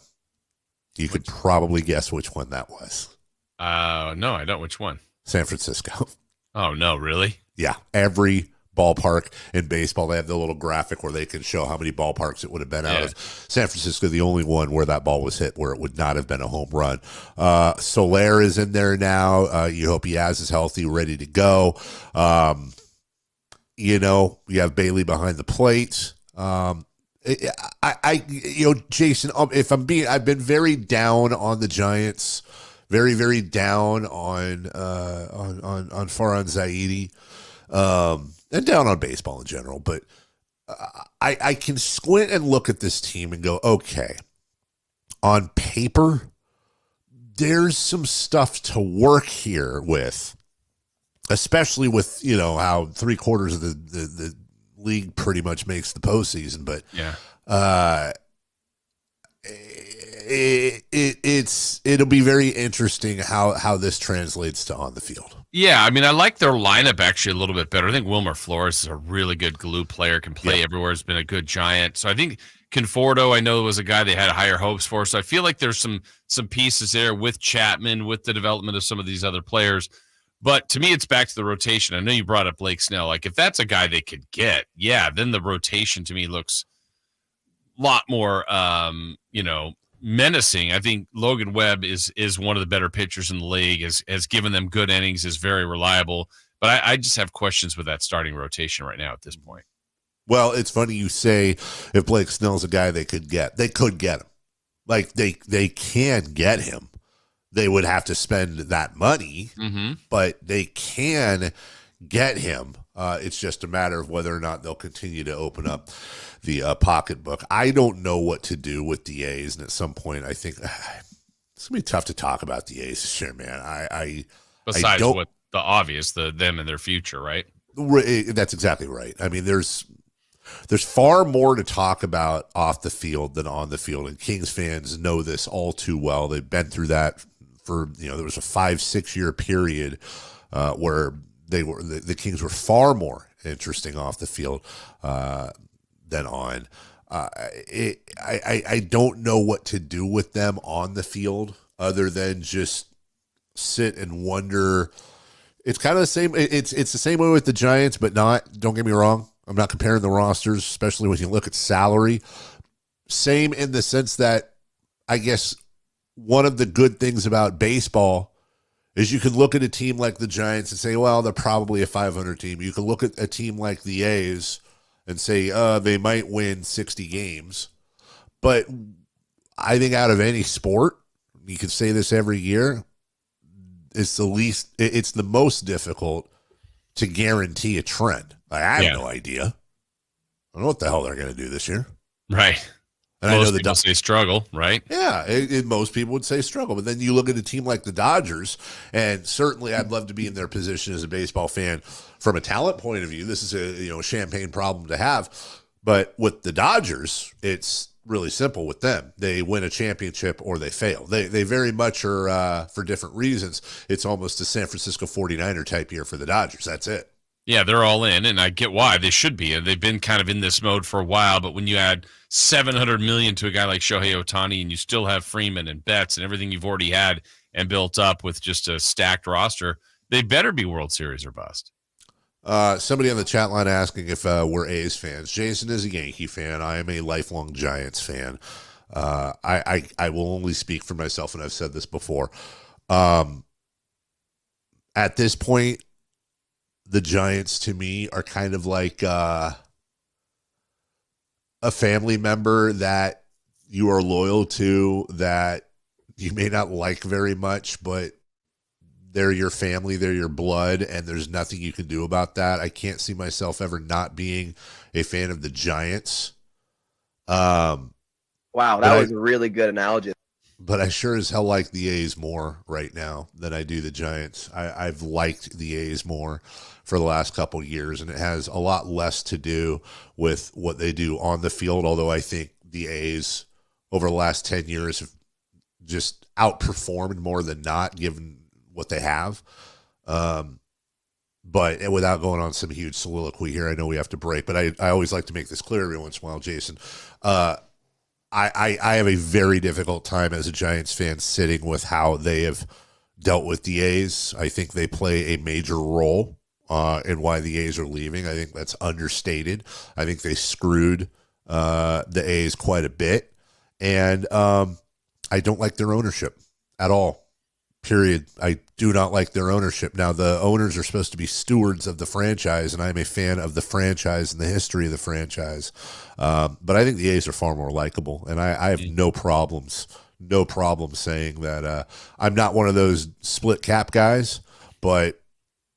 You could probably guess which one that was. No, I don't. Which one? San Francisco. Oh, no, really? Yeah, every ballpark in baseball, they have the little graphic where they can show how many ballparks it would have been out of. San Francisco, the only one where that ball was hit where it would not have been a home run. Soler is in there now. You hope Yaz is healthy, ready to go. You have Bailey behind the plate. Jason, I've been very down on the Giants, very, very down on Farhan Zaidi, and down on baseball in general. But I can squint and look at this team and go, okay, on paper, there's some stuff to work here with, especially with how 3/4 of the league pretty much makes the postseason, but yeah. It'll be very interesting how this translates to on the field. Yeah, I mean, I like their lineup actually a little bit better. I think Wilmer Flores is a really good glue player, can play everywhere, has been a good Giant. So I think Conforto, I know, was a guy they had higher hopes for. So I feel like there's some pieces there with Chapman, with the development of some of these other players. But to me, it's back to the rotation. I know you brought up Blake Snell. Like, if that's a guy they could get, then the rotation to me looks a lot more, menacing. I think Logan Webb is one of the better pitchers in the league, has given them good innings, is very reliable. But I just have questions with that starting rotation right now at this point. Well, it's funny you say if Blake Snell's a guy they could get. They could get him. Like, they can get him. They would have to spend that money, but they can get him. It's just a matter of whether or not they'll continue to open up the pocketbook. I don't know what to do with the A's, and at some point, I think it's gonna be tough to talk about the A's this year, man. Besides what the obvious, them and their future, right? That's exactly right. I mean, there's far more to talk about off the field than on the field, and Kings fans know this all too well. They've been through that for there was a 5-6 year period where the Kings were far more interesting off the field than on. I don't know what to do with them on the field other than just sit and wonder. It's kind of the same. It's the same way with the Giants, but not. Don't get me wrong. I'm not comparing the rosters, especially when you look at salary. Same in the sense that I guess one of the good things about baseball is you can look at a team like the Giants and say, well, they're probably a 500 team. You can look at a team like the A's and say, they might win 60 games. But I think out of any sport, you could say this every year, it's the most difficult to guarantee a trend. I have no idea. I don't know what the hell they're going to do this year. Right. And most I know people say struggle, right? Yeah, most people would say struggle. But then you look at a team like the Dodgers, and certainly I'd love to be in their position as a baseball fan. From a talent point of view, this is a champagne problem to have. But with the Dodgers, it's really simple with them. They win a championship or they fail. They very much are, for different reasons, it's almost a San Francisco 49er type year for the Dodgers. That's it. Yeah, they're all in, and I get why they should be. They've been kind of in this mode for a while, but when you add $700 million to a guy like Shohei Ohtani, and you still have Freeman and Betts and everything you've already had and built up with just a stacked roster, they better be World Series or bust. Somebody on the chat line asking if we're A's fans. Jason is a Yankee fan. I am a lifelong Giants fan. I will only speak for myself, and I've said this before. At this point, the Giants to me are kind of like a family member that you are loyal to, that you may not like very much, but they're your family, they're your blood, and there's nothing you can do about that. I can't see myself ever not being a fan of the Giants. Wow, that was a really good analogy. But I sure as hell like the A's more right now than I do the Giants. I've liked the A's more for the last couple of years, and it has a lot less to do with what they do on the field, although I think the A's over the last 10 years have just outperformed more than not, given what they have. But without going on some huge soliloquy here, I know we have to break, but I always like to make this clear every once in a while, Jason. I have a very difficult time as a Giants fan sitting with how they have dealt with the A's. I think they play a major role in why the A's are leaving. I think that's understated. I think they screwed the A's quite a bit. And I don't like their ownership at all. Period. I do not like their ownership. Now, the owners are supposed to be stewards of the franchise, and I'm a fan of the franchise and the history of the franchise. But I think the A's are far more likable, and I have no problem saying that I'm not one of those split cap guys, but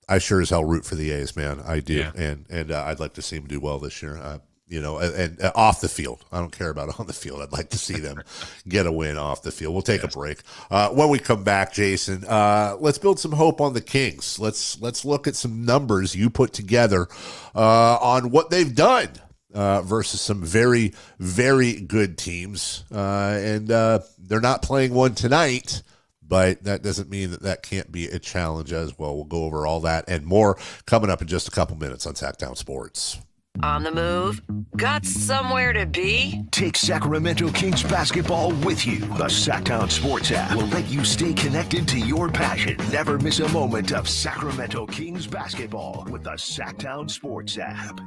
I sure as hell root for the A's, man. I do, and I'd like to see them do well this year. and off the field. I don't care about on the field. I'd like to see them get a win off the field. We'll take a break. When we come back, Jason, let's build some hope on the Kings. Let's look at some numbers you put together on what they've done versus some very, very good teams. And they're not playing one tonight, but that doesn't mean that can't be a challenge as well. We'll go over all that and more coming up in just a couple minutes on Sactown Sports. On the move? Got somewhere to be? Take Sacramento Kings basketball with you. The Sactown Sports app will let you stay connected to your passion. Never miss a moment of Sacramento Kings basketball with the Sactown Sports app.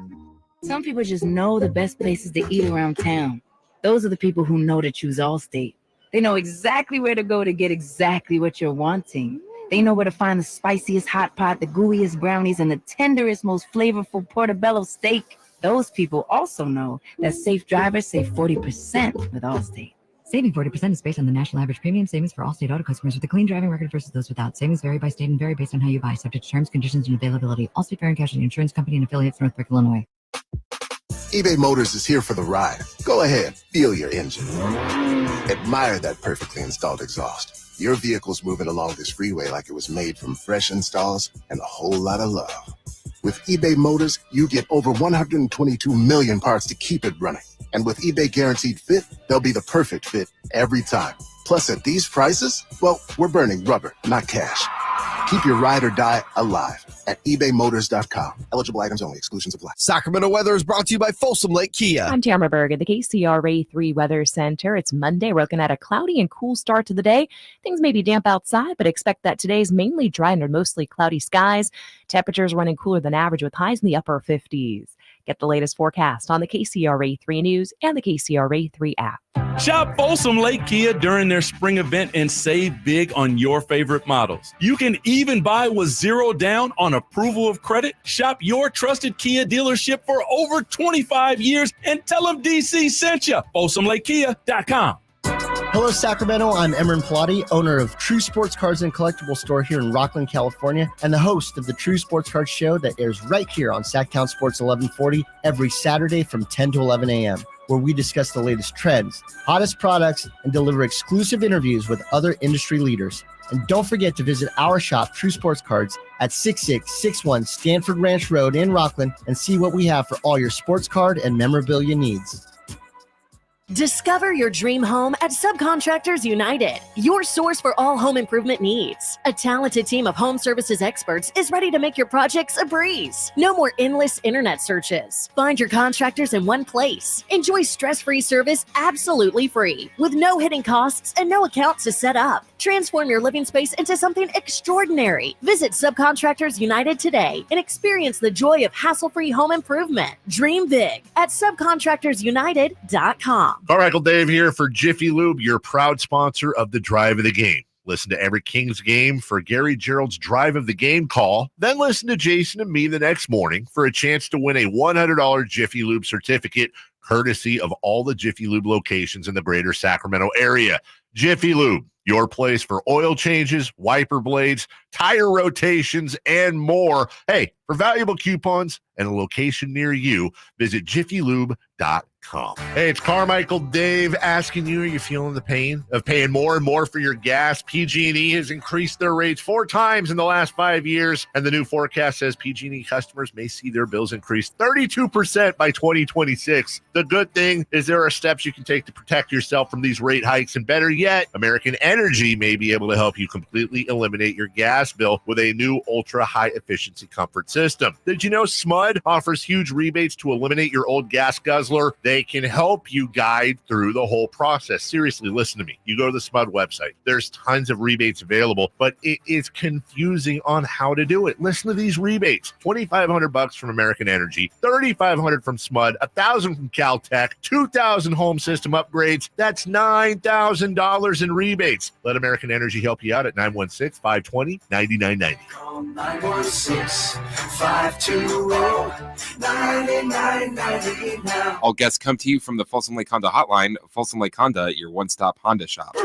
Some people just know the best places to eat around town. Those are the people who know to choose Allstate. They know exactly where to go to get exactly what you're wanting. They know where to find the spiciest hot pot, the gooeyest brownies, and the tenderest, most flavorful portobello steak. Those people also know that safe drivers save 40% with Allstate. Saving 40% is based on the national average premium savings for Allstate auto customers with a clean driving record versus those without. Savings vary by state and vary based on how you buy, subject to terms, conditions, and availability. Allstate Fire and Casualty Insurance Company and affiliates, Northbrook, Illinois. eBay Motors is here for the ride. Go ahead, feel your engine. Admire that perfectly installed exhaust. Your vehicle's moving along this freeway like it was made from fresh installs and a whole lot of love. With eBay Motors, you get over 122 million parts to keep it running. And with eBay Guaranteed Fit, they'll be the perfect fit every time. Plus, at these prices, well, we're burning rubber, not cash. Keep your ride or die alive at ebaymotors.com. Eligible items only. Exclusions apply. Sacramento weather is brought to you by Folsom Lake Kia. I'm Tamara Berg at the KCRA 3 Weather Center. It's Monday. We're looking at a cloudy and cool start to the day. Things may be damp outside, but expect that today's mainly dry under mostly cloudy skies. Temperatures running cooler than average with highs in the upper 50s. Get the latest forecast on the KCRA 3 News and the KCRA 3 app. Shop Folsom Lake Kia during their spring event and save big on your favorite models. You can even buy with zero down on approval of credit. Shop your trusted Kia dealership for over 25 years and tell them DC sent you. FolsomLakeKia.com. Hello, Sacramento. I'm Emran Pilati, owner of True Sports Cards and Collectible Store here in Rockland, California, and the host of the True Sports Cards Show that airs right here on Sactown Sports 1140 every Saturday from 10 to 11 a.m., where we discuss the latest trends, hottest products, and deliver exclusive interviews with other industry leaders. And don't forget to visit our shop, True Sports Cards, at 6661 Stanford Ranch Road in Rockland and see what we have for all your sports card and memorabilia needs. Discover your dream home at Subcontractors United, your source for all home improvement needs. A talented team of home services experts is ready to make your projects a breeze. No more endless internet searches. Find your contractors in one place. Enjoy stress-free service absolutely free, with no hidden costs and no accounts to set up. Transform your living space into something extraordinary. Visit Subcontractors United today and experience the joy of hassle-free home improvement. Dream big at subcontractorsunited.com. Carmichael Dave here for Jiffy Lube, your proud sponsor of the Drive of the Game. Listen to every Kings game for Gary Gerald's Drive of the Game call. Then listen to Jason and me the next morning for a chance to win a $100 Jiffy Lube certificate, courtesy of all the Jiffy Lube locations in the greater Sacramento area. Jiffy Lube, your place for oil changes, wiper blades, tire rotations, and more. Hey, for valuable coupons and a location near you, visit jiffylube.com. Hey, it's Carmichael Dave asking you, are you feeling the pain of paying more and more for your gas? PG&E has increased their rates 4 times in the last 5 years, and the new forecast says PG&E customers may see their bills increase 32% by 2026. The good thing is there are steps you can take to protect yourself from these rate hikes, and better yet, American Energy may be able to help you completely eliminate your gas bill with a new ultra-high efficiency comfort system. Did you know SMUD offers huge rebates to eliminate your old gas guzzler? They can help you guide through the whole process. Seriously, listen to me. You go to the SMUD website. There's tons of rebates available, but it is confusing on how to do it. Listen to these rebates. $2,500 from American Energy, $3,500 from SMUD, $1,000 from Caltech, $2,000 home system upgrades. That's $9,000 in rebates. Let American Energy help you out at 916-520-9990. Call 916-520-9990 now. All guests come to you from the Folsom Lake Honda Hotline. Folsom Lake Honda, your one-stop Honda shop.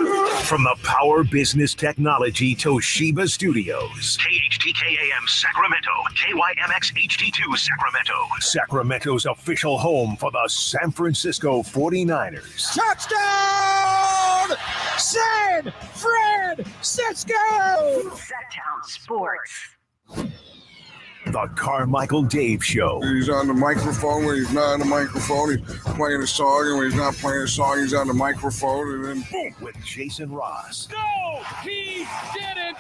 From the Power Business Technology Toshiba Studios, KAM Sacramento, KYMX HD2 Sacramento. Sacramento's official home for the San Francisco 49ers. Touchdown! San Francisco! Sactown Sports. The Carmichael Dave Show. He's on the microphone when he's not on the microphone. He's playing a song, and when he's not playing a song, he's on the microphone. And then boom, with Jason Ross. No, he didn't.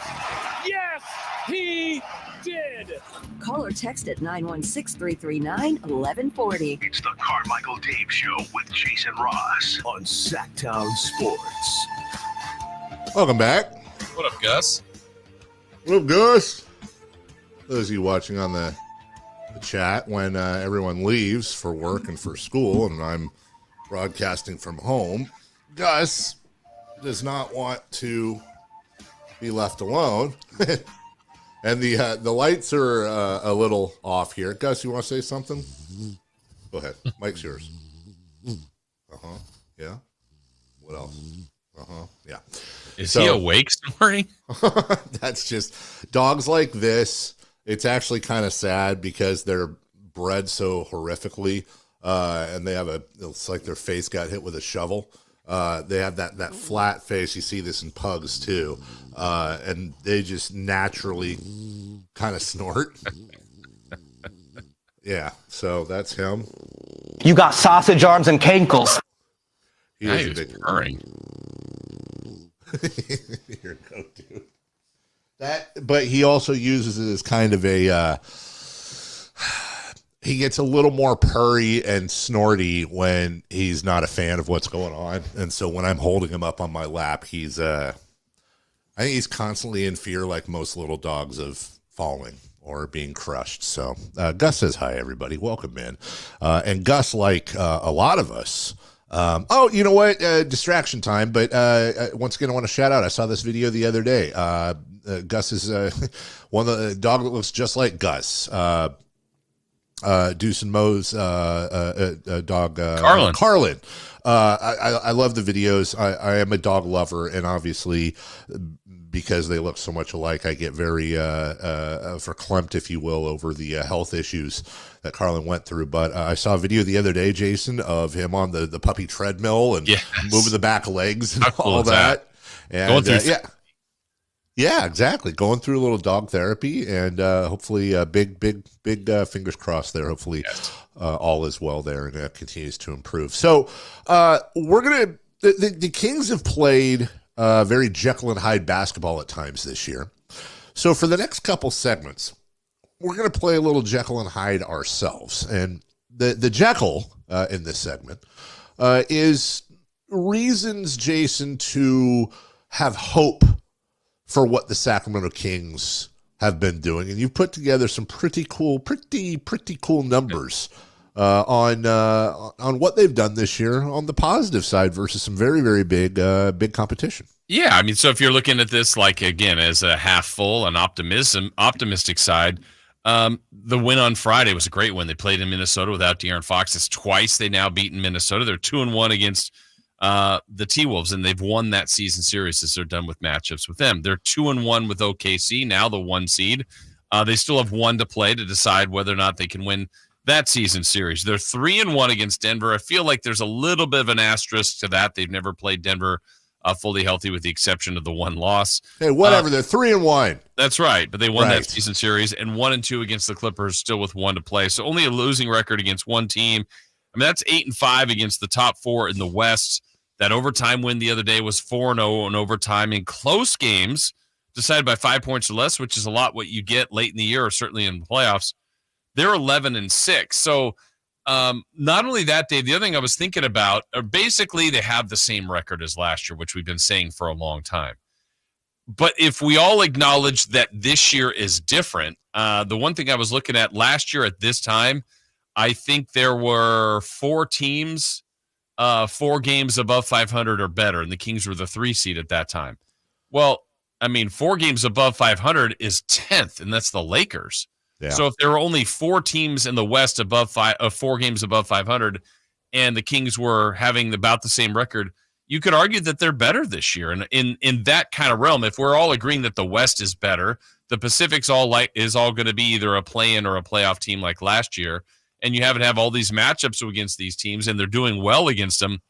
Yes, he did. Call or text at 916-339-1140. It's the Carmichael Dave Show with Jason Ross on Sactown Sports. Welcome back. What up, Gus? What up, Gus? Those of you watching on the chat, when everyone leaves for work and for school, and I'm broadcasting from home, Gus does not want to be left alone. And the lights are a little off here. Gus, you want to say something? Go ahead. Mike's yours. Uh-huh. Yeah. What else? Uh-huh. Yeah. Is he awake snoring? That's just dogs like this. It's actually kind of sad because they're bred so horrifically, and they have it's like their face got hit with a shovel. They have that flat face. You see this in pugs too, and they just naturally kind of snort. Yeah, so that's him. You got sausage arms and cankles. He is a big purring. Here you go, dude. But he also uses it as kind of a. He gets a little more purry and snorty when he's not a fan of what's going on, and so when I'm holding him up on my lap, he's. I think he's constantly in fear, like most little dogs, of falling or being crushed. So Gus says hi, everybody. Welcome in, and Gus, like a lot of us. You know what? Distraction time. But once again, I want to shout out. I saw this video the other day. Gus is one of the dog that looks just like Gus. Deuce and Mo's dog. Carlin. I love the videos. I am a dog lover, and obviously, because they look so much alike, I get very verklempt, if you will, over the health issues that Carlin went through. But I saw a video the other day, Jason, of him on the puppy treadmill and moving the back legs and all that. And going through yeah, exactly. Going through a little dog therapy, and hopefully big fingers crossed there. Hopefully all is well there and continues to improve. So we're going to – the Kings have played very Jekyll and Hyde basketball at times this year. So for the next couple segments, we're going to play a little Jekyll and Hyde ourselves. And the Jekyll in this segment is reasons, Jason, to have hope for what the Sacramento Kings have been doing. And you've put together some pretty cool numbers on what they've done this year on the positive side versus some very, very big competition. Yeah, I mean, so if you're looking at this, like, again, as a half full and optimistic side, the win on Friday was a great win. They played in Minnesota without De'Aaron Fox. It's twice they now beaten Minnesota. They're 2-1 against the T-Wolves, and they've won that season series as they're done with matchups with them. They're 2-1 with OKC, now the 1 seed. They still have 1 to play to decide whether or not they can win that season series. They're 3-1 against Denver. I feel like there's a little bit of an asterisk to that. They've never played Denver fully healthy with the exception of the 1 loss. Hey, whatever. They're 3-1. That's right, but they won that season series, and 1-2 against the Clippers, still with 1 to play. So only a losing record against one team. I mean, that's 8-5 against the top 4 in the West. That overtime win the other day was 4-0 in overtime in close games, decided by 5 points or less, which is a lot what you get late in the year or certainly in the playoffs. They're 11-6. So not only that, Dave, the other thing I was thinking about are basically they have the same record as last year, which we've been saying for a long time. But if we all acknowledge that this year is different, the one thing I was looking at last year at this time, I think there were 4 teams 4 games above 500 or better, and the Kings were the 3 seed at that time. Well, I mean, 4 games above 500 is 10th, and that's the Lakers. Yeah. So if there were only 4 teams in the West above 4 games above 500, and the Kings were having about the same record, you could argue that they're better this year. And in that kind of realm, if we're all agreeing that the West is better, the Pacific's is all going to be either a play-in or a playoff team like last year, and you have all these matchups against these teams, and they're doing well against them.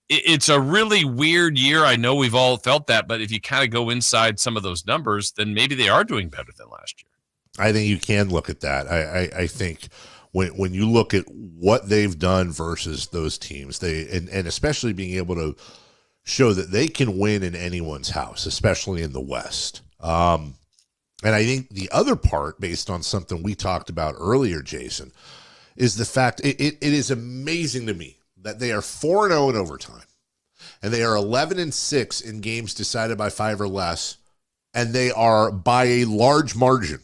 It's a really weird year. I know we've all felt that, but if you kind of go inside some of those numbers, then maybe they are doing better than last year. I think you can look at that. I think when you look at what they've done versus those teams, and especially being able to show that they can win in anyone's house, especially in the West. And I think the other part, based on something we talked about earlier, Jason, is the fact it is amazing to me that they are 4-0 in overtime, and they are 11-6 in games decided by 5 or less, and they are by a large margin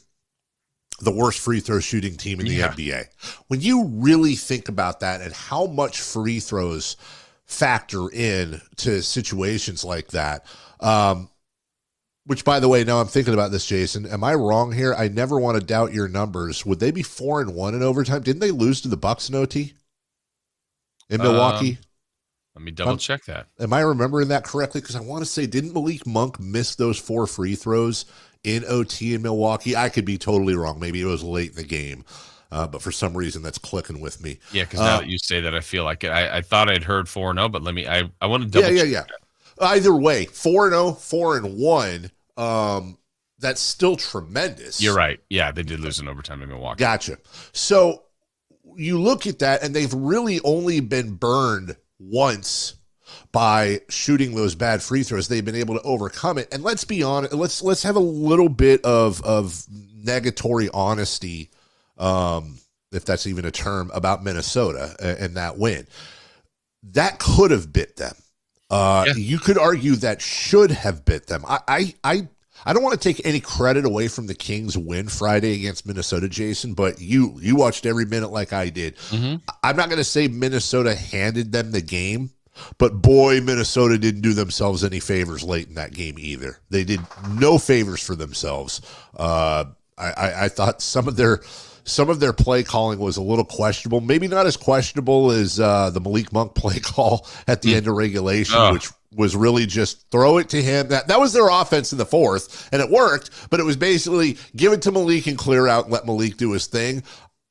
the worst free throw shooting team in the NBA. When you really think about that and how much free throws factor in to situations like that, which, by the way, now I'm thinking about this, Jason, am I wrong here? I never want to doubt your numbers. Would they be 4-1 in overtime? Didn't they lose to the Bucks in OT in Milwaukee? Let me double check that. Am I remembering that correctly? Because I want to say, didn't Malik Monk miss those 4 free throws in OT in Milwaukee? I could be totally wrong. Maybe it was late in the game, but for some reason that's clicking with me. Yeah, because now that you say that, I feel like it. I thought I'd heard 4-0, but I want to double check. Yeah. Either way, 4-0, 4-1. That's still tremendous. You're right. Yeah, they did lose in overtime in Milwaukee. Gotcha. So you look at that, and they've really only been burned once by shooting those bad free throws. They've been able to overcome it. And let's be honest, let's have a little bit of negatory honesty, if that's even a term, about Minnesota and that win. That could have bit them. You could argue that should have bit them. I don't want to take any credit away from the Kings' win Friday against Minnesota, Jason, but you watched every minute like I did. Mm-hmm. I'm not going to say Minnesota handed them the game, but boy, Minnesota didn't do themselves any favors late in that game either. They did no favors for themselves. I thought some of their play calling was a little questionable. Maybe not as questionable as the Malik Monk play call at the end of regulation, which was really just throw it to him. That was their offense in the fourth, and it worked, but it was basically give it to Malik and clear out and let Malik do his thing.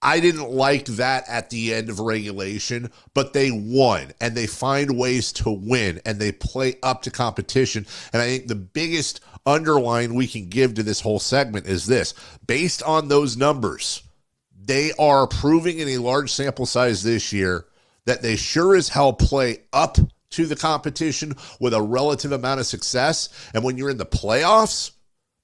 I didn't like that at the end of regulation, but they won, and they find ways to win, and they play up to competition. And I think the biggest underline we can give to this whole segment is this. Based on those numbers, they are proving in a large sample size this year that they sure as hell play up to the competition with a relative amount of success. And when you're in the playoffs,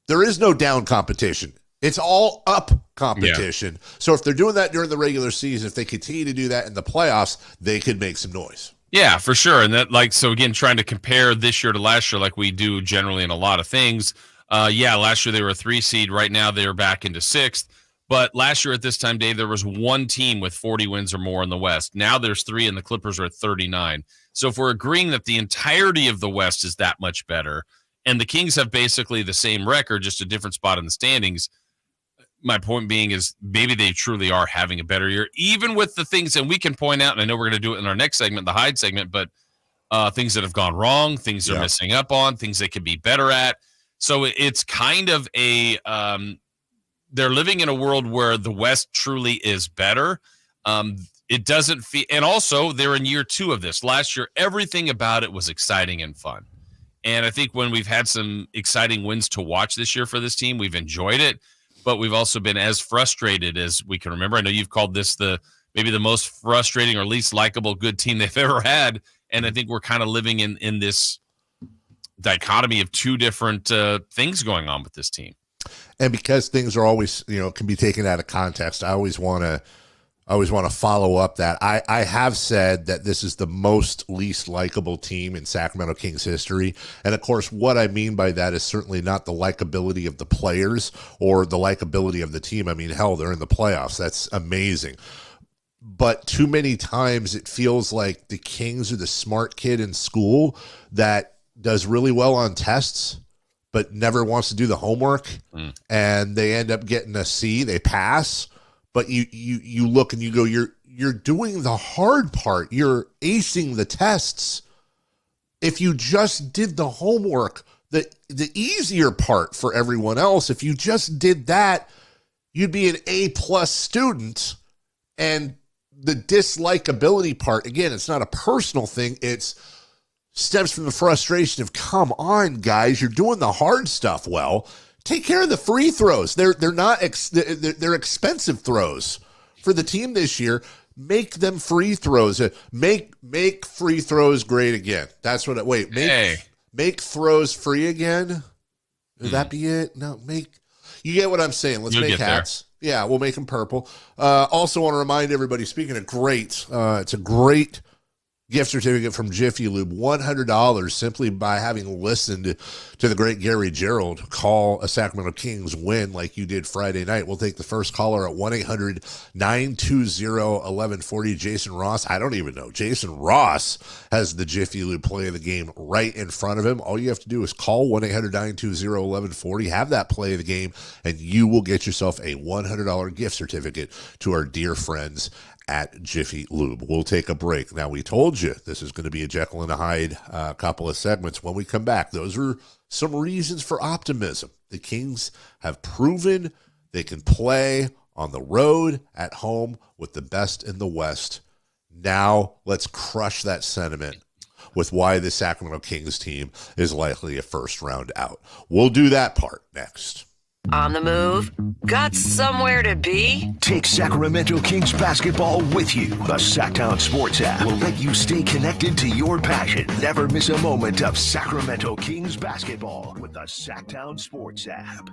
there is no down competition. It's all up competition. Yeah. So if they're doing that during the regular season, if they continue to do that in the playoffs, they could make some noise. Yeah, for sure. And that, so again, trying to compare this year to last year, like we do generally in a lot of things. Last year they were a 3 seed. Right now they are back into 6th. But last year at this time, Dave, there was one team with 40 wins or more in the West. Now there's 3, and the Clippers are at 39. So if we're agreeing that the entirety of the West is that much better, and the Kings have basically the same record, just a different spot in the standings, my point being is maybe they truly are having a better year, even with the things, and we can point out, and I know we're going to do it in our next segment, the hide segment, but things that have gone wrong, things they're missing up on, things they could be better at. So it's kind of a they're living in a world where the West truly is better. It doesn't feel, and also they're in year 2 of this. Last year, everything about it was exciting and fun. And I think when we've had some exciting wins to watch this year for this team, we've enjoyed it, but we've also been as frustrated as we can remember. I know you've called this maybe the most frustrating or least likable good team they've ever had. And I think we're kind of living in this dichotomy of 2 different things going on with this team. And because things are always, can be taken out of context, I always want to follow up that. I have said that this is the most least likable team in Sacramento Kings history. And of course, what I mean by that is certainly not the likability of the players or the likability of the team. I mean, hell, they're in the playoffs. That's amazing. But too many times it feels like the Kings are the smart kid in school that does really well on tests, but never wants to do the homework, and they end up getting a C. They pass, but you look and you go, you're doing the hard part. You're acing the tests. If you just did the homework, the easier part for everyone else, if you just did that, you'd be an A+ student. And the dislikability part, again, it's not a personal thing. It's stems from the frustration of, come on, guys, you're doing the hard stuff well. Take care of the free throws. They're not they're expensive throws for the team this year. Make them free throws. Make free throws great again. That's what. Make throws free again. Would that be it? No, you get what I'm saying. Let's make hats. There. Yeah, we'll make them purple. Also want to remind everybody, speaking of great, it's a great gift certificate from Jiffy Lube, $100 simply by having listened to the great Gary Gerald call a Sacramento Kings win like you did Friday night. We'll take the first caller at 1-800-920-1140. Jason Ross, I don't even know. Jason Ross has the Jiffy Lube play of the game right in front of him. All you have to do is call 1-800-920-1140, have that play of the game, and you will get yourself a $100 gift certificate to our dear friends at Jiffy Lube. We'll take a break. Now, we told you this is going to be a Jekyll and Hyde couple of segments. When we come back, those are some reasons for optimism. The Kings have proven they can play on the road, at home, with the best in the West. Now, let's crush that sentiment with why the Sacramento Kings team is likely a first round out. We'll do that part next. On the move? Got somewhere to be? Take Sacramento Kings basketball with you. The Sactown Sports app will let you stay connected to your passion. Never miss a moment of Sacramento Kings basketball with the Sactown Sports app.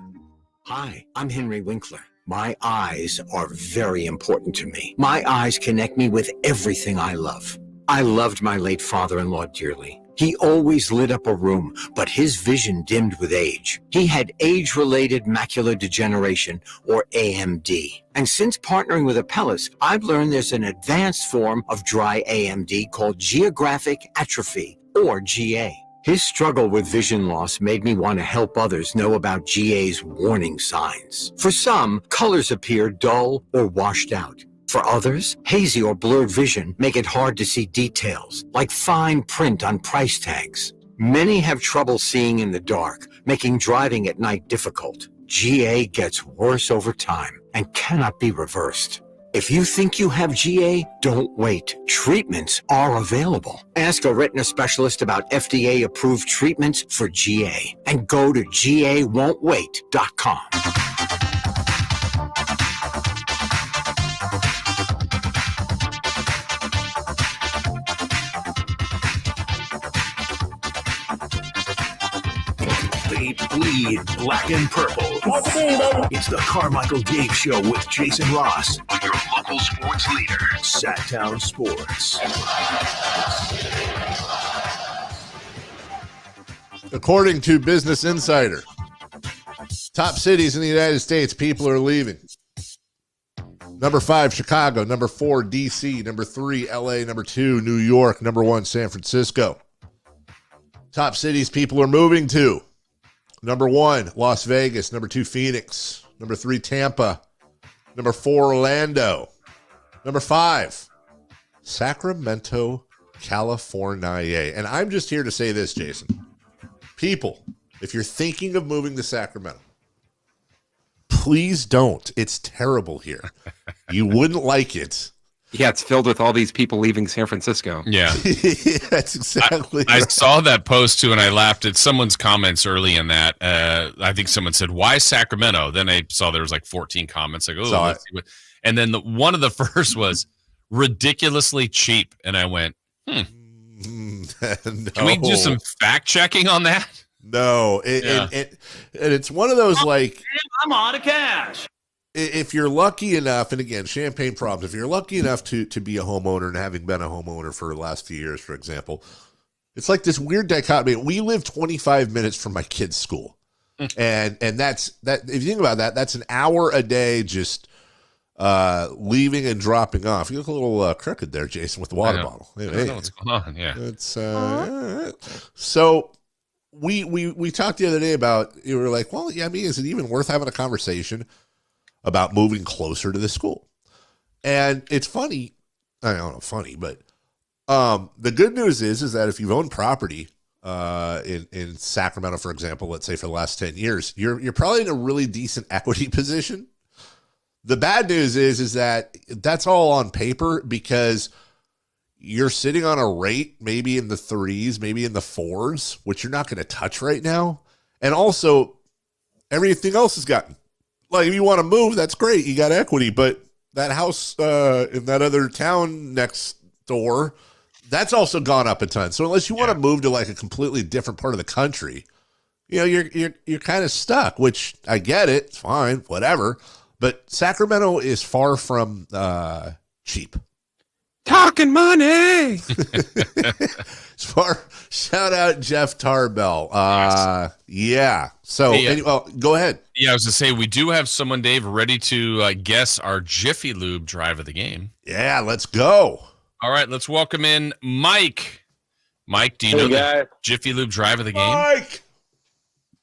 Hi, I'm Henry Winkler. My eyes are very important to me. My eyes connect me with everything I love. I loved my late father-in-law dearly. He always lit up a room, but his vision dimmed with age. He had age-related macular degeneration, or AMD. And since partnering with Apellis, I've learned there's an advanced form of dry AMD called geographic atrophy, or GA. His struggle with vision loss made me want to help others know about GA's warning signs. For some, colors appear dull or washed out. For others, hazy or blurred vision make it hard to see details, like fine print on price tags. Many have trouble seeing in the dark, making driving at night difficult. GA gets worse over time and cannot be reversed. If you think you have GA, don't wait. Treatments are available. Ask a retina specialist about FDA-approved treatments for GA and go to gawon'twait.com. Bleed black and purple. It's the Carmichael Dave Show with Jason Ross on your local sports leader, Sactown Sports. According to Business Insider, top cities in the United States, people are leaving. Number 5, Chicago. Number 4, D.C. Number 3, L.A. Number 2, New York. Number 1, San Francisco. Top cities people are moving to. Number 1, Las Vegas. Number 2, Phoenix. Number 3, Tampa. Number 4, Orlando. Number 5, Sacramento, California. And I'm just here to say this, Jason. People, if you're thinking of moving to Sacramento, please don't. It's terrible here. You wouldn't like it. Yeah, it's filled with all these people leaving San Francisco. Yeah. That's exactly I saw that post too, and I laughed at someone's comments early in that. I think someone said, "Why Sacramento?" Then I saw there was like 14 comments. Like, oh, let's see what. And then one of the first was ridiculously cheap, and I went, No. Can we do some fact checking on that? No, and it's one of those like, I'm out of cash. If you're lucky enough, and again, champagne problems, if you're lucky enough to be a homeowner, and having been a homeowner for the last few years, for example, it's like this weird dichotomy. We live 25 minutes from my kid's school. and that's that. If you think about that, that's an hour a day just leaving and dropping off. You look a little crooked there, Jason, with the water bottle. I don't know what's going on. Yeah. It's so we talked the other day about, you were like, well, yeah, I mean, is it even worth having a conversation about moving closer to the school? And it's funny. I don't know, funny, but the good news is that if you've owned property in Sacramento, for example, let's say for the last 10 years, you're probably in a really decent equity position. The bad news is that that's all on paper because you're sitting on a rate maybe in the 3s, maybe in the 4s, which you're not going to touch right now. And also, everything else has gotten, like, if you want to move, that's great. You got equity, but that house in that other town next door, that's also gone up a ton. So unless you want to move to like a completely different part of the country, you're kind of stuck, which I get it. It's fine, whatever. But Sacramento is far from cheap. Talking money. Shout out Jeff Tarbell. Yeah. So go ahead. Yeah, I was to say we do have someone, Dave, ready to guess our Jiffy Lube drive of the game. Yeah, let's go. All right, let's welcome in Mike. Mike, do you know the Jiffy Lube drive of the game? Mike!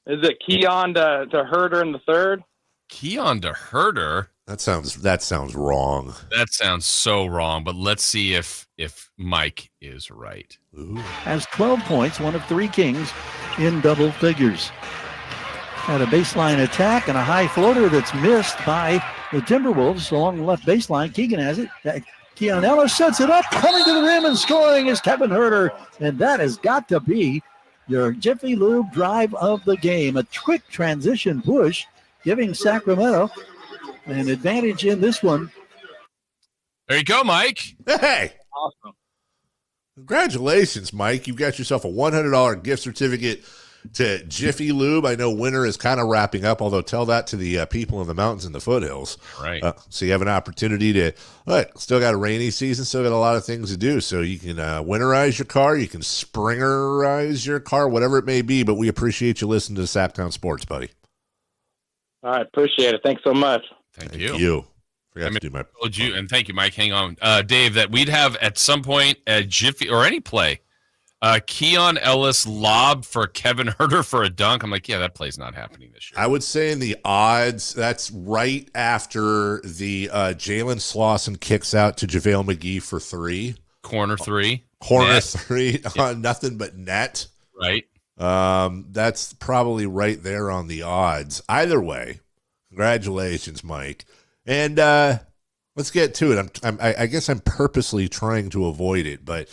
Is it Keon to Herder in the third? Keon to Herder? That sounds wrong. That sounds so wrong, but let's see if Mike is right. Ooh. Has 12 points, one of 3 Kings in double figures. Had a baseline attack and a high floater that's missed by the Timberwolves along the left baseline. Keegan has it. Keon Ellis sets it up. Coming to the rim and scoring is Kevin Herder. And that has got to be your Jiffy Lube drive of the game. A quick transition push, giving Sacramento an advantage in this one. There you go, Mike. Hey. Awesome. Congratulations, Mike. You've got yourself a $100 gift certificate to Jiffy Lube. I know winter is kind of wrapping up, although tell that to the people in the mountains and the foothills. Right. So you have an opportunity to, still got a rainy season, still got a lot of things to do. So you can winterize your car, you can springerize your car, whatever it may be. But we appreciate you listening to Sactown Sports, buddy. All right, appreciate it. Thanks so much. Thank you. Forgot to do my. Told you, and thank you, Mike. Hang on, Dave. That we'd have at some point a Jiffy or any play. Keon Ellis lob for Kevin Herder for a dunk. I'm like, yeah, that play's not happening this year. I would say in the odds, that's right after the Jalen Slauson kicks out to JaVale McGee for 3. Corner 3. Net. 3 on nothing but net. Right. That's probably right there on the odds. Either way, congratulations, Mike. And let's get to it. I guess I'm purposely trying to avoid it, but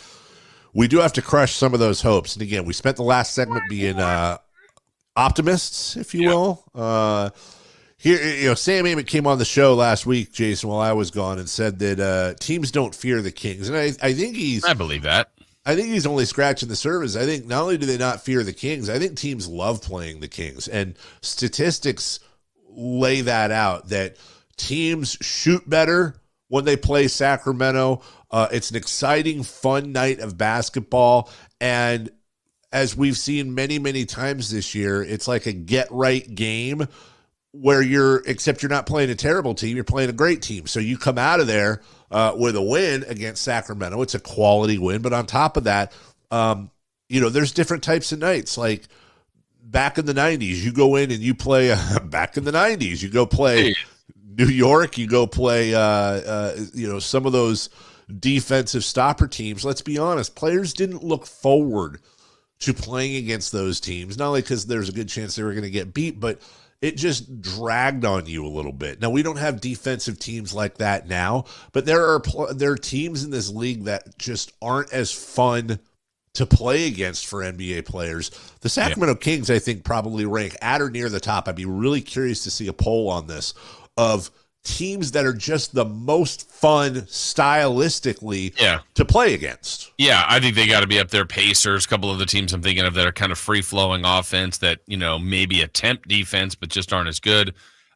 we do have to crush some of those hopes. And again, we spent the last segment being optimists, if you will. Here, Sam Amick came on the show last week, Jason, while I was gone, and said that teams don't fear the Kings. And I believe that. I think he's only scratching the surface. I think not only do they not fear the Kings, I think teams love playing the Kings. And statistics lay that out, that teams shoot better when they play Sacramento. It's an exciting, fun night of basketball. And as we've seen many, many times this year, it's like a get-right game where except you're not playing a terrible team, you're playing a great team. So you come out of there with a win against Sacramento. It's a quality win. But on top of that, there's different types of nights. Like back in the 90s, you go in and you play back in the 90s, you go play New York, you go play, some of those defensive stopper teams. Let's be honest, players didn't look forward to playing against those teams, not only because there's a good chance they were going to get beat, but it just dragged on you a little bit. Now, we don't have defensive teams like that now, but there are teams in this league that just aren't as fun to play against for NBA players. The Sacramento Kings, I think, probably rank at or near the top. I'd be really curious to see a poll on this of teams that are just the most fun stylistically to play against. Yeah, I think they got to be up there. Pacers, a couple of the teams I'm thinking of that are kind of free-flowing offense that, maybe attempt defense but just aren't as good.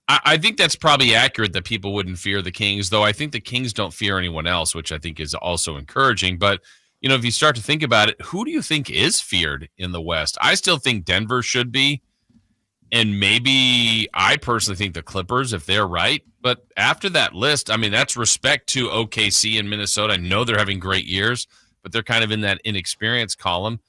I think that's probably accurate that people wouldn't fear the Kings, though I think the Kings don't fear anyone else, which I think is also encouraging. But, if you start to think about it, who do you think is feared in the West? I still think Denver should be. And maybe I personally think the Clippers, if they're right. But after that list, that's respect to OKC and Minnesota. I know they're having great years, but they're kind of in that inexperienced column.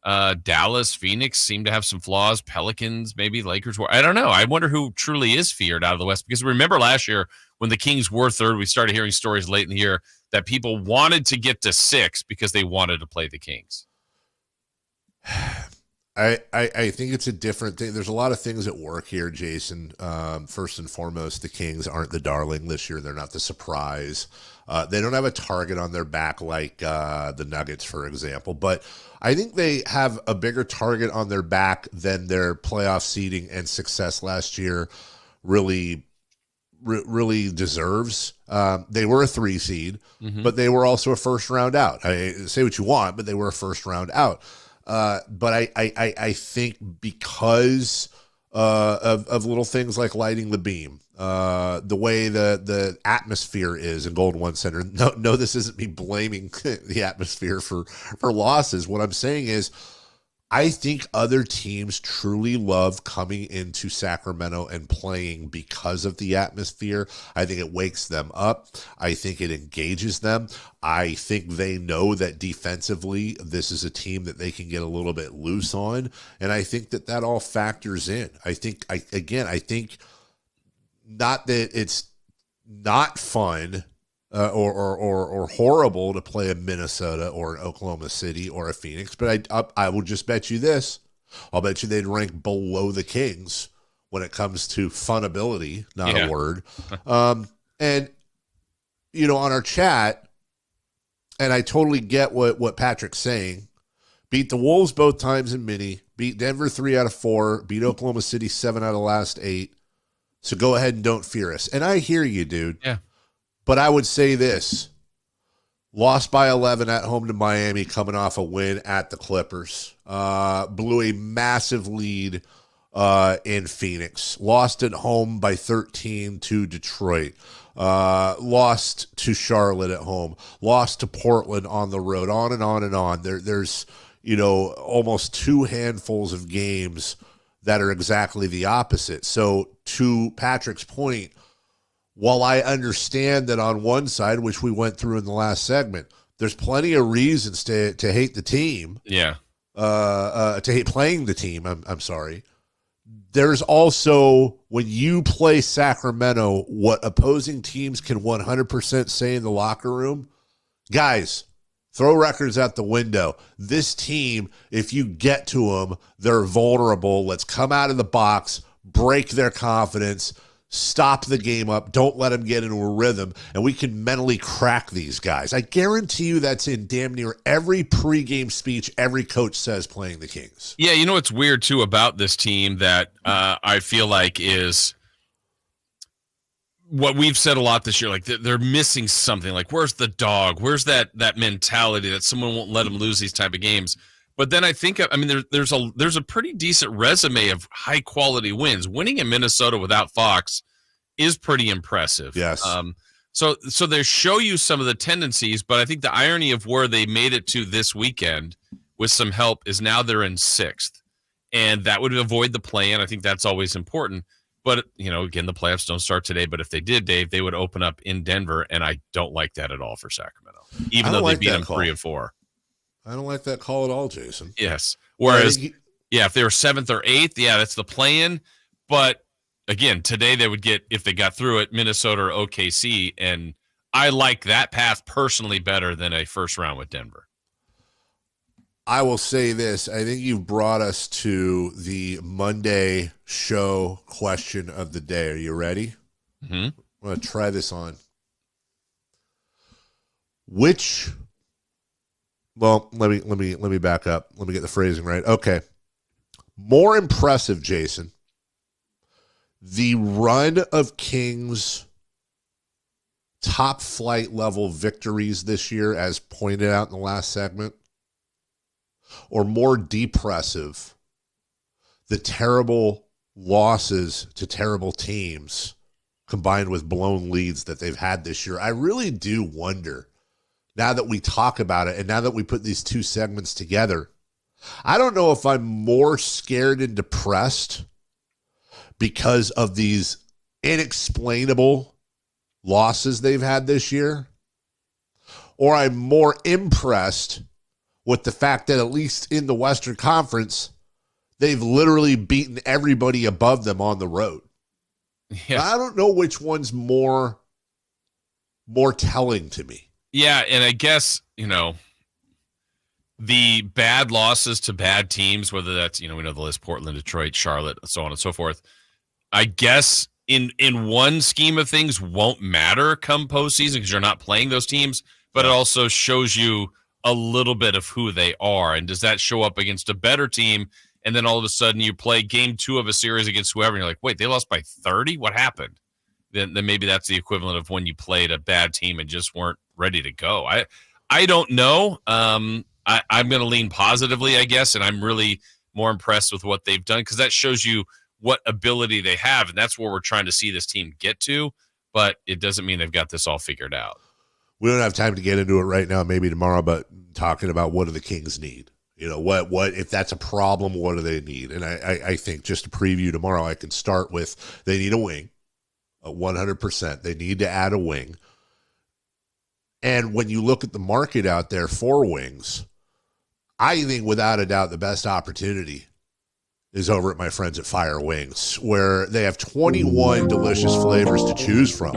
Dallas, Phoenix seem to have some flaws. Pelicans, maybe Lakers. I don't know. I wonder who truly is feared out of the West. Because remember last year when the Kings were third, we started hearing stories late in the year that people wanted to get to 6 because they wanted to play the Kings. I think it's a different thing. There's a lot of things at work here, Jason. First and foremost, the Kings aren't the darling this year. They're not the surprise. They don't have a target on their back like the Nuggets, for example. But I think they have a bigger target on their back than their playoff seeding and success last year really deserves. They were a 3 seed, but they were also a first round out. Say what you want, but they were a first round out. But I think because of little things like lighting the beam, the way the atmosphere is in Golden One Center. No, this isn't me blaming the atmosphere for losses. What I'm saying is, I think other teams truly love coming into Sacramento and playing because of the atmosphere. I think it wakes them up. I think it engages them. I think they know that defensively, this is a team that they can get a little bit loose on. And I think that all factors in. I think not that it's not fun or horrible to play a Minnesota or an Oklahoma City or a Phoenix, but I will just bet you this. I'll bet you they'd rank below the Kings when it comes to funability, not a word. And, on our chat, and I totally get what Patrick's saying, beat the Wolves both times in mini, beat Denver 3 out of 4, beat Oklahoma City 7 out of the last 8. So go ahead and don't fear us. And I hear you, dude. Yeah. But I would say this, lost by 11 at home to Miami, coming off a win at the Clippers. Blew a massive lead in Phoenix. Lost at home by 13 to Detroit. Lost to Charlotte at home. Lost to Portland on the road. On and on and on. There's almost 2 handfuls of games that are exactly the opposite. So to Patrick's point, while I understand that on one side, which we went through in the last segment, there's plenty of reasons to hate the team. Yeah. To hate playing the team. I'm sorry. There's also, when you play Sacramento, what opposing teams can 100% say in the locker room, guys, throw records out the window. This team, if you get to them, they're vulnerable. Let's come out of the box, break their confidence, stop the game up, don't let them get into a rhythm, and we can mentally crack these guys. I guarantee you that's in damn near every pregame speech every coach says playing the Kings. Yeah, what's weird, too, about this team that I feel like is what we've said a lot this year, like they're missing something. Like, where's the dog? Where's that mentality that someone won't let them lose these type of games? But then I think, there's a pretty decent resume of high-quality wins. Winning in Minnesota without Fox is pretty impressive. Yes. So they show you some of the tendencies, but I think the irony of where they made it to this weekend with some help is now they're in 6th. And that would avoid the play-in. I think that's always important. But, again, the playoffs don't start today. But if they did, Dave, they would open up in Denver, and I don't like that at all for Sacramento, even though they beat them 3 of 4. I don't like that call at all, Jason. Yes. Whereas, if they were 7th or 8th, that's the play-in. But, again, today they would get, if they got through it, Minnesota or OKC. And I like that path personally better than a first round with Denver. I will say this. I think you've brought us to the Monday show question of the day. Are you ready? Mm-hmm. I'm going to try this on. Well, let me back up. Let me get the phrasing right. Okay. More impressive, Jason. The run of Kings top flight level victories this year, as pointed out in the last segment, or more depressive, the terrible losses to terrible teams combined with blown leads that they've had this year. I really do wonder, now that we talk about it and now that we put these 2 segments together, I don't know if I'm more scared and depressed because of these inexplainable losses they've had this year, or I'm more impressed with the fact that at least in the Western Conference, they've literally beaten everybody above them on the road. Yeah. I don't know which one's more telling to me. Yeah, and I guess, the bad losses to bad teams, whether that's, we know the list, Portland, Detroit, Charlotte, so on and so forth, I guess in one scheme of things won't matter come postseason because you're not playing those teams, but it also shows you a little bit of who they are. And does that show up against a better team? And then all of a sudden you play game 2 of a series against whoever, and you're like, wait, they lost by 30? What happened? Then maybe that's the equivalent of when you played a bad team and just weren't ready to go. I don't know. I'm going to lean positively, I guess, and I'm really more impressed with what they've done because that shows you what ability they have, and that's where we're trying to see this team get to, but it doesn't mean they've got this all figured out. We don't have time to get into it right now, maybe tomorrow, but talking about what do the Kings need? What if that's a problem, what do they need? And I think just to preview tomorrow, I can start with they need a wing, 100%. They need to add a wing. And when you look at the market out there for wings, I think without a doubt the best opportunity is over at my friends at Fire Wings, where they have 21 delicious flavors to choose from.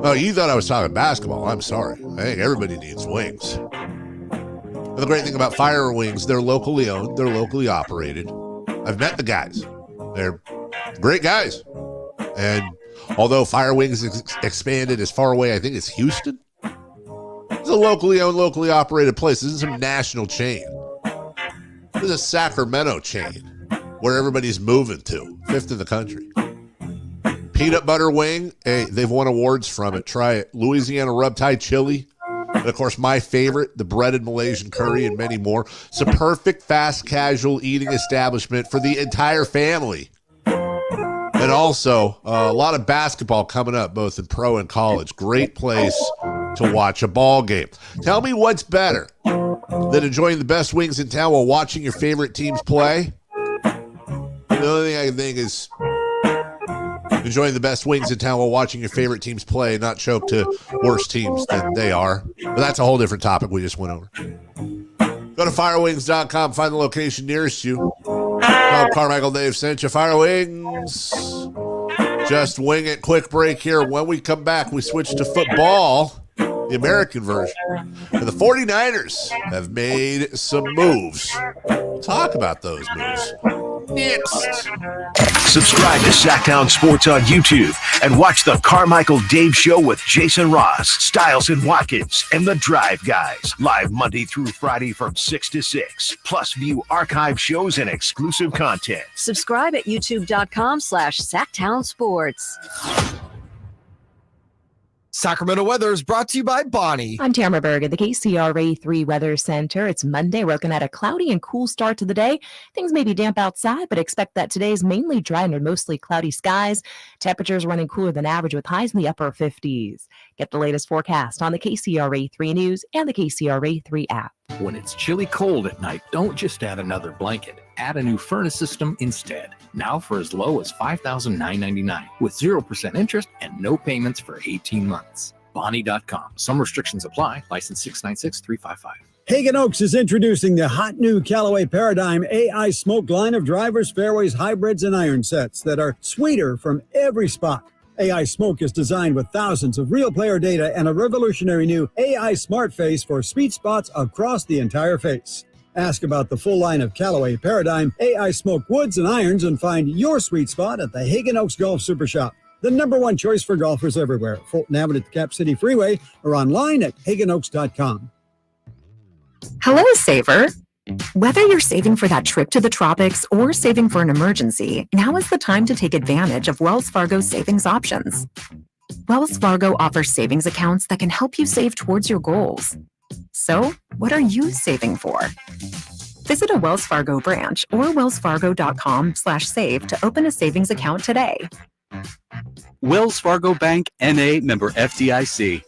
Oh, you thought I was talking basketball. I'm sorry. I think everybody needs wings. And the great thing about Fire Wings, they're locally owned, they're locally operated. I've met the guys. They're great guys. And although Fire Wings expanded as far away, I think it's Houston, it's a locally owned, locally operated place. This isn't a national chain. This is a Sacramento chain where everybody's moving to, 5th in the country. Peanut butter wing, hey, they've won awards from it. Try it. Louisiana rub Thai chili. And, of course, my favorite, the breaded Malaysian curry and many more. It's a perfect fast casual eating establishment for the entire family. And also, a lot of basketball coming up, both in pro and college. Great place to watch a ball game. Tell me what's better than enjoying the best wings in town while watching your favorite teams play? The only thing I can think is enjoying the best wings in town while watching your favorite teams play, not choke to worse teams than they are. But that's a whole different topic we just went over. Go to firewings.com, find the location nearest you. Tell Carmichael Dave sent you. Fire Wings. Just wing it. Quick break here. When we come back, we switch to football, the American version. And the 49ers have made some moves. We'll talk about those moves next. Subscribe to Sactown Sports on YouTube and watch the Carmichael Dave Show with Jason Ross, Stiles and Watkins, and the Drive Guys. Live Monday through Friday from 6 to 6. Plus view archive shows and exclusive content. Subscribe at youtube.com/Sactown Sports. Sacramento weather is brought to you by Bonnie. I'm Tamara Berg at the KCRA 3 Weather Center. It's Monday. We're looking at a cloudy and cool start to the day. Things may be damp outside, but expect that today's mainly dry under mostly cloudy skies. Temperatures running cooler than average with highs in the upper 50s. Get the latest forecast on the KCRA 3 News and the KCRA 3 app. When it's chilly cold at night, don't just add another blanket. Add a new furnace system instead. Now for as low as $5,999 with 0% interest and no payments for 18 months. Bonnie.com. Some restrictions apply. License 696-355. Hagen Oaks is introducing the hot new Callaway Paradigm AI Smoke line of drivers, fairways, hybrids, and iron sets that are sweeter from every spot. AI Smoke is designed with thousands of real player data and a revolutionary new AI Smart Face for sweet spots across the entire face. Ask about the full line of Callaway Paradigm AI Smoke woods and irons and find your sweet spot at the Hagen Oaks Golf Super Shop, the #1 choice for golfers everywhere. Fulton Avenue at the Cap City Freeway or online at hagenoaks.com. Hello, saver. Whether you're saving for that trip to the tropics or saving for an emergency, now is the time to take advantage of Wells Fargo's savings options. Wells Fargo offers savings accounts that can help you save towards your goals. So, what are you saving for? Visit a Wells Fargo branch or wellsfargo.com/save to open a savings account today. Wells Fargo Bank, N.A., member FDIC.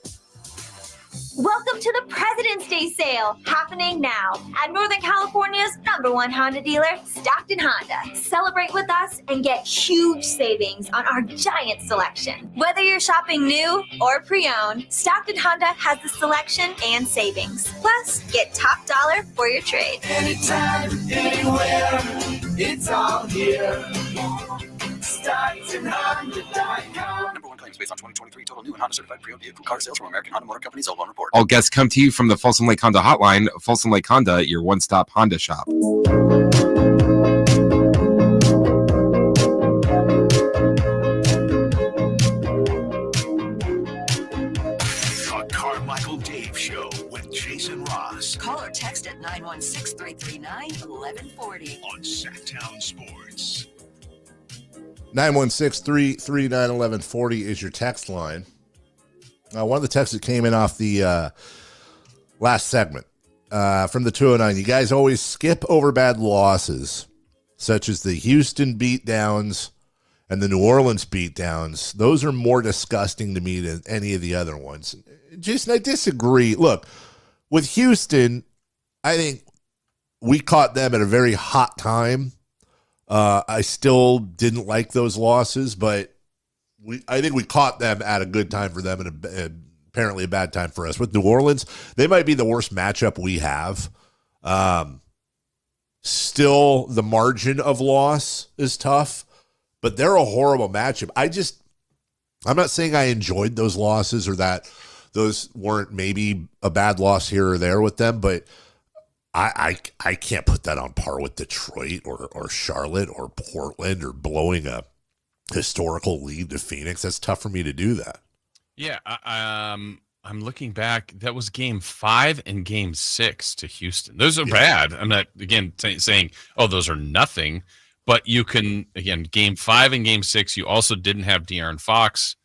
Welcome to the President's Day sale, happening now at Northern California's #1 Honda dealer, Stockton Honda. Celebrate with us and get huge savings on our giant selection. Whether you're shopping new or pre-owned, Stockton Honda has the selection and savings. Plus, get top dollar for your trade. Anytime, anywhere, it's all here. StocktonHonda.com. #1 claims based based on 2023 total new and Honda certified pre-owned vehicle car sales from American Honda Motor Company. Sold on report. All guests come to you from the Folsom Lake Honda Hotline. Folsom Lake Honda, your one-stop Honda shop. The Carmichael Dave Show with Jason Ross. Call or text at 916-339-1140 on Sactown Sports. 916-339-1140 is your text line. One of the texts that came in off the last segment from the 209. You guys always skip over bad losses, such as the Houston beatdowns and the New Orleans beatdowns. Those are more disgusting to me than any of the other ones. Jason, I disagree. Look, with Houston, I think we caught them at a very hot time. I still didn't like those losses, but I think we caught them at a good time for them and apparently a bad time for us. With New Orleans, they might be the worst matchup we have. Still, the margin of loss is tough, but they're a horrible matchup. I'm not saying I enjoyed those losses or that those weren't maybe a bad loss here or there with them, but I can't put that on par with Detroit or Charlotte or Portland or blowing a historical lead to Phoenix. That's tough for me to do that. Yeah, I'm looking back. That was game 5 and game 6 to Houston. Those are bad. I'm not, again, saying, oh, those are nothing. But you can, again, game 5 and game 6, you also didn't have De'Aaron Fox.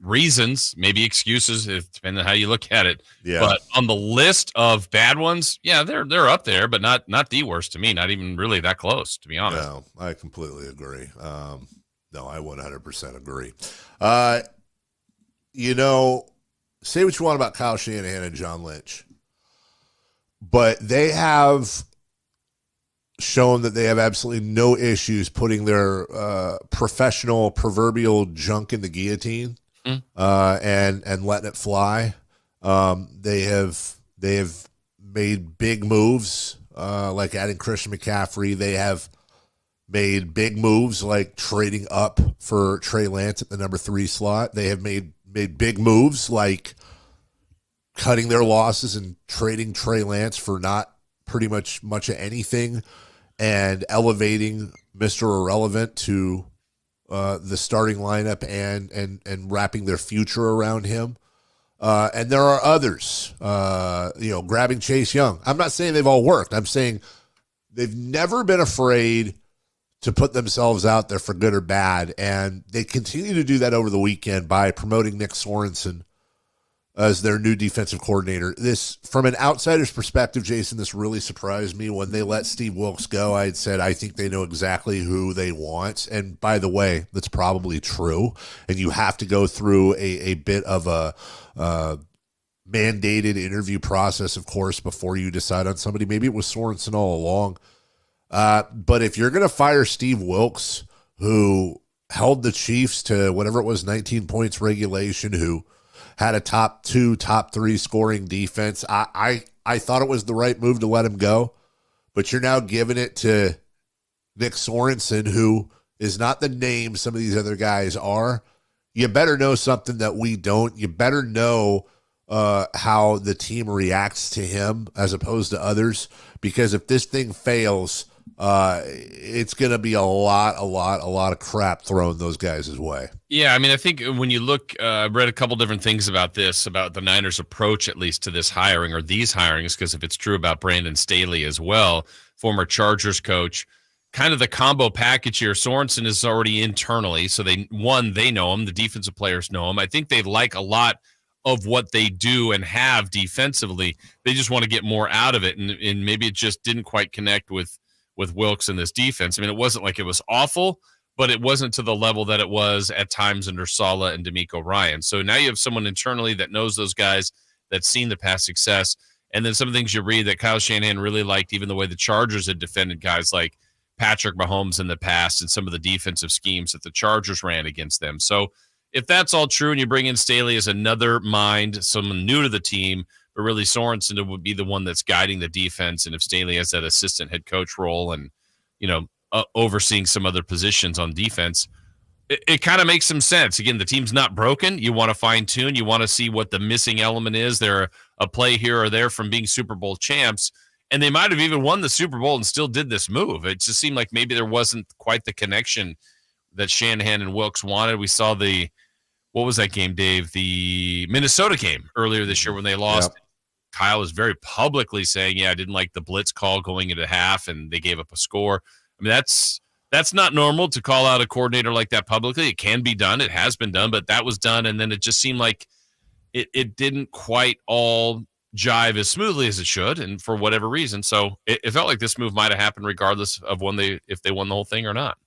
Reasons, maybe excuses, depending on how you look at it. Yeah. But on the list of bad ones, yeah, they're up there, but not the worst to me. Not even really that close, to be honest. No, I completely agree. No, I 100% agree. Say what you want about Kyle Shanahan and John Lynch, but they have shown that they have absolutely no issues putting their professional proverbial junk in the guillotine. And letting it fly. They have made big moves, like adding Christian McCaffrey. They have made big moves like trading up for Trey Lance at the number 3 slot. They have made big moves like cutting their losses and trading Trey Lance for not pretty much of anything and elevating Mr. Irrelevant to the starting lineup and wrapping their future around him. And there are others, grabbing Chase Young. I'm not saying they've all worked. I'm saying they've never been afraid to put themselves out there for good or bad. And they continue to do that over the weekend by promoting Nick Sorensen as their new defensive coordinator. This, from an outsider's perspective, Jason, this really surprised me. When they let Steve Wilkes go, I had said, I think they know exactly who they want. And by the way, that's probably true. And you have to go through a bit of a mandated interview process, of course, before you decide on somebody. Maybe it was Sorensen all along. But if you're going to fire Steve Wilkes, who held the Chiefs to whatever it was, 19 points regulation, who had a top 2, top 3 scoring defense, I thought it was the right move to let him go. But you're now giving it to Nick Sorensen, who is not the name some of these other guys are. You better know something that we don't. You better know how the team reacts to him as opposed to others. Because if this thing fails, it's going to be a lot of crap thrown those guys' way. Yeah, I mean, I think when you look, I've read a couple different things about this, about the Niners' approach, at least to this hiring or these hirings, because if it's true about Brandon Staley as well, former Chargers coach, kind of the combo package here. Sorensen is already internally, so they know him, the defensive players know him. I think they like a lot of what they do and have defensively. They just want to get more out of it, and maybe it just didn't quite connect with Wilkes in this defense. I mean, it wasn't like it was awful, but it wasn't to the level that it was at times under Saleh and DeMeco Ryan. So now you have someone internally that knows those guys, that's seen the past success. And then some of the things you read that Kyle Shanahan really liked, even the way the Chargers had defended guys like Patrick Mahomes in the past and some of the defensive schemes that the Chargers ran against them. So if that's all true and you bring in Staley as another mind, someone new to the team, but really Sorensen would be the one that's guiding the defense. And if Staley has that assistant head coach role and, overseeing some other positions on defense, it kind of makes some sense. Again, the team's not broken. You want to fine tune. You want to see what the missing element is. They're a play here or there from being Super Bowl champs. And they might have even won the Super Bowl and still did this move. It just seemed like maybe there wasn't quite the connection that Shanahan and Wilks wanted. We saw what was that game, Dave? The Minnesota game earlier this year when they lost. Yep. Kyle was very publicly saying, I didn't like the blitz call going into half, and they gave up a score. I mean, that's not normal to call out a coordinator like that publicly. It can be done. It has been done, but that was done, and then it just seemed like it didn't quite all jive as smoothly as it should, and for whatever reason. So it felt like this move might have happened regardless of if they won the whole thing or not.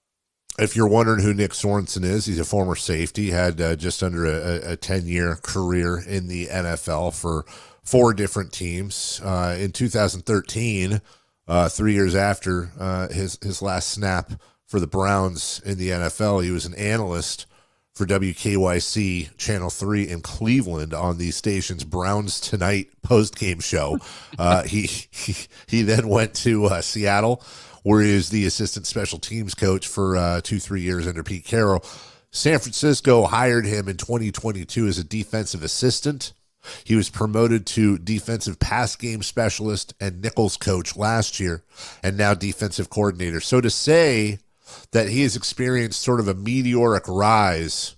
If you're wondering who Nick Sorensen is, he's a former safety, had just under a 10-year career in the NFL for 4 different teams. In 2013, 3 years after his last snap for the Browns in the NFL, he was an analyst for WKYC Channel 3 in Cleveland on the station's Browns Tonight postgame show. He then went to Seattle, where he was the assistant special teams coach for 2-3 years under Pete Carroll. San Francisco hired him in 2022 as a defensive assistant. He was promoted to defensive pass game specialist and nickels coach last year, and now defensive coordinator. So to say that he has experienced sort of a meteoric rise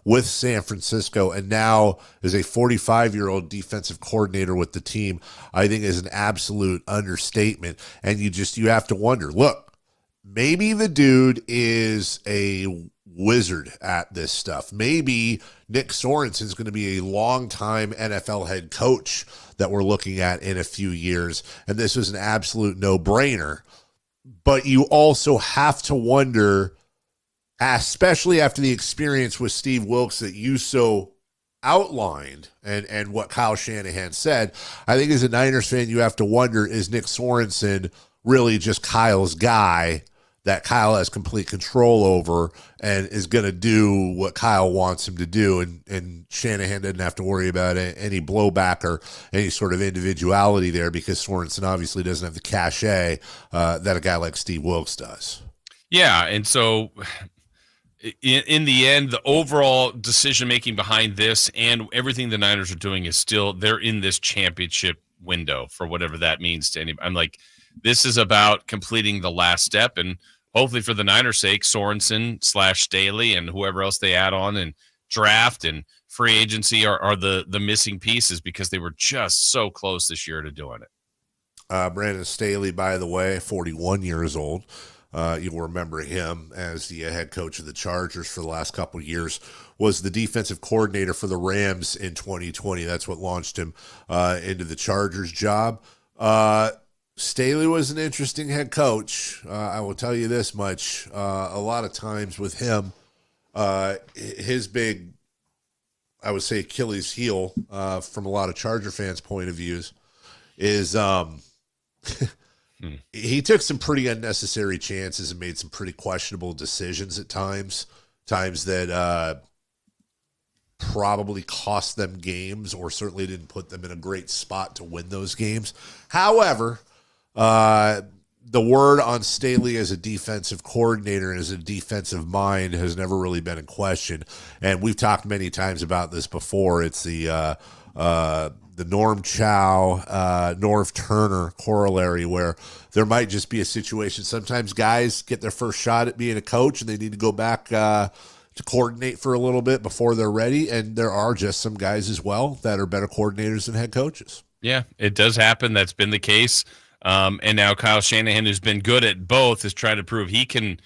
with San Francisco and now is a 45-year-old defensive coordinator with the team, I think is an absolute understatement. And you have to wonder, look, maybe the dude is a wizard at this stuff. Maybe Nick Sorensen is going to be a longtime NFL head coach that we're looking at in a few years, and this was an absolute no-brainer. But you also have to wonder, especially after the experience with Steve Wilks that you so outlined and what Kyle Shanahan said, I think as a Niners fan, you have to wonder, is Nick Sorensen really just Kyle's guy that Kyle has complete control over and is going to do what Kyle wants him to do, and Shanahan doesn't have to worry about any blowback or any sort of individuality there because Sorensen obviously doesn't have the cachet that a guy like Steve Wilks does. Yeah, and so in the end, the overall decision-making behind this and everything the Niners are doing is still, they're in this championship window for whatever that means to anybody. I'm like, this is about completing the last step, and hopefully for the Niners' sake, Sorensen / Staley and whoever else they add on and draft and free agency are the missing pieces because they were just so close this year to doing it. Brandon Staley, by the way, 41 years old. You'll remember him as the head coach of the Chargers for the last couple of years, was the defensive coordinator for the Rams in 2020. That's what launched him into the Chargers job. Staley was an interesting head coach. I will tell you this much. A lot of times with him, his big, I would say, Achilles heel from a lot of Charger fans' point of views is he took some pretty unnecessary chances and made some pretty questionable decisions at times that probably cost them games or certainly didn't put them in a great spot to win those games. However, the word on Staley as a defensive coordinator and as a defensive mind has never really been in question. And we've talked many times about this before. It's the Norm Chow, Norv Turner corollary where there might just be a situation. Sometimes guys get their first shot at being a coach and they need to go back to coordinate for a little bit before they're ready. And there are just some guys as well that are better coordinators than head coaches. Yeah, it does happen. That's been the case. And now Kyle Shanahan, who's been good at both, is trying to prove he can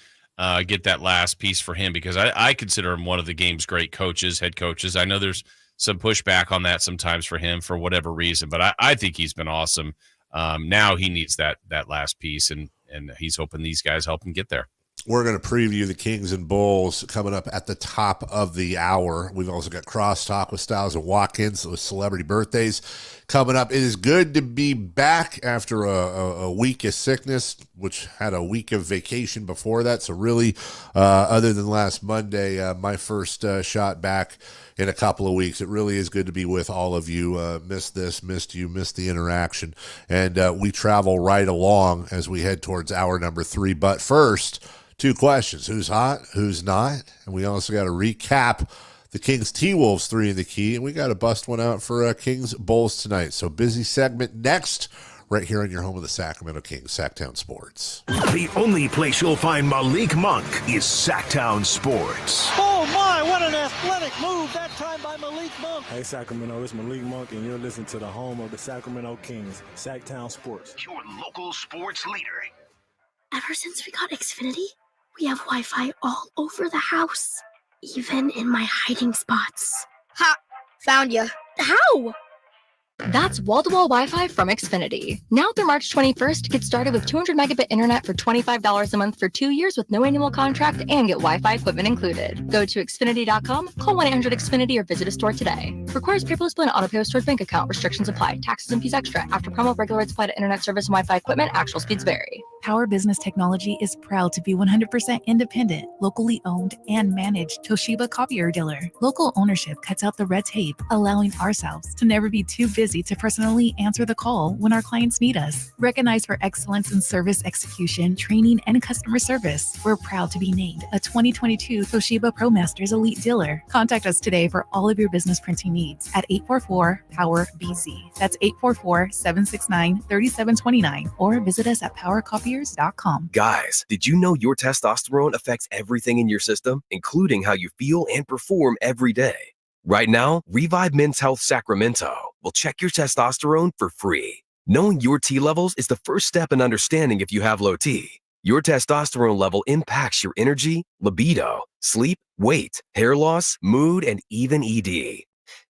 get that last piece for him because I consider him one of the game's great coaches, head coaches. I know there's some pushback on that sometimes for him for whatever reason, but I think he's been awesome. Now he needs that last piece, and he's hoping these guys help him get there. We're going to preview the Kings and Bulls coming up at the top of the hour. We've also got Crosstalk with Styles and Watkins with celebrity birthdays coming up. It is good to be back after a week of sickness, which had a week of vacation before that. So really, other than last Monday, my first shot back in a couple of weeks. It really is good to be with all of you. Missed this, missed you, missed the interaction. And we travel right along as we head towards hour number 3. But first, 2 questions. Who's hot? Who's not? And we also got to recap the Kings T-Wolves 3 in the key. And we got to bust one out for Kings Bulls tonight. So busy segment next, right here on your home of the Sacramento Kings, Sactown Sports. The only place you'll find Malik Monk is Sactown Sports. Oh my, what an athletic move that time by Malik Monk. Hey Sacramento, it's Malik Monk and you're listening to the home of the Sacramento Kings, Sactown Sports. Your local sports leader. Ever since we got Xfinity, we have Wi-Fi all over the house, even in my hiding spots. Ha! Found ya. How? That's wall-to-wall Wi-Fi from Xfinity. Now through March 21st, get started with 200 megabit internet for $25 a month for 2 years with no annual contract and get Wi-Fi equipment included. Go to Xfinity.com, call 1-800-XFINITY or visit a store today. Requires paperless bill and auto-pay stored bank account. Restrictions apply. Taxes and fees extra. After promo, regular rates apply to internet service and Wi-Fi equipment. Actual speeds vary. Power Business Technology is proud to be 100% independent, locally owned, and managed Toshiba copier dealer. Local ownership cuts out the red tape, allowing ourselves to never be too busy to personally answer the call when our clients need us. Recognized for excellence in service execution, training, and customer service, we're proud to be named a 2022 Toshiba ProMasters Elite Dealer. Contact us today for all of your business printing needs at 844-POWER-BZ. That's 844-769-3729, or visit us at powercopiers.com. Guys, did you know your testosterone affects everything in your system, including how you feel and perform every day? Right now, Revive Men's Health Sacramento will check your testosterone for free. Knowing your T levels is the first step in understanding if you have low T. Your testosterone level impacts your energy, libido, sleep, weight, hair loss, mood, and even ED.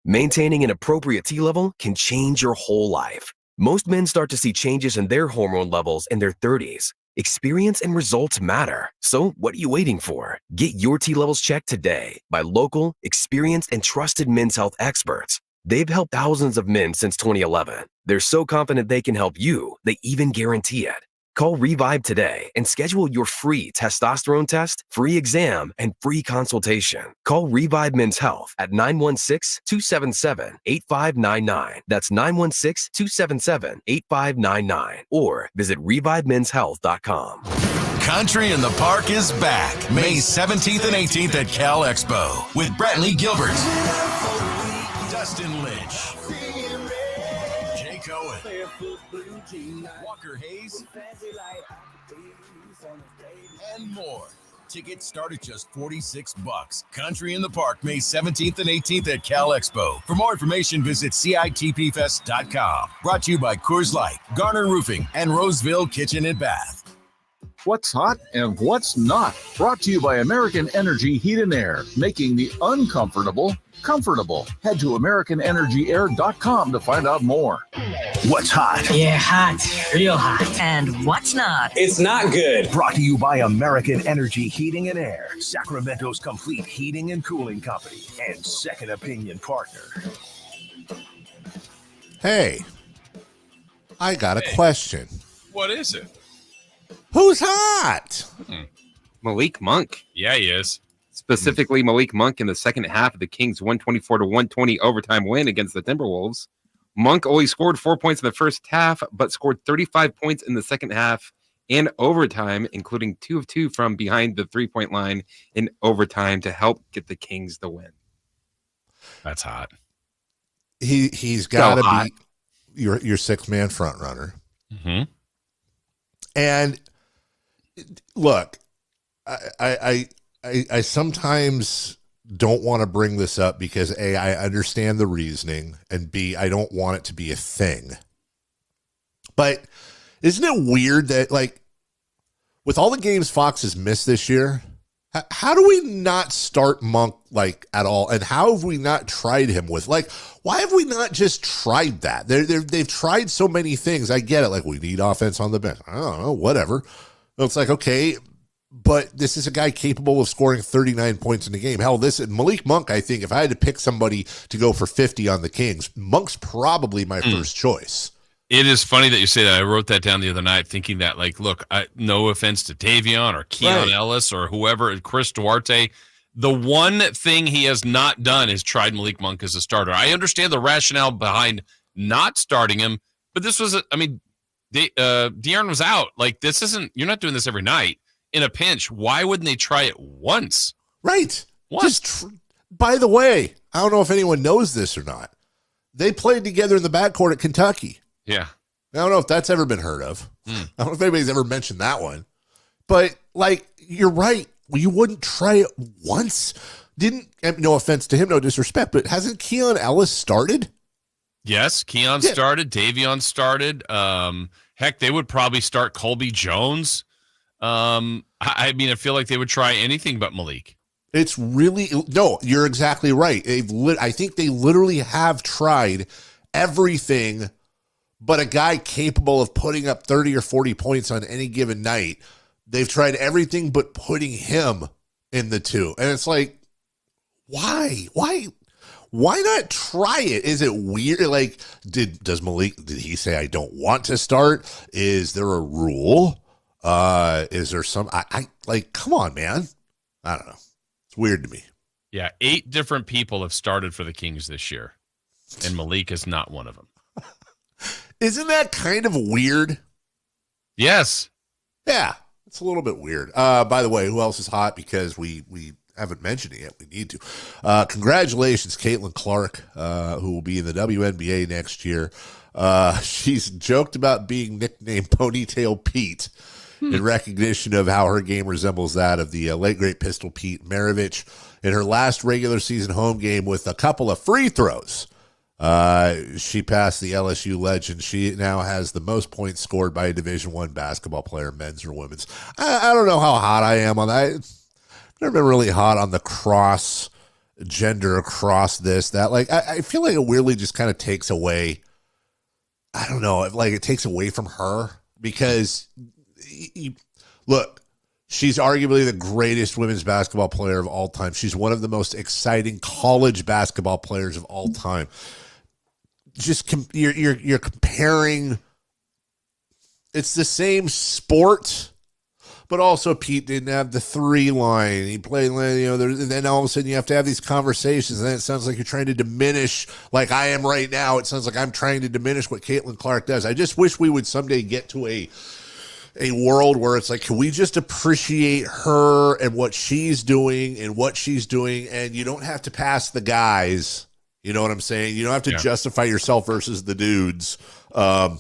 Maintaining an appropriate T level can change your whole life. Most men start to see changes in their hormone levels in their 30s. Experience and results matter. So what are you waiting for? Get your T levels checked today by local, experienced, and trusted men's health experts. They've helped thousands of men since 2011. They're so confident they can help you, they even guarantee it. Call Revive today and schedule your free testosterone test, free exam, and free consultation. Call Revive Men's Health at 916-277-8599. That's 916-277-8599. Or visit ReviveMen'sHealth.com. Country in the Park is back May 17th and 18th at Cal Expo with Brantley Gilbert, Dustin Lynch, Jay Cohen, Walker Hayes, and more. Tickets start at just $46. Country in the Park, May 17th and 18th at Cal Expo. For more information, visit CITPFest.com. Brought to you by Coors Light, Garner Roofing, and Roseville Kitchen and Bath. What's hot and what's not. Brought to you by American Energy Heat and Air, making the uncomfortable comfortable. Head to AmericanEnergyAir.com to find out more. What's hot? Yeah, hot. Real hot. And what's not? It's not good. Brought to you by American Energy Heating and Air, Sacramento's complete heating and cooling company, and second opinion partner. Hey, I got a question. What is it? Who's hot? Malik Monk. Yeah, he is. Specifically, Malik Monk in the second half of the Kings' 124-120 overtime win against the Timberwolves. Monk only scored 4 points in the first half, but scored 35 points in the second half and overtime, including 2 of 2 from behind the three-point line in overtime to help get the Kings the win. That's hot. He's got to be your six-man front runner. Mm-hmm. And look, I sometimes don't want to bring this up because A, I understand the reasoning, and B, I don't want it to be a thing. But isn't it weird that, like, with all the games Fox has missed this year, how do we not start Monk, like, at all? And how have we not tried him with, like, why have we not just tried that? They've tried so many things. I get it. Like, we need offense on the bench. I don't know, whatever. It's like, okay, but this is a guy capable of scoring 39 points in a game. Hell, Malik Monk, I think if I had to pick somebody to go for 50 on the Kings, Monk's probably my first choice. It is funny that you say that. I wrote that down the other night thinking that, like, look, no offense to Davion or Keon Ellis or whoever, Chris Duarte, The one thing he has not done is tried Malik Monk as a starter. I understand the rationale behind not starting him, but this was, De'Aaron was out. Like, this isn't, you're not doing this every night in a pinch. Why wouldn't they try it once? Right. Once. By the way, I don't know if anyone knows this or not. They played together in the backcourt at Kentucky. Yeah. I don't know if that's ever been heard of. I don't know if anybody's ever mentioned that one. But, like, you're right. You wouldn't try it once. No offense to him, no disrespect, but hasn't Keon Ellis started? Yes, Keon started. Davion started. Heck, they would probably start Colby Jones. I feel like they would try anything but Malik. It's really no. You're exactly right. I think they literally have tried everything, but a guy capable of putting up 30 or 40 points on any given night. They've tried everything but putting him in the two, and it's like, why not try it? Is it weird? Like, did he say I don't want to start? Is there a rule? Is there some? I like. Come on, man. I don't know. It's weird to me. Yeah, 8 different people have started for the Kings this year, and Malik is not one of them. Isn't that kind of weird? Yes. Yeah, it's a little bit weird. By the way, who else is hot? Because we haven't mentioned it yet. We need to. Congratulations, Caitlin Clark, who will be in the WNBA next year. She's joked about being nicknamed Ponytail Pete in recognition of how her game resembles that of the late, great Pistol Pete Maravich in her last regular season home game with a couple of free throws. She passed the LSU legend. She now has the most points scored by a Division I basketball player, men's or women's. I don't know how hot I am on that. I've never been really hot on the cross gender, cross this, that. Like, I feel like it weirdly just kind of takes away. I don't know. Like, it takes away from her because, look, she's arguably the greatest women's basketball player of all time. She's one of the most exciting college basketball players of all time. Just you're comparing. It's the same sport, but also Pete didn't have the 3 line. He played, and then all of a sudden you have to have these conversations, and then it sounds like you're trying to diminish, like I am right now. It sounds like I'm trying to diminish what Caitlin Clark does. I just wish we would someday get to a world where it's like, can we just appreciate her and what she's doing, and you don't have to pass the guys. You know what I'm saying? You don't have to justify yourself versus the dudes to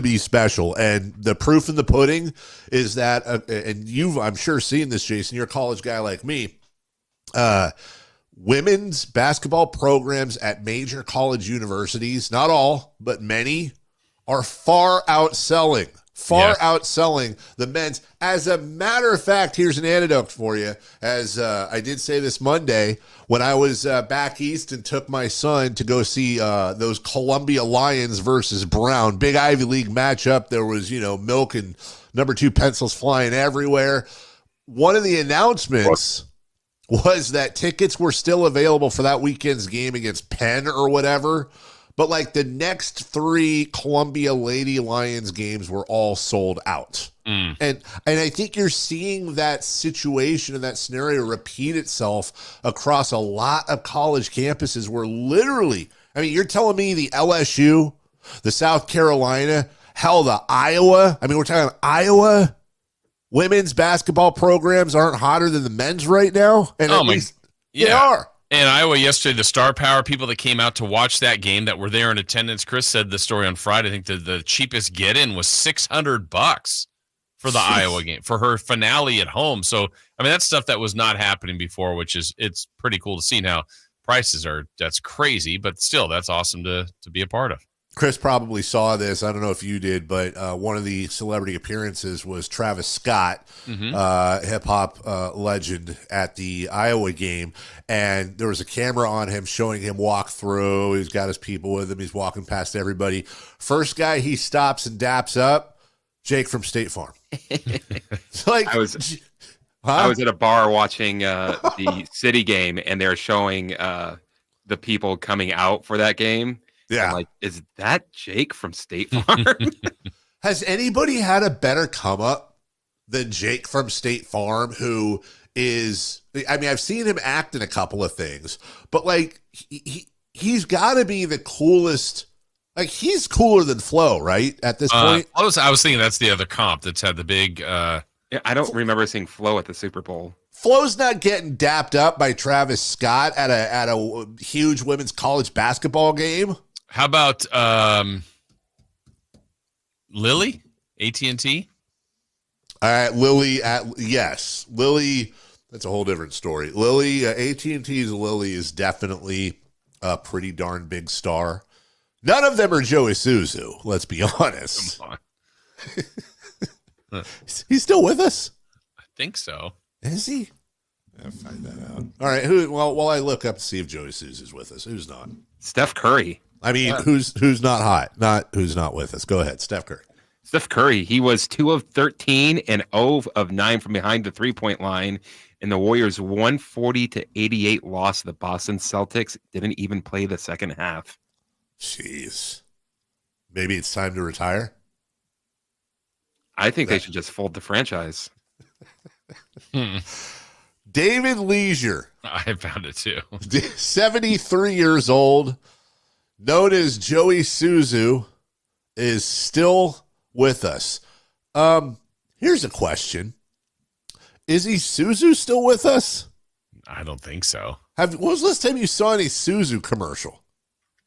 be special. And the proof in the pudding is that, and you've, I'm sure, seen this, Jason, you're a college guy like me, women's basketball programs at major college universities, not all, but many, are far outselling the men's. As a matter of fact, here's an anecdote for you. As I did say this Monday, when I was back east and took my son to go see those Columbia Lions versus Brown, big Ivy League matchup. There was, milk and number 2 pencils flying everywhere. One of the announcements was that tickets were still available for that weekend's game against Penn or whatever. But like the next 3 Columbia Lady Lions games were all sold out. And I think you're seeing that situation and that scenario repeat itself across a lot of college campuses where literally, you're telling me the LSU, the South Carolina, hell, the Iowa, we're talking Iowa women's basketball programs aren't hotter than the men's right now? And at least they are. And Iowa yesterday, the star power people that came out to watch that game that were there in attendance, Chris said the story on Friday, I think the cheapest get-in was $600 for the Iowa game, for her finale at home. So, that's stuff that was not happening before, it's pretty cool to see now. Prices that's crazy, but still, that's awesome to be a part of. Chris probably saw this. I don't know if you did, but one of the celebrity appearances was Travis Scott, hip-hop legend, at the Iowa game. And there was a camera on him showing him walk through. He's got his people with him. He's walking past everybody. First guy he stops and daps up, Jake from State Farm. I was at a bar watching the City game, and they're showing the people coming out for that game. Yeah. I'm like, is that Jake from State Farm? Has anybody had a better come up than Jake from State Farm, who is, I mean, I've seen him act in a couple of things, but like he's got to be the coolest. Like he's cooler than Flo, right? At this point, I was thinking that's the other comp that's had the big. Yeah, I don't remember seeing Flo at the Super Bowl. Flo's not getting dapped up by Travis Scott at a huge women's college basketball game. How about Lily, AT&T? All right, Lily. Yes, Lily. That's a whole different story. Lily, AT&T's Lily is definitely a pretty darn big star. None of them are Joey Suzu. Let's be honest. Come on. He's still with us? I think so. Is he? I'll find that out. All right. Who? Well, while I look up to see if Joey Suzu's with us, who's not? Steph Curry. I mean, who's not hot? Not who's not with us. Go ahead, Steph Curry. Steph Curry. He was 2 of 13 and 0 of 9 from behind the 3-point line. And the Warriors 140-88 loss to the Boston Celtics. Didn't even play the second half. Jeez. Maybe it's time to retire? I think they should just fold the franchise. David Leisure. I found it too. 73 years old, known as Joey Suzu, is still with us. Here's a question. Is he Suzu still with us? I don't think so. What was the last time you saw any Suzu commercial?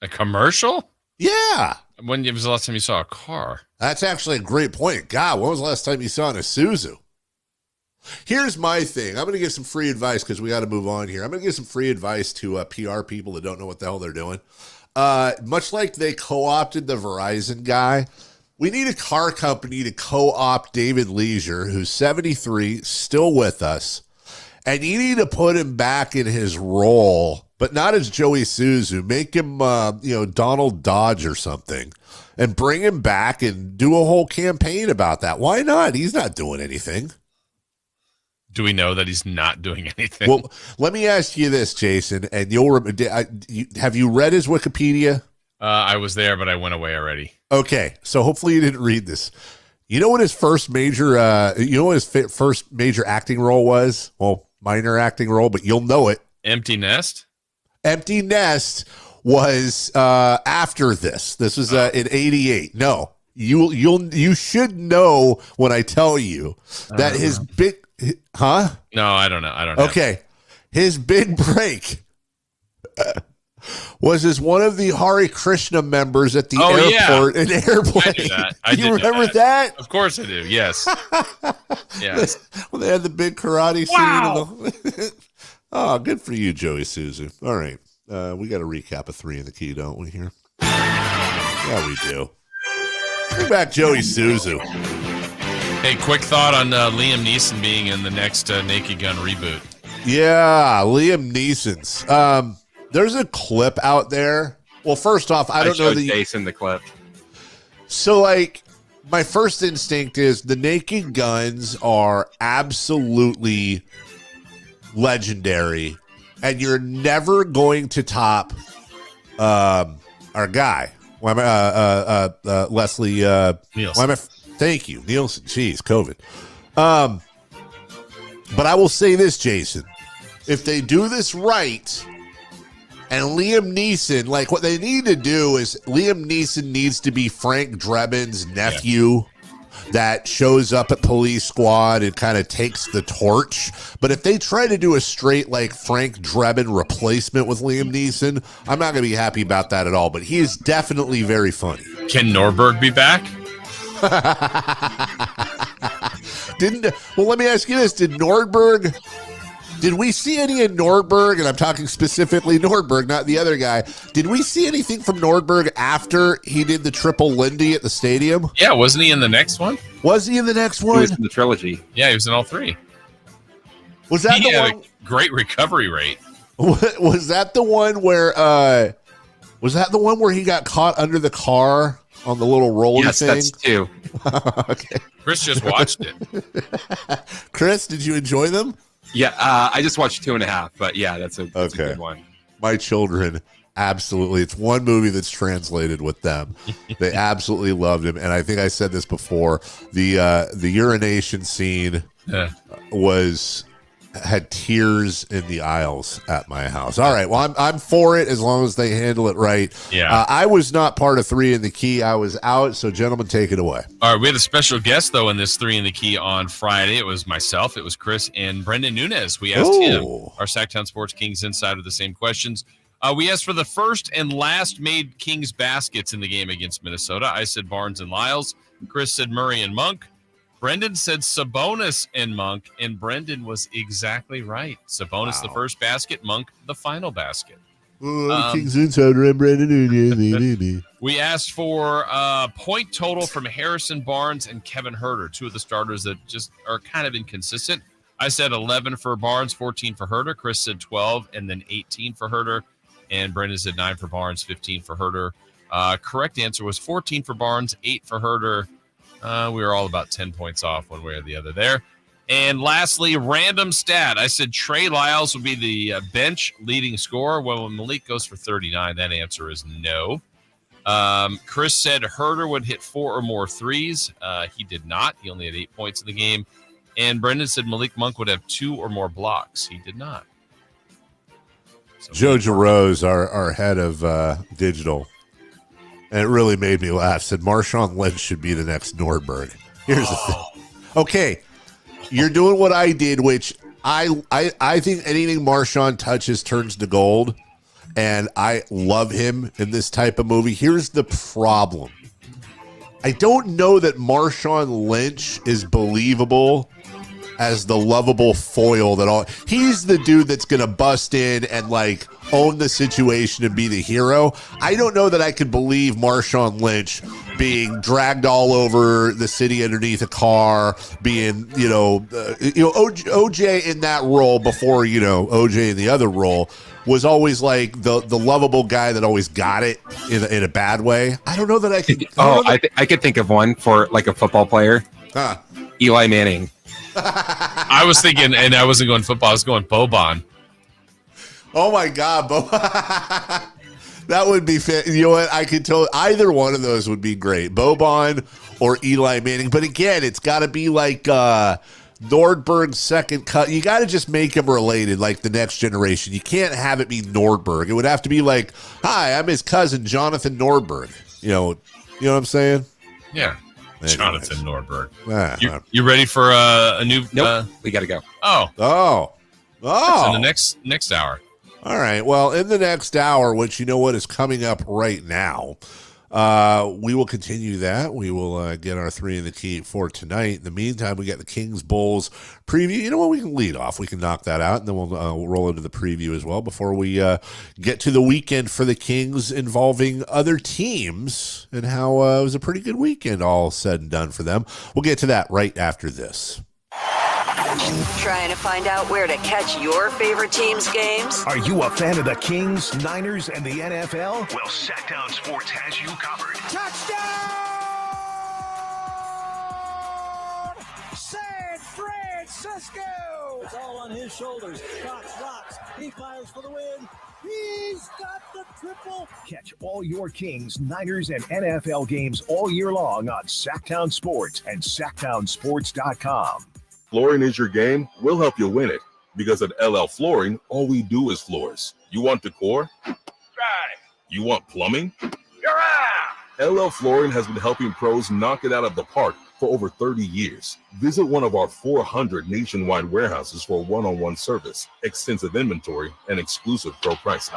A commercial? Yeah. When was the last time you saw a car? That's actually a great point. God, when was the last time you saw a Suzu? Here's my thing. I'm going to give some free advice because we got to move on here. I'm going to give some free advice to PR people that don't know what the hell they're doing. Much like they co-opted the Verizon guy, we need a car company to co-opt David Leisure, who's 73, still with us, and you need to put him back in his role, but not as Joey Suzu. Make him, Donald Dodge or something, and bring him back and do a whole campaign about that. Why not? He's not doing anything. Do we know that he's not doing anything? Well, let me ask you this, Jason, and have you read his Wikipedia? I was there, but I went away already. Okay, so hopefully you didn't read this. You know what his first major, first major acting role was? Well, minor acting role, but you'll know it. Empty Nest? Empty Nest was after this. This was in 88. No, you should know when I tell you that his big, huh? No, I don't know. I don't know. Okay, his big break was as one of the Hare Krishna members at the airport in Airplane. I knew that. You remember that? Of course I do. Yes. Yes. When they had the big karate scene. Oh, good for you, Joey Suzu. All right. We got a recap of 3 in the Key, don't we, here? Yeah, we do. Bring back Joey Suzu. Hey, quick thought on Liam Neeson being in the next Naked Gun reboot. Yeah, Liam Neeson's. There's a clip out there. Well, first off, I don't know the Jason the clip. So, like, my first instinct is the Naked Guns are absolutely legendary, and you're never going to top our guy. Why am I Leslie Nielsen. Why am I? Thank you, Nielsen. Jeez, COVID. But I will say this, Jason. If they do this right, and Liam Neeson, like what they need to do is Liam Neeson needs to be Frank Drebin's nephew that shows up at Police Squad and kind of takes the torch. But if they try to do a straight like Frank Drebin replacement with Liam Neeson, I'm not going to be happy about that at all. But he is definitely very funny. Can Norberg be back? Well, let me ask you this. Did we see any in Nordberg? And I'm talking specifically Nordberg, not the other guy. Did we see anything from Nordberg after he did the triple Lindy at the stadium? Yeah, wasn't he in the next one? Was he in the next one? He was in the trilogy. Yeah, he was in all 3. Was that he the had one? A great recovery rate. Was that the one where? Was that the one where he got caught under the car on the little rolling thing? Yes, that's 2. Okay. Chris just watched it. Chris, did you enjoy them? Yeah, I just watched 2.5, but yeah, that's a good one. My children absolutely. It's one movie that's translated with them. They absolutely loved him, and I think I said this before. The urination scene was had tears in the aisles at my house. All right, well, I'm for it as long as they handle it right. Yeah. I was not part of 3 in the Key. I was out, so gentlemen, take it away. All right, we had a special guest, though, in this 3 in the Key on Friday. It was myself, it was Chris, and Brendan Nunez. We asked him, our Sactown Sports Kings insider, the same questions. We asked for the first and last made Kings baskets in the game against Minnesota. I said Barnes and Lyles. Chris said Murray and Monk. Brendan said Sabonis and Monk, and Brendan was exactly right. Sabonis the first basket, Monk the final basket. Kings insider and Brendan. We asked for point total from Harrison Barnes and Kevin Huerter, 2 of the starters that just are kind of inconsistent. I said 11 for Barnes, 14 for Huerter. Chris said 12 and then 18 for Huerter. And Brendan said 9 for Barnes, 15 for Huerter. Correct answer was 14 for Barnes, 8 for Huerter. We were all about 10 points off one way or the other there. And lastly, random stat. I said Trey Lyles would be the bench leading scorer. Well, when Malik goes for 39, that answer is no. Chris said Huerter would hit 4 or more threes. He did not. He only had 8 points in the game. And Brendan said Malik Monk would have 2 or more blocks. He did not. So Joe Jarose, our head of digital, and it really made me laugh, said Marshawn Lynch should be the next Nordberg. Here's the thing. Okay, you're doing what I did, which I think anything Marshawn touches turns to gold, and I love him in this type of movie. Here's the problem. I don't know that Marshawn Lynch is believable as the lovable foil that all he's the dude that's gonna bust in and like own the situation and be the hero. I don't know that I could believe Marshawn Lynch being dragged all over the city underneath a car, being OJ in that role before OJ in the other role was always like the lovable guy that always got it in a bad way. I don't know that I could. I could think of one for like a football player. Eli Manning. I was thinking, and I wasn't going football, I was going Boban. Oh my God, that would be fit. You know what? I could tell either one of those would be great. Boban or Eli Manning. But again, it's got to be like Nordberg's second cut. You got to just make him related, like the next generation. You can't have it be Nordberg. It would have to be like, hi, I'm his cousin, Jonathan Nordberg. You know what I'm saying? Yeah. Anyways. Jonathan Nordberg. You You ready for a new? Nope. We got to go. Oh. That's in the next hour. All right. Well, in the next hour, which you know what is coming up right now, we will continue that. We will get our 3 in the Key for tonight. In the meantime, we got the Kings Bulls preview. You know what? We can lead off. We can knock that out, and then we'll roll into the preview as well before we get to the weekend for the Kings involving other teams and how it was a pretty good weekend all said and done for them. We'll get to that right after this. Trying to find out where to catch your favorite team's games? Are you a fan of the Kings, Niners, and the NFL? Well, Sactown Sports has you covered. Touchdown! San Francisco! It's all on his shoulders. Cox rocks. He fires for the win. He's got the triple. Catch all your Kings, Niners, and NFL games all year long on Sactown Sports and SactownSports.com. Flooring is your game, we'll help you win it. Because at LL Flooring, all we do is floors. You want decor? Try. You want plumbing? You're out. LL Flooring has been helping pros knock it out of the park for over 30 years. Visit one of our 400 nationwide warehouses for one-on-one service, extensive inventory, and exclusive pro pricing.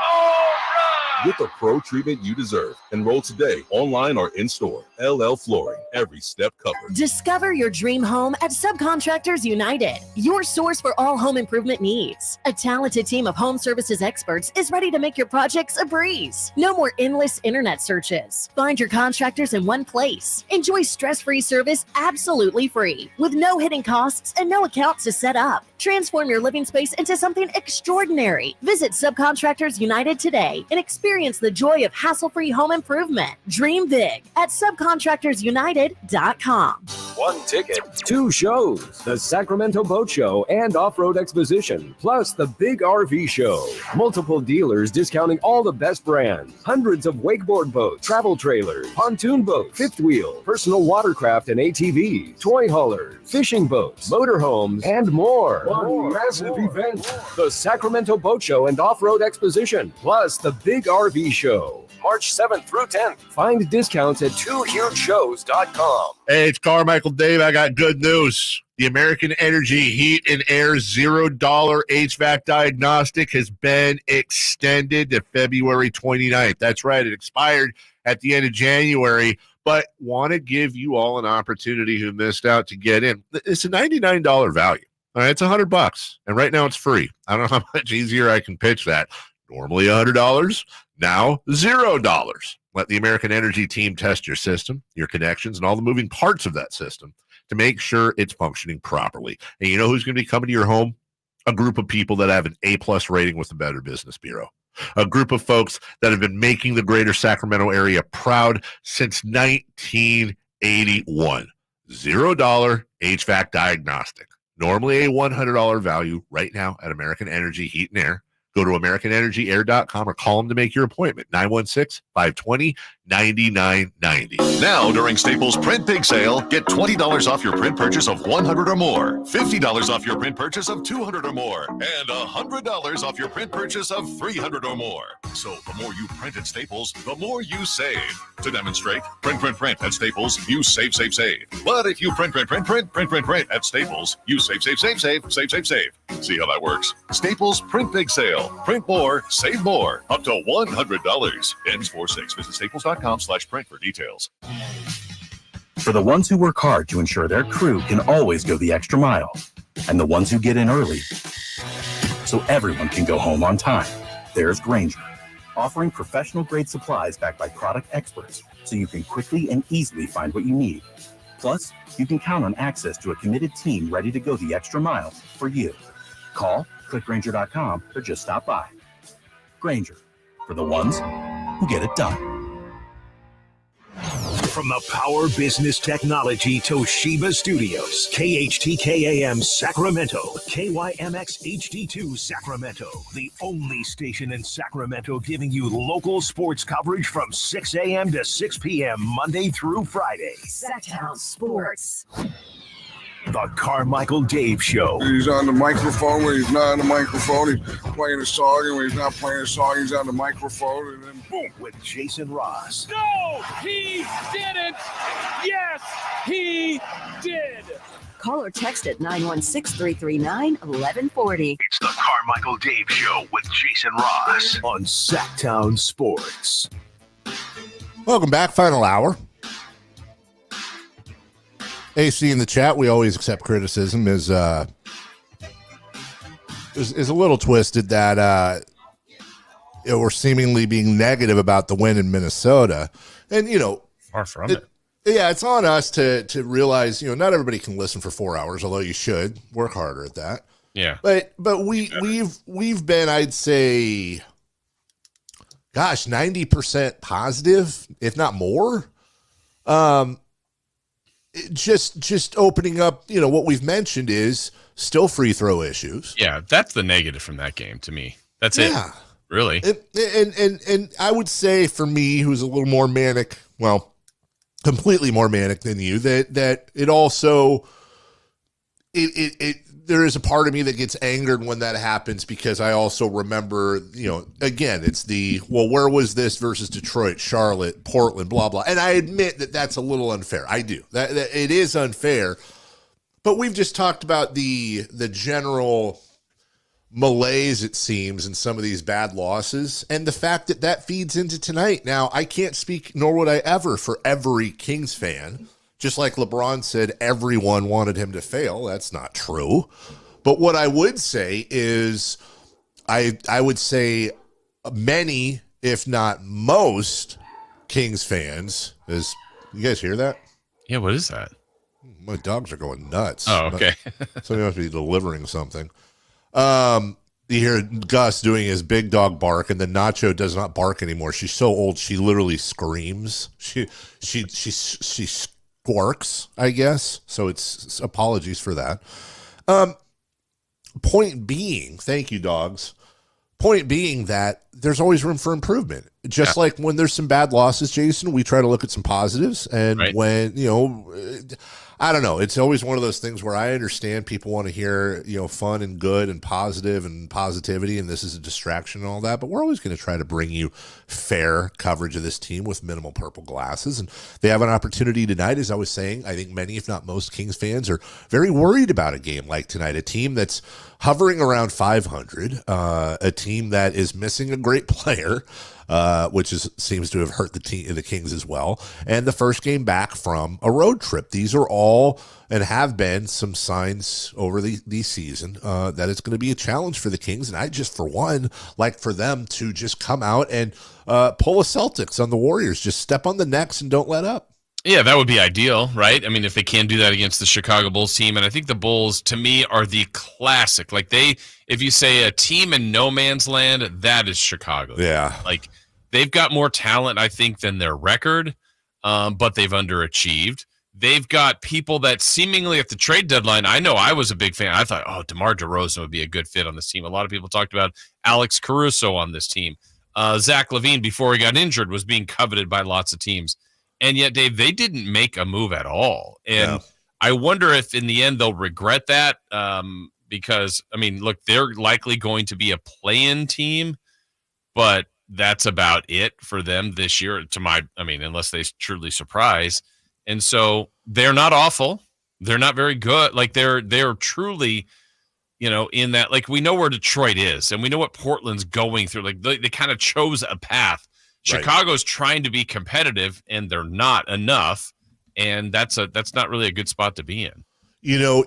Get the pro treatment you deserve. Enroll today, online or in-store. LL Flooring, every step covered. Discover your dream home at Subcontractors United, your source for all home improvement needs. A talented team of home services experts is ready to make your projects a breeze. No more endless internet searches. Find your contractors in one place. Enjoy stress-free service absolutely free, with no hidden costs and no accounts to set up. Transform your living space into something extraordinary. Visit Subcontractors United today and experience Experience the joy of hassle-free home improvement. Dream big at subcontractorsunited.com. 1 ticket, 2 shows, the Sacramento Boat Show and Off-Road Exposition, plus the Big RV Show. Multiple dealers discounting all the best brands. Hundreds of wakeboard boats, travel trailers, pontoon boats, fifth wheel, personal watercraft and ATVs, toy haulers, fishing boats, motorhomes, and more. One massive event. The Sacramento Boat Show and Off-Road Exposition, plus the Big RV Show. March 7th through 10th. Find discounts at twohugeshows.com. Hey, it's Carmichael Dave. I got good news. The American Energy Heat and Air $0 HVAC diagnostic has been extended to February 29th. That's right. It expired at the end of January, but want to give you all an opportunity who missed out to get in. It's a $99 value. All right, it's $100, and right now it's free. I don't know how much easier I can pitch that. Normally $100, now $0. Let the American Energy team test your system, your connections, and all the moving parts of that system to make sure it's functioning properly. And you know who's going to be coming to your home? A group of people that have an A+ rating with the Better Business Bureau. A group of folks that have been making the greater Sacramento area proud since 1981. $0 HVAC diagnostic. Normally a $100 value right now at American Energy Heat and Air. Go to AmericanEnergyAir.com or call them to make your appointment. 916-520-9990. Now, during Staples Print Big Sale, get $20 off your print purchase of $100 or more, $50 off your print purchase of $200 or more, and $100 off your print purchase of $300 or more. So the more you print at Staples, the more you save. To demonstrate, print at Staples, you save. But if you print at Staples, you save. See how that works? Staples Print Big Sale. Print more, save more. Up to $100. Ends 4/6. Visit staples.com/print for details. For the ones who work hard to ensure their crew can always go the extra mile, and the ones who get in early so everyone can go home on time, there's Grainger, offering professional-grade supplies backed by product experts so you can quickly and easily find what you need. Plus, you can count on access to a committed team ready to go the extra mile for you. Call, click Grainger.com, or just stop by. Grainger, for the ones who get it done. From the Power Business Technology Toshiba Studios, KHTKAM Sacramento, KYMX HD2 Sacramento, the only station in Sacramento giving you local sports coverage from 6 a.m. to 6 p.m. Monday through Friday. Sactown Sports. The Carmichael Dave Show. He's on the microphone when he's not on the microphone. He's playing a song, and when he's not playing a song, he's on the microphone. And then boom, with Jason Ross. No, he didn't. Yes, he did. Call or text at 916-339-1140. It's the Carmichael Dave Show with Jason Ross on Sactown Sports. Welcome back, final hour. AC in the chat, we always accept criticism, is a little twisted that we're seemingly being negative about the win in Minnesota. And, far from it. Yeah, it's on us to realize, not everybody can listen for 4 hours, although you should work harder at that. Yeah. But we've been, I'd say, 90% positive, if not more. Just opening up, what we've mentioned is still free throw issues. Yeah, that's the negative from that game to me. That's it. Really. And I would say for me, who's a little more manic, completely more manic than you, that it also there is a part of me that gets angered when that happens, because I also remember, again, it's where was this versus Detroit, Charlotte, Portland, blah, blah. And I admit that that's a little unfair. I do. That it is unfair. But we've just talked about the general malaise, it seems, in some of these bad losses, and the fact that feeds into tonight. Now, I can't speak, nor would I ever, for every Kings fan. Just like LeBron said, everyone wanted him to fail. That's not true. But what I would say is I would say many, if not most, Kings fans, you guys hear that? Yeah, what is that? My dogs are going nuts. Oh, okay. Somebody must be delivering something. You hear Gus doing his big dog bark, and then Nacho does not bark anymore. She's so old, she literally screams. She squarks, I guess. So it's apologies for that. Point being, thank you, dogs. Point being that there's always room for improvement. Just like when there's some bad losses, Jason, we try to look at some positives. And when, I don't know, it's always one of those things where I understand people want to hear, fun and good and positive and positivity, and this is a distraction and all that, but we're always going to try to bring you fair coverage of this team with minimal purple glasses. And they have an opportunity tonight, as I was saying. I think many, if not most, Kings fans are very worried about a game like tonight, a team that's hovering around 500, a team that is missing a great player, which seems to have hurt the Kings as well, and the first game back from a road trip. These are all and have been some signs over the season that it's going to be a challenge for the Kings, and I just, for one, like for them to just come out and pull a Celtics on the Warriors, just step on the necks and don't let up. Yeah, that would be ideal, right? I mean, if they can do that against the Chicago Bulls team, and I think the Bulls, to me, are the classic. Like if you say a team in no man's land, that is Chicago. Yeah. Like, they've got more talent, I think, than their record, but they've underachieved. They've got people that seemingly at the trade deadline, I know I was a big fan. I thought, DeMar DeRozan would be a good fit on this team. A lot of people talked about Alex Caruso on this team. Zach LaVine, before he got injured, was being coveted by lots of teams. And yet, Dave, they didn't make a move at all. And I wonder if in the end they'll regret that because, I mean, look, they're likely going to be a play-in team, but that's about it for them this year, unless they truly surprise. And so they're not awful. They're not very good. Like they're truly, in that, like, we know where Detroit is and we know what Portland's going through. Like they kind of chose a path. Right. Chicago's trying to be competitive and they're not enough. And that's not really a good spot to be in.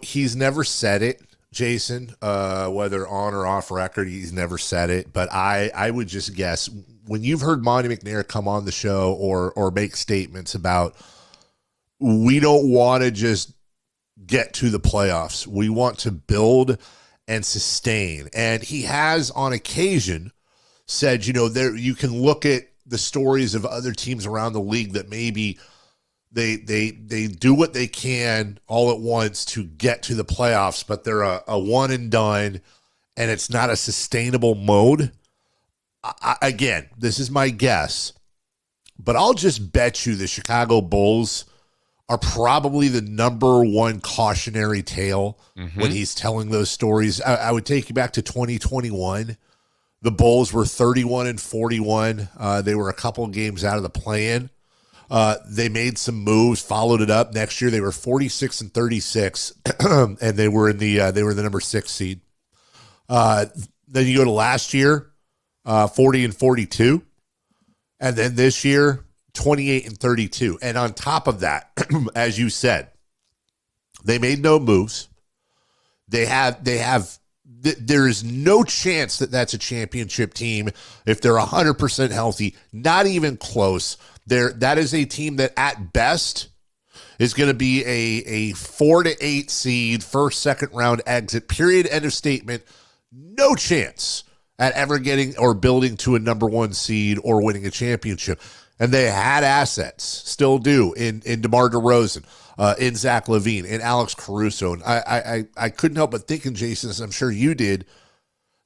He's never said it, Jason, whether on or off record, he's never said it. But I would just guess when you've heard Monty McNair come on the show or make statements about, we don't want to just get to the playoffs. We want to build and sustain. And he has on occasion said, there you can look at the stories of other teams around the league that maybe they do what they can all at once to get to the playoffs, but they're a one and done, and it's not a sustainable mode. Again, this is my guess, but I'll just bet you the Chicago Bulls are probably the number one cautionary tale when he's telling those stories. I would take you back to 2021. The Bulls were 31-41. They were a couple of games out of the play-in. They made some moves, followed it up. Next year, they were 46-36, and they were the number 6 seed. Then you go to last year, 40-42, and then this year, 28-32. And on top of that, as you said, they made no moves. There is no chance that that's a championship team if they're 100% healthy, not even close. That is a team that at best is going to be a 4 to 8 seed, first, second round exit, period, end of statement. No chance at ever getting or building to a number 1 seed or winning a championship. And they had assets, still do, in DeMar DeRozan, in Zach LaVine, in Alex Caruso. And I couldn't help but thinking, Jason, as I'm sure you did,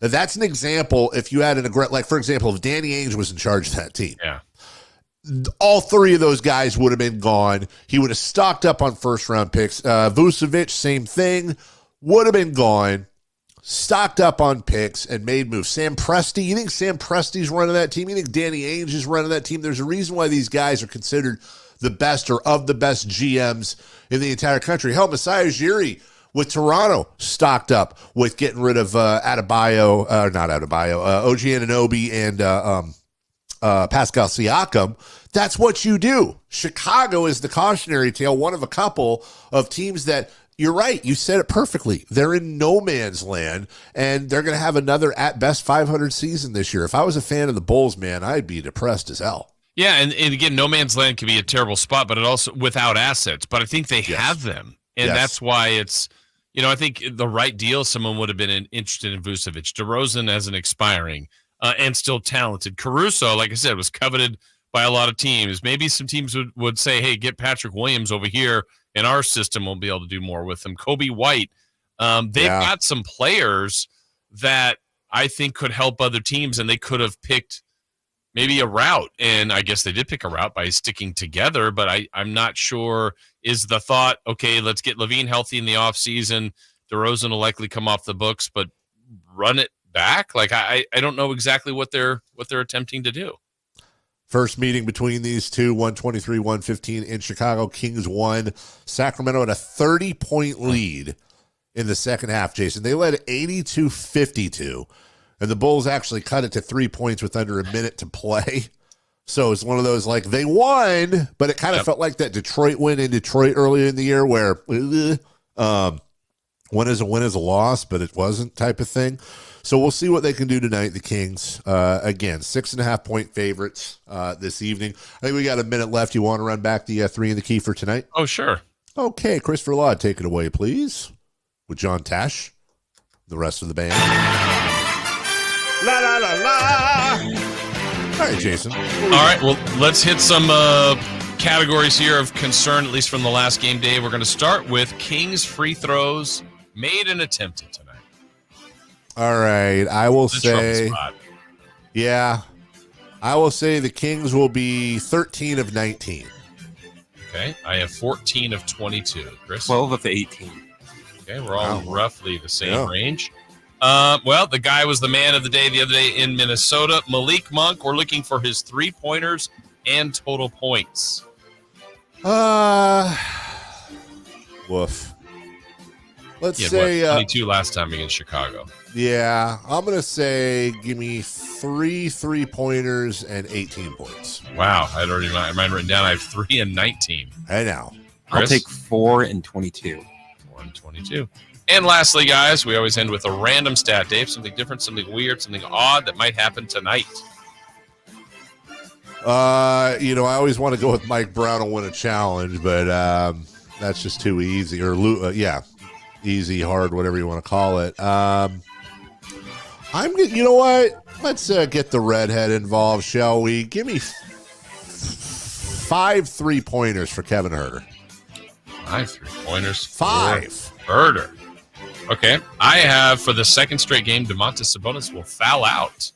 that's an example. If you had like, for example, if Danny Ainge was in charge of that team, all 3 of those guys would have been gone. He would have stocked up on first round picks. Vucevic, same thing, would have been gone. Stocked up on picks and made moves. Sam Presti, you think Sam Presti's running that team? You think Danny Ainge is running that team? There's a reason why these guys are considered the best or of the best GMs in the entire country. Hell, Masai Ujiri with Toronto stocked up with getting rid of OG Anunoby and Pascal Siakam. That's what you do. Chicago is the cautionary tale, one of a couple of teams that, you're right. You said it perfectly. They're in no man's land, and they're going to have another, at best, 500 season this year. If I was a fan of the Bulls, man, I'd be depressed as hell. Yeah, and again, no man's land can be a terrible spot, but it also without assets. But I think they have them, and that's why it's, I think the right deal, someone would have been interested in Vucevic. DeRozan as an expiring and still talented. Caruso, like I said, was coveted by a lot of teams. Maybe some teams would say, hey, get Patrick Williams over here in our system. We'll be able to do more with him. Kobe White. They've got some players that I think could help other teams, and they could have picked maybe a route. And I guess they did pick a route by sticking together, but I'm not sure is the thought, okay, let's get LaVine healthy in the offseason. DeRozan will likely come off the books, but run it back. Like I don't know exactly what they're attempting to do. First meeting between these two, 123-115 in Chicago. Kings won. Sacramento had a 30-point lead in the second half, Jason. They led 82-52, and the Bulls actually cut it to 3 points with under a minute to play. So it's one of those, like, they won, but it kind of felt like that Detroit win in Detroit earlier in the year where win is a win is a loss, but it wasn't type of thing. So we'll see what they can do tonight, the Kings. Again, 6.5-point favorites this evening. I think we got a minute left. You want to run back the 3 in the key for tonight? Oh, sure. Okay, Christopher Law, take it away, please, with John Tash, the rest of the band. La, la, la, la. All right, Jason. All right, well, let's hit some categories here of concern, at least from the last game day. We're going to start with Kings free throws made and attempted tonight. All right, I will say, I will say the Kings will be 13 of 19. Okay, I have 14 of 22. Chris? 12 of 18. Okay, we're all roughly the same range. Well, the guy was the man of the day the other day in Minnesota. Malik Monk, we're looking for his 3-pointers and total points. Woof. Let's He had, say 22 last time against Chicago. Yeah, I'm going to say give me 3 3-pointers and 18 points. Wow, I had already mine written down. I have 3 and 19. I know. I'll take 4 and 22. 4 and 22. And lastly, guys, we always end with a random stat, Dave. Something different, something weird, something odd that might happen tonight. I always want to go with Mike Brown and win a challenge, but that's just too easy. Or easy, hard, whatever you want to call it. You know what? Let's get the redhead involved, shall we? Give me 5 3-pointers for Kevin Huerter. 5 3-pointers. 5. Huerter. Okay. I have, for the second straight game, Domantas Sabonis will foul out.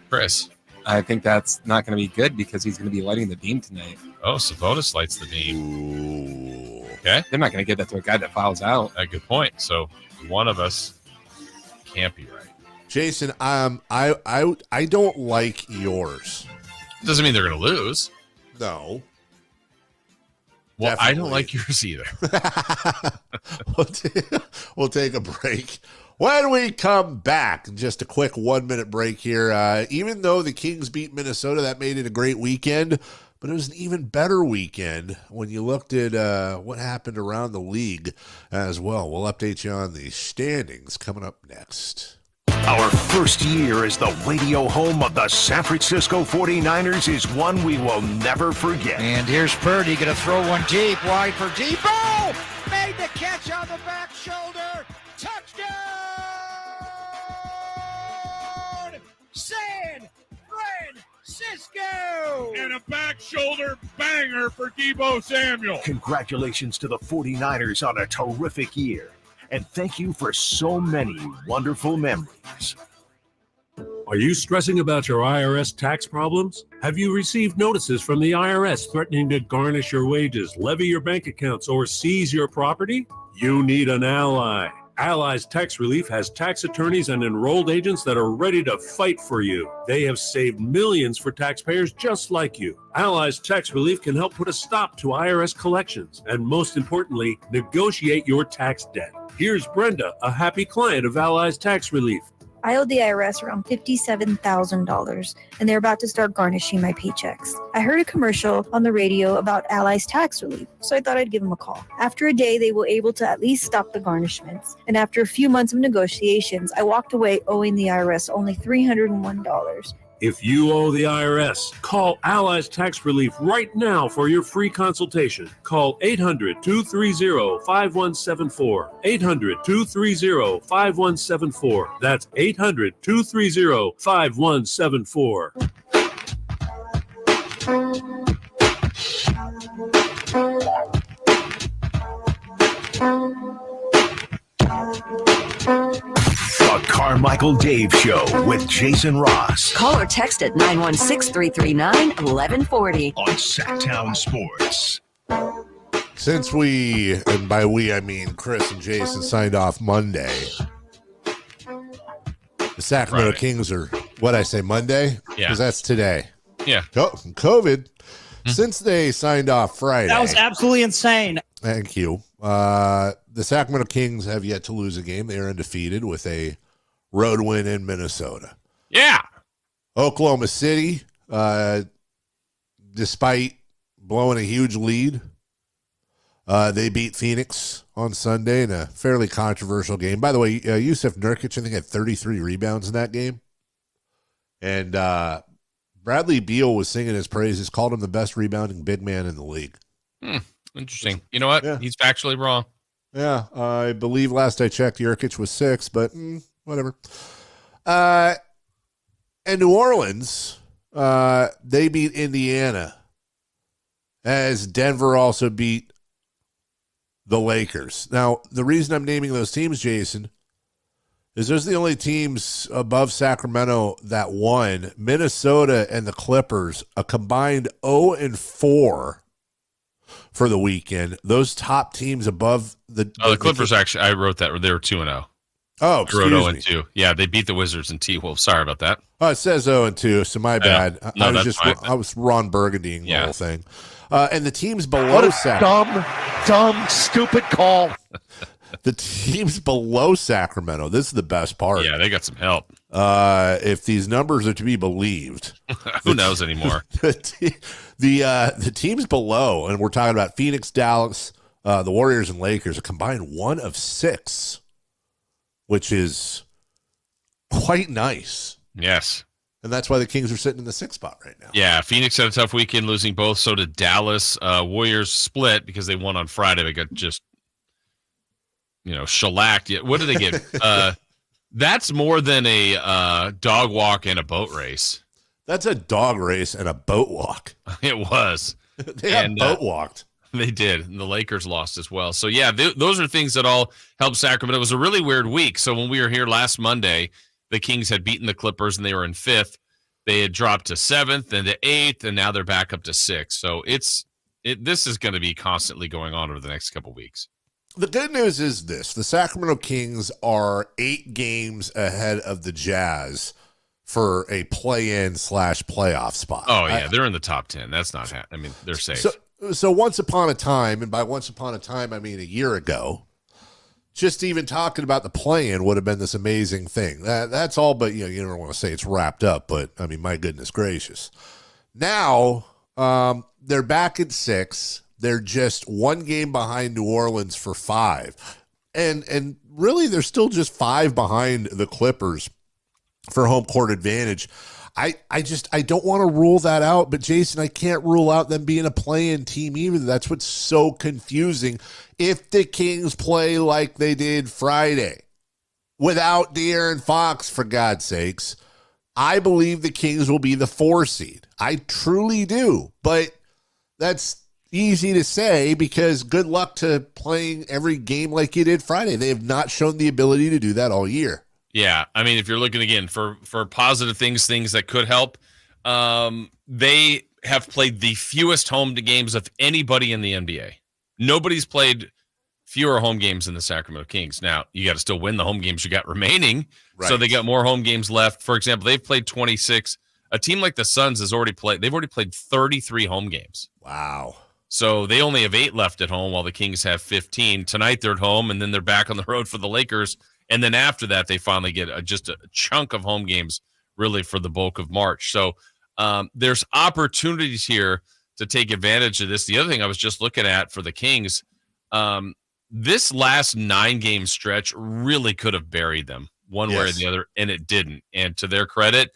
Chris? I think that's not going to be good because he's going to be lighting the beam tonight. Oh, Sabonis lights the beam. Ooh. Okay. They're not going to give that to a guy that fouls out. A good point. So one of us can't be right. Jason, I don't like yours. Doesn't mean they're going to lose. No. Well, Definitely. I don't like yours either. We'll take a break. When we come back, just a quick 1-minute break here. Even though the Kings beat Minnesota, that made it a great weekend, but it was an even better weekend when you looked at what happened around the league as well. We'll update you on the standings coming up next. Our first year as the radio home of the San Francisco 49ers is one we will never forget. And here's Purdy going to throw one deep, wide for Depot. Made the catch on the back shoulder. Touchdown! San Francisco! And a back shoulder banger for Deebo Samuel. Congratulations to the 49ers on a terrific year. And thank you for so many wonderful memories. Are you stressing about your IRS tax problems? Have you received notices from the IRS threatening to garnish your wages, levy your bank accounts, or seize your property? You need an ally. Allies Tax Relief has tax attorneys and enrolled agents that are ready to fight for you. They have saved millions for taxpayers just like you. Allies Tax Relief can help put a stop to IRS collections and, most importantly, negotiate your tax debt. Here's Brenda, a happy client of Allies Tax Relief. I owed the IRS around $57,000, and they're about to start garnishing my paychecks. I heard a commercial on the radio about Allies Tax Relief, so I thought I'd give them a call. After a day, they were able to at least stop the garnishments, and after a few months of negotiations, I walked away owing the IRS only $301. If you owe the IRS, call Allies Tax Relief right now for your free consultation. Call 800-230-5174. 800-230-5174. That's 800-230-5174. The Carmichael Dave Show with Jason Ross. Call or text at 916-339-1140. On Sactown Sports. Since we, and by we I mean Chris and Jason, signed off Monday, the Sacramento Kings are, what'd I say, Monday? Yeah. Because that's today. Yeah. COVID. Since they signed off Friday. That was absolutely insane. Thank you. The Sacramento Kings have yet to lose a game. They are undefeated with a road win in Minnesota. Yeah. Oklahoma City, despite blowing a huge lead, they beat Phoenix on Sunday in a fairly controversial game. By the way, Yusuf Nurkic, I think, had 33 rebounds in that game. And Bradley Beal was singing his praises, called him the best rebounding big man in the league. Interesting. You know what? Yeah. He's factually wrong. Yeah, I believe last I checked, Nurkic was 6, but whatever. And New Orleans, they beat Indiana, as Denver also beat the Lakers. Now, the reason I'm naming those teams, Jason, is those are the only teams above Sacramento that won. Minnesota and the Clippers, a combined 0-4 for the weekend. Those top teams above the Clippers, actually, I wrote that. They were 2-0. Oh, excuse me. 0-2. Yeah, they beat the Wizards and T-Wolves. Sorry about that. Oh, it says 0-2, so my bad. No, I was Ron Burgundying the whole thing. And the teams below Sacramento. Dumb, stupid call. The teams below Sacramento, this is the best part. Yeah, they got some help. If these numbers are to be believed. Who knows anymore? The teams below, and we're talking about Phoenix, Dallas, the Warriors, and Lakers, a combined 1 of 6, which is quite nice. Yes. And that's why the Kings are sitting in the 6th spot right now. Yeah, Phoenix had a tough weekend, losing both. So did Dallas. Warriors split because they won on Friday. They got just, shellacked. What did they get? That's more than a dog walk and a boat race. That's a dog race and a boat walk. It was. They got boat walked. They did. And the Lakers lost as well. So, yeah, those are things that all helped Sacramento. It was a really weird week. So when we were here last Monday, the Kings had beaten the Clippers, and they were in 5th. They had dropped to 7th and to 8th, and now they're back up to 6th. So this is going to be constantly going on over the next couple weeks. The good news is this. The Sacramento Kings are 8 games ahead of the Jazz for a play-in / playoff spot. Oh, yeah. They're in the top 10. That's not they're safe. So once upon a time, and by once upon a time, I mean a year ago, just even talking about the play-in would have been this amazing thing. That's all, but you don't want to say it's wrapped up, but I mean, my goodness gracious. Now, they're back at 6. They're just 1 game behind New Orleans for 5. And really, they're still just 5 behind the Clippers for home court advantage. I don't want to rule that out, but Jason, I can't rule out them being a play-in team either. That's what's so confusing. If the Kings play like they did Friday, without De'Aaron Fox, for God's sakes, I believe the Kings will be the 4 seed. I truly do, but that's easy to say because good luck to playing every game like you did Friday. They have not shown the ability to do that all year. Yeah, I mean, if you're looking again for positive things that could help, they have played the fewest home games of anybody in the NBA. Nobody's played fewer home games than the Sacramento Kings. Now, you got to still win the home games you got remaining, so they got more home games left. For example, they've played 26. A team like the Suns they've already played 33 home games. Wow. So they only have 8 left at home while the Kings have 15. Tonight they're at home, and then they're back on the road for the Lakers. And then after that, they finally get just a chunk of home games, really, for the bulk of March. So there's opportunities here to take advantage of this. The other thing I was just looking at for the Kings, this last 9-game stretch really could have buried them one way or the other, and it didn't. And to their credit,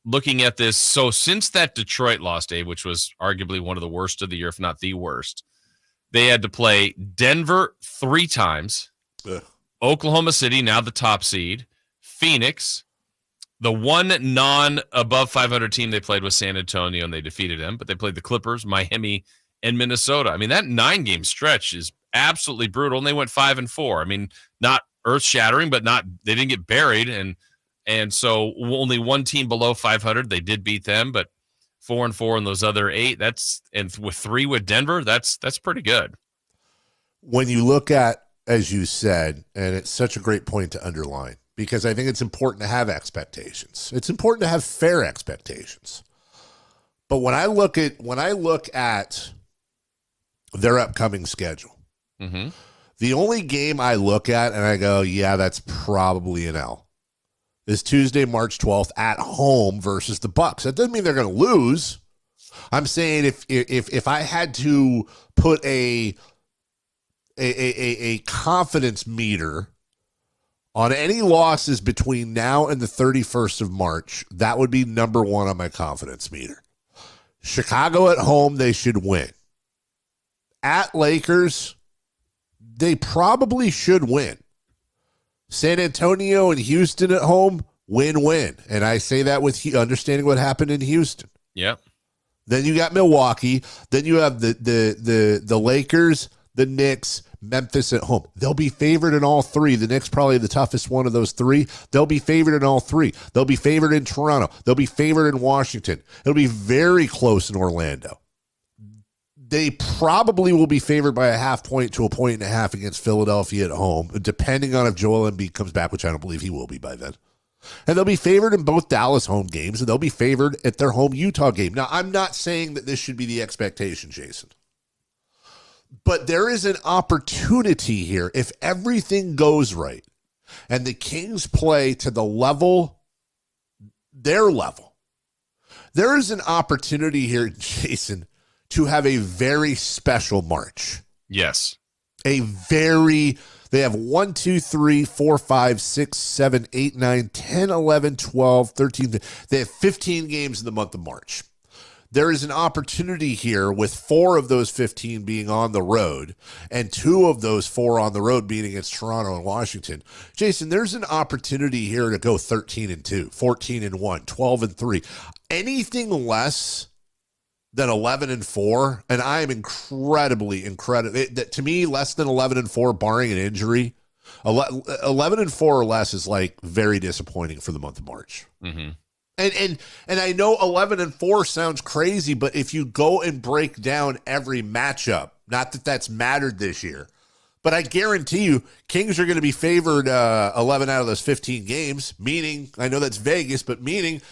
looking at this, so since that Detroit loss, Dave, which was arguably one of the worst of the year, if not the worst, they had to play Denver 3 times, Oklahoma City, now the top seed, Phoenix. The one non-above 500 team they played was San Antonio, and they defeated them. But they played the Clippers, Miami, and Minnesota. I mean, that 9-game stretch is absolutely brutal, and they went 5-4. I mean, not earth-shattering, but they didn't get buried, and so only one team below 500. They did beat them, but 4-4 in those other 8. And with 3 with Denver, that's pretty good. When you look at, as you said, and it's such a great point to underline, because I think it's important to have expectations. It's important to have fair expectations. But when I look at their upcoming schedule, the only game I look at and I go, yeah, that's probably an L, is Tuesday, March 12th at home versus the Bucks. That doesn't mean they're going to lose. I'm saying if I had to put a confidence meter on any losses between now and the 31st of March, that would be number 1 on my confidence meter. Chicago at home, they should win. At Lakers, they probably should win. San Antonio and Houston at home, win-win. And I say that with understanding what happened in Houston. Yep. Then you got Milwaukee. Then you have the Lakers, the Knicks, Memphis at home. They'll be favored in all 3. The Knicks probably the toughest one of those 3. They'll be favored in all 3. They'll be favored in Toronto. They'll be favored in Washington. It'll be very close in Orlando. They probably will be favored by a 0.5 point to 1.5 points against Philadelphia at home, depending on if Joel Embiid comes back, which I don't believe he will be by then. And they'll be favored in both Dallas home games, and they'll be favored at their home Utah game. Now, I'm not saying that this should be the expectation, Jason. But there is an opportunity here if everything goes right and the Kings play to their level. There is an opportunity here, Jason, to have a very special March. Yes. They have 1, 2, 3, 4, 5, 6, 7, 8, 9, 10, 11, 12, 13. They have 15 games in the month of March. There is an opportunity here with 4 of those 15 being on the road and 2 of those 4 on the road being against Toronto and Washington. Jason, there's an opportunity here to go 13-2, 14-1, 12-3. Anything less than 11-4, and I am incredibly, to me, less than 11-4, barring an injury, 11-4 or less is like very disappointing for the month of March. Mm-hmm. And I know 11-4 sounds crazy, but if you go and break down every matchup, not that that's mattered this year, but I guarantee you Kings are going to be favored 11 out of those 15 games, meaning, I know that's Vegas, but meaning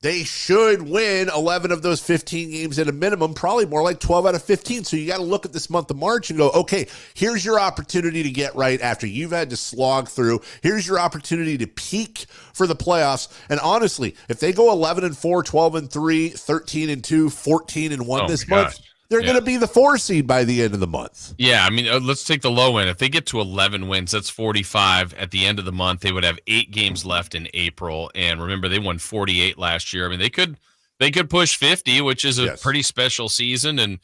they should win 11 of those 15 games at a minimum, probably more like 12 out of 15. So you got to look at this month of March and go, okay, here's your opportunity to get right after you've had to slog through. Here's your opportunity to peak for the playoffs. And honestly, if they go 11-4, 12-3, 13-2, 14-1 this month, they're going to be the 4 seed by the end of the month. Yeah, I mean, let's take the low end. If they get to 11 wins, that's 45 at the end of the month. They would have 8 games left in April. And remember, they won 48 last year. I mean, they could push 50, which is a pretty special season. And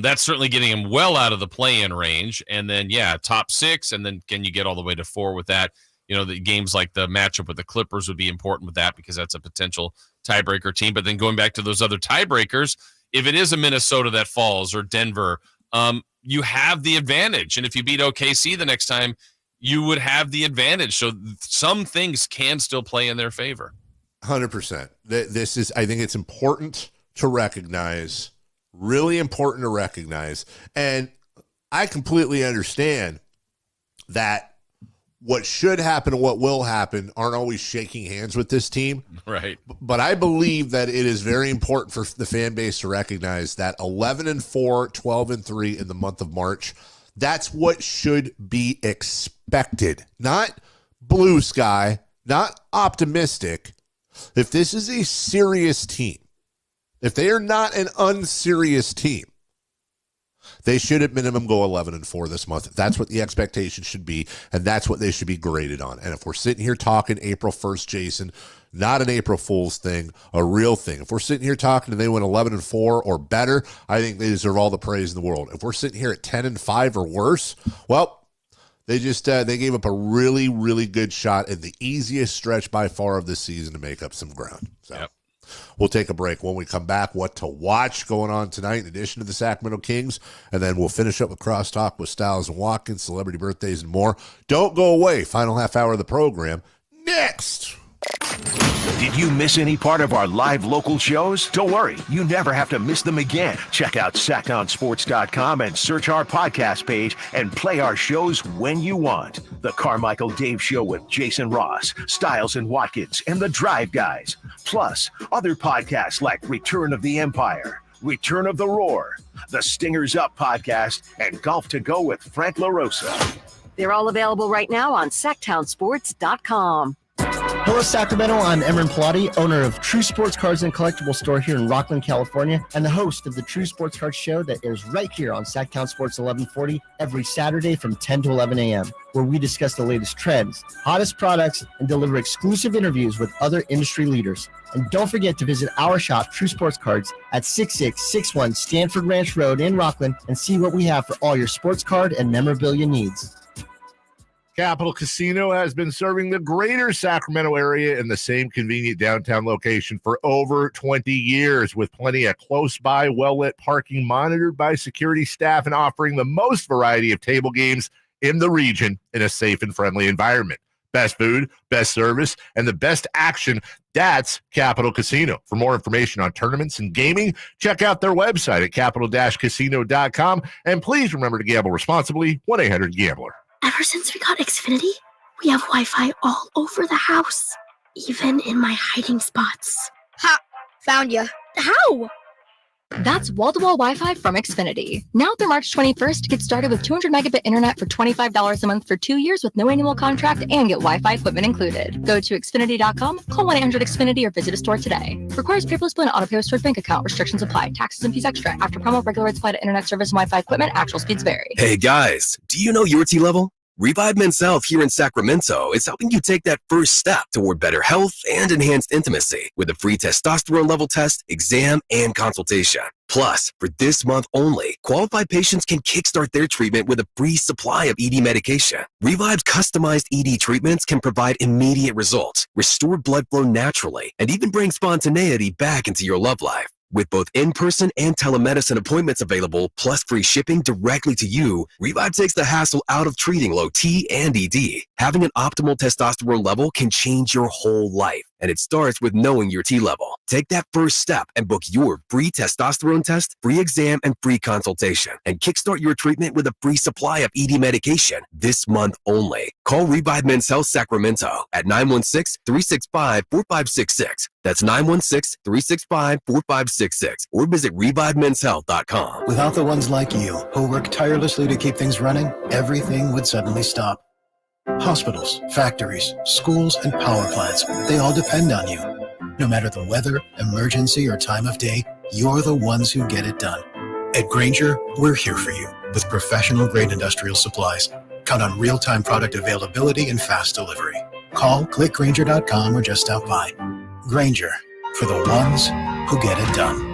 that's certainly getting them well out of the play-in range. And then, top 6. And then can you get all the way to 4 with that? You know, the games like the matchup with the Clippers would be important with that because that's a potential tiebreaker team. But then going back to those other tiebreakers, if it is a Minnesota that falls or Denver, you have the advantage. And if you beat OKC the next time, you would have the advantage. So some things can still play in their favor. 100%. This is, I think it's important to recognize, really important to recognize. And I completely understand that what should happen and what will happen aren't always shaking hands with this team. Right. But I believe that it is very important for the fan base to recognize that 11-4, 12-3 in the month of March, that's what should be expected. Not blue sky, not optimistic. If this is a serious team, if they are not an unserious team, they should at minimum go 11-4 this month. That's what the expectation should be, and that's what they should be graded on. And if we're sitting here talking April 1st, Jason, not an April Fool's thing, a real thing. If we're sitting here talking and they win 11-4 or better, I think they deserve all the praise in the world. If we're sitting here at 10-5 or worse, well, they just they gave up a really, really good shot in the easiest stretch by far of this season to make up some ground. So. Yep. We'll take a break. When we come back, what to watch going on tonight in addition to the Sacramento Kings, and then we'll finish up with Crosstalk with Styles and Watkins, celebrity birthdays, and more. Don't go away. Final half hour of the program next. Did you miss any part of our live local shows? Don't worry, you never have to miss them again. Check out SactownSports.com and search our podcast page and play our shows when you want. The Carmichael Dave Show with Jason Ross, Styles and Watkins, and the Drive Guys. Plus, other podcasts like Return of the Empire, Return of the Roar, the Stingers Up podcast, and Golf to Go with Frank LaRosa. They're all available right now on SactownSports.com. Hello, Sacramento. I'm Emran Pilati, owner of True Sports Cards and Collectible Store here in Rockland, California, and the host of the True Sports Cards Show that airs right here on Sactown Sports 1140 every Saturday from 10 to 11 a.m., where we discuss the latest trends, hottest products, and deliver exclusive interviews with other industry leaders. And don't forget to visit our shop, True Sports Cards, at 6661 Stanford Ranch Road in Rockland and see what we have for all your sports card and memorabilia needs. Capital Casino has been serving the greater Sacramento area in the same convenient downtown location for over 20 years, with plenty of close-by, well-lit parking monitored by security staff and offering the most variety of table games in the region in a safe and friendly environment. Best food, best service, and the best action. That's Capital Casino. For more information on tournaments and gaming, check out their website at capital-casino.com. And please remember to gamble responsibly. 1-800-GAMBLER. Ever since we got Xfinity, we have Wi-Fi all over the house, even in my hiding spots. Ha! Found ya. How? That's wall-to-wall Wi-Fi from Xfinity. Now through March 21st, get started with 200 megabit internet for $25 a month for 2 years with no annual contract and get Wi-Fi equipment included. Go to Xfinity.com, call 1-800-XFINITY or visit a store today. Requires paperless bill and auto pay with stored bank account. Restrictions apply. Taxes and fees extra. After promo, regular rates apply to internet service and Wi-Fi equipment. Actual speeds vary. Hey guys, do you know your T level? Revive Men's Health here in Sacramento is helping you take that first step toward better health and enhanced intimacy with a free testosterone level test, exam, and consultation. Plus, for this month only, qualified patients can kickstart their treatment with a free supply of ED medication. Revive's customized ED treatments can provide immediate results, restore blood flow naturally, and even bring spontaneity back into your love life. With both in-person and telemedicine appointments available, plus free shipping directly to you, Revive takes the hassle out of treating low T and ED. Having an optimal testosterone level can change your whole life, and it starts with knowing your T level. Take that first step and book your free testosterone test, free exam, and free consultation, and kickstart your treatment with a free supply of ED medication this month only. Call Revive Men's Health Sacramento at 916-365-4566. That's 916-365-4566, or visit ReviveMen'sHealth.com. Without the ones like you, who work tirelessly to keep things running, everything would suddenly stop. Hospitals, factories, schools, and power plants, they all depend on you. No matter the weather, emergency, or time of day, you're the ones who get it done. At Grainger, we're here for you with professional-grade industrial supplies. Count on real-time product availability and fast delivery. Call, click Grainger.com, or just stop by. Grainger, for the ones who get it done.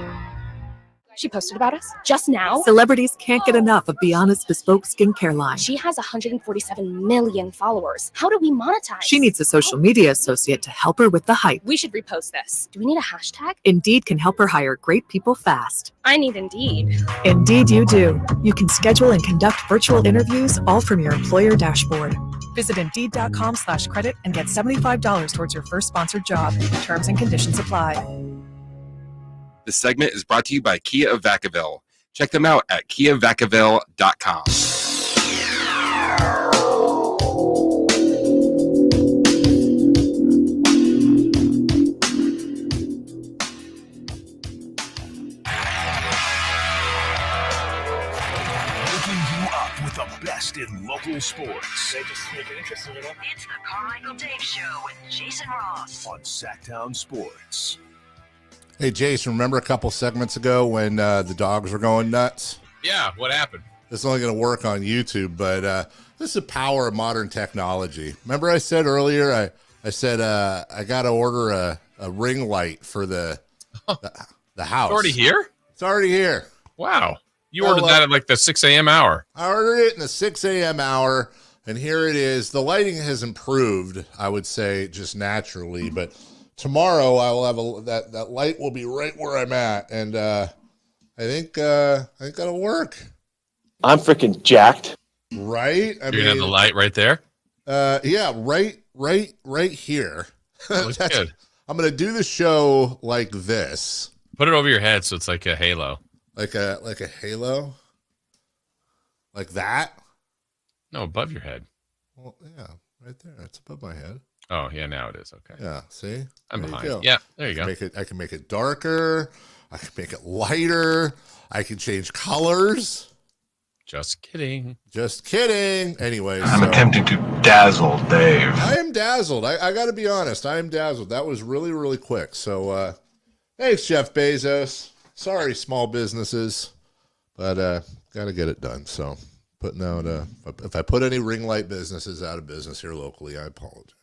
She posted about us just now. Celebrities can't get enough of Be Honest Bespoke Skincare line. She has 147 million followers. How do we monetize? She needs a social media associate to help her with the hype. We should repost this. Do we need a hashtag? Indeed can help her hire great people fast. I need Indeed. Indeed you do. You can schedule and conduct virtual interviews all from your employer dashboard. Visit Indeed.com/credit and get $75 towards your first sponsored job. Terms and conditions apply. This segment is brought to you by Kia of Vacaville. Check them out at KiaVacaville.com. Waking you up with the best in local sports. They just make it interesting, you know? It's the Carmichael Dave Show with Jason Ross on Sactown Sports. Hey, Jason, remember a couple segments ago when the dogs were going nuts? Yeah, what happened? This is only going to work on YouTube, but this is the power of modern technology. Remember I said earlier I I said, I got to order a ring light for the house. It's already here? It's already here. Wow. You ordered that at like the 6 a.m. hour. I ordered it in the 6 a.m. hour, and here it is. The lighting has improved, I would say, just naturally. But tomorrow I will have that light will be right where I'm at, and I think that'll work. I'm freaking jacked. Right? You're gonna have the light right there? Yeah, right here. Looks good. I'm gonna do the show like this. Put it over your head so it's like a halo. Like a halo? Like that? No, above your head. Well, yeah, right there. It's above my head. Oh, yeah, now it is. Okay. Yeah, see? I'm There you behind. go. Yeah, there you go. I can make it darker. I can make it lighter. I can change colors. Just kidding. Just kidding. Anyways. I'm attempting to dazzle Dave. I am dazzled. I got to be honest. I am dazzled. That was really, really quick. So, thanks, Jeff Bezos. Sorry, small businesses, but got to get it done. So, putting out if I put any ring light businesses out of business here locally, I apologize.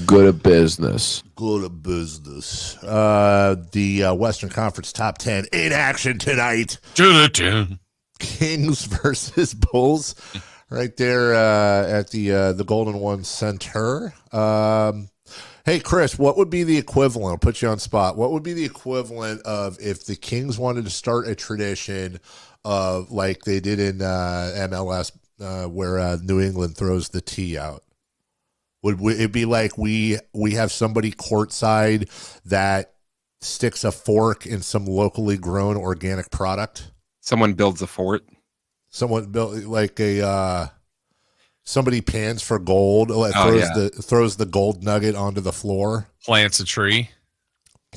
Good at business. Good at business. The Western Conference top 10 in action tonight. Kings versus Bulls, right there at the Golden One Center. Hey, Chris, what would be the equivalent? I'll put you on spot. What would be the equivalent of if the Kings wanted to start a tradition of like they did in MLS where New England throws the tee out? Would it be like we have somebody courtside that sticks a fork in some locally grown organic product? Someone builds a fort. Someone built like somebody pans for gold, throws the gold nugget onto the floor. Plants a tree.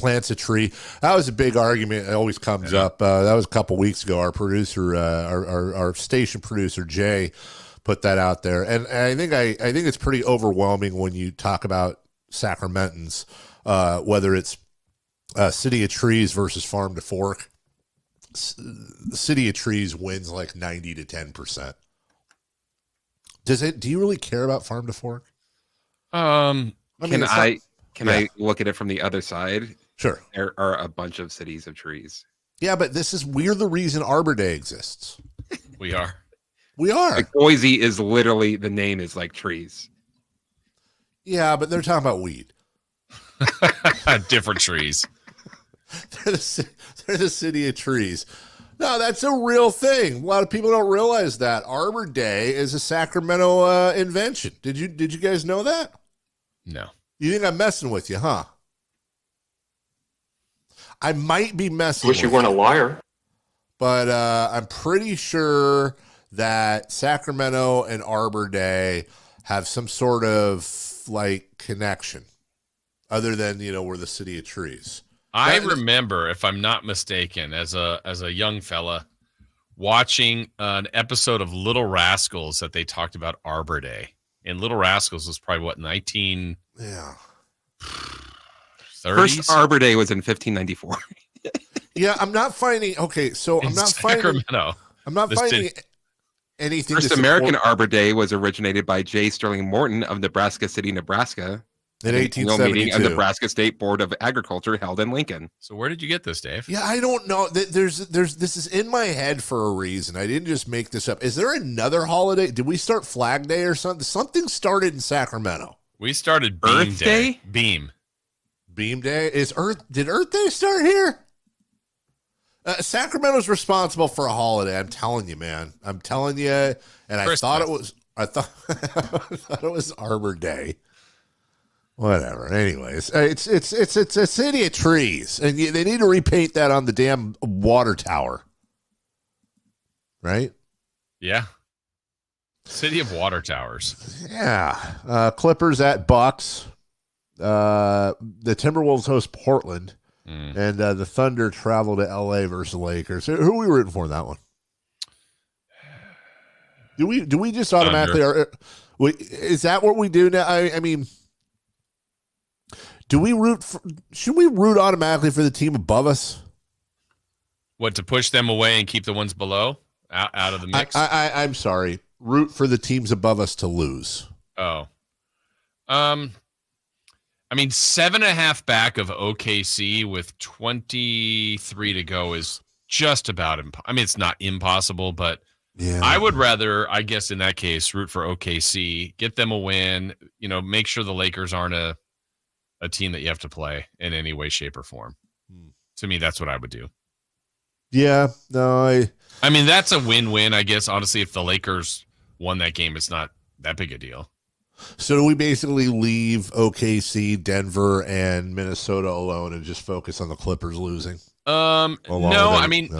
That was a big argument. It always comes up. That was a couple weeks ago. Our producer, our station producer, Jay, put that out there. And I think it's pretty overwhelming when you talk about Sacramentans, whether it's City of Trees versus Farm to Fork. City of Trees wins like 90 to 10%. Do you really care about Farm to Fork? Can I look at it from the other side? Sure. There are a bunch of cities of trees. Yeah, but we're the reason Arbor Day exists. We are. Like Boise is literally, the name is like trees. Yeah, but they're talking about weed. Different trees. They're the City of Trees. No, that's a real thing. A lot of people don't realize that Arbor Day is a Sacramento invention. Did you guys know that? No. You think I'm messing with you, huh? I might be messing. Wish you weren't a liar. But I'm pretty sure that Sacramento and Arbor Day have some sort of like connection, other than we're the City of Trees. I remember, if I'm not mistaken, as a young fella, watching an episode of Little Rascals that they talked about Arbor Day. And Little Rascals was probably what, 19? Yeah. 30s? First Arbor Day was in 1594. Yeah, I'm not finding. Okay, so I'm not Sacramento. I'm not finding anything. First American Arbor Day was originated by J. Sterling Morton of Nebraska City, Nebraska. In 1872. Meeting of Nebraska State Board of Agriculture held in Lincoln. So where did you get this, Dave? Yeah, I don't know. This is in my head for a reason. I didn't just make this up. Is there another holiday? Did we start Flag Day or something? Something started in Sacramento. We started Beam Earth Day? Beam Day Did Earth Day start here? Sacramento's responsible for a holiday. I'm telling you, man. I'm telling you. And I thought it was Arbor Day. Whatever. Anyways, it's a City of Trees, and they need to repaint that on the damn water tower, right? Yeah. City of Water Towers. Yeah. Clippers at Bucks. The Timberwolves host Portland, and the Thunder travel to LA versus Lakers. Who are we rooting for in that one? Do we just automatically? Is that what we do now? I mean. Should we root automatically for the team above us? What, to push them away and keep the ones below out of the mix? I'm sorry. Root for the teams above us to lose. Oh. I mean, 7.5 back of OKC with 23 to go is just about I mean, it's not impossible, but I would rather, I guess, in that case, root for OKC, get them a win, make sure the Lakers aren't a team that you have to play in any way, shape, or form. To me, that's what I would do. Yeah, no, I mean, that's a win-win, I guess. Honestly, if the Lakers won that game, it's not that big a deal. So do we basically leave OKC, Denver, and Minnesota alone and just focus on the Clippers losing? No, I mean,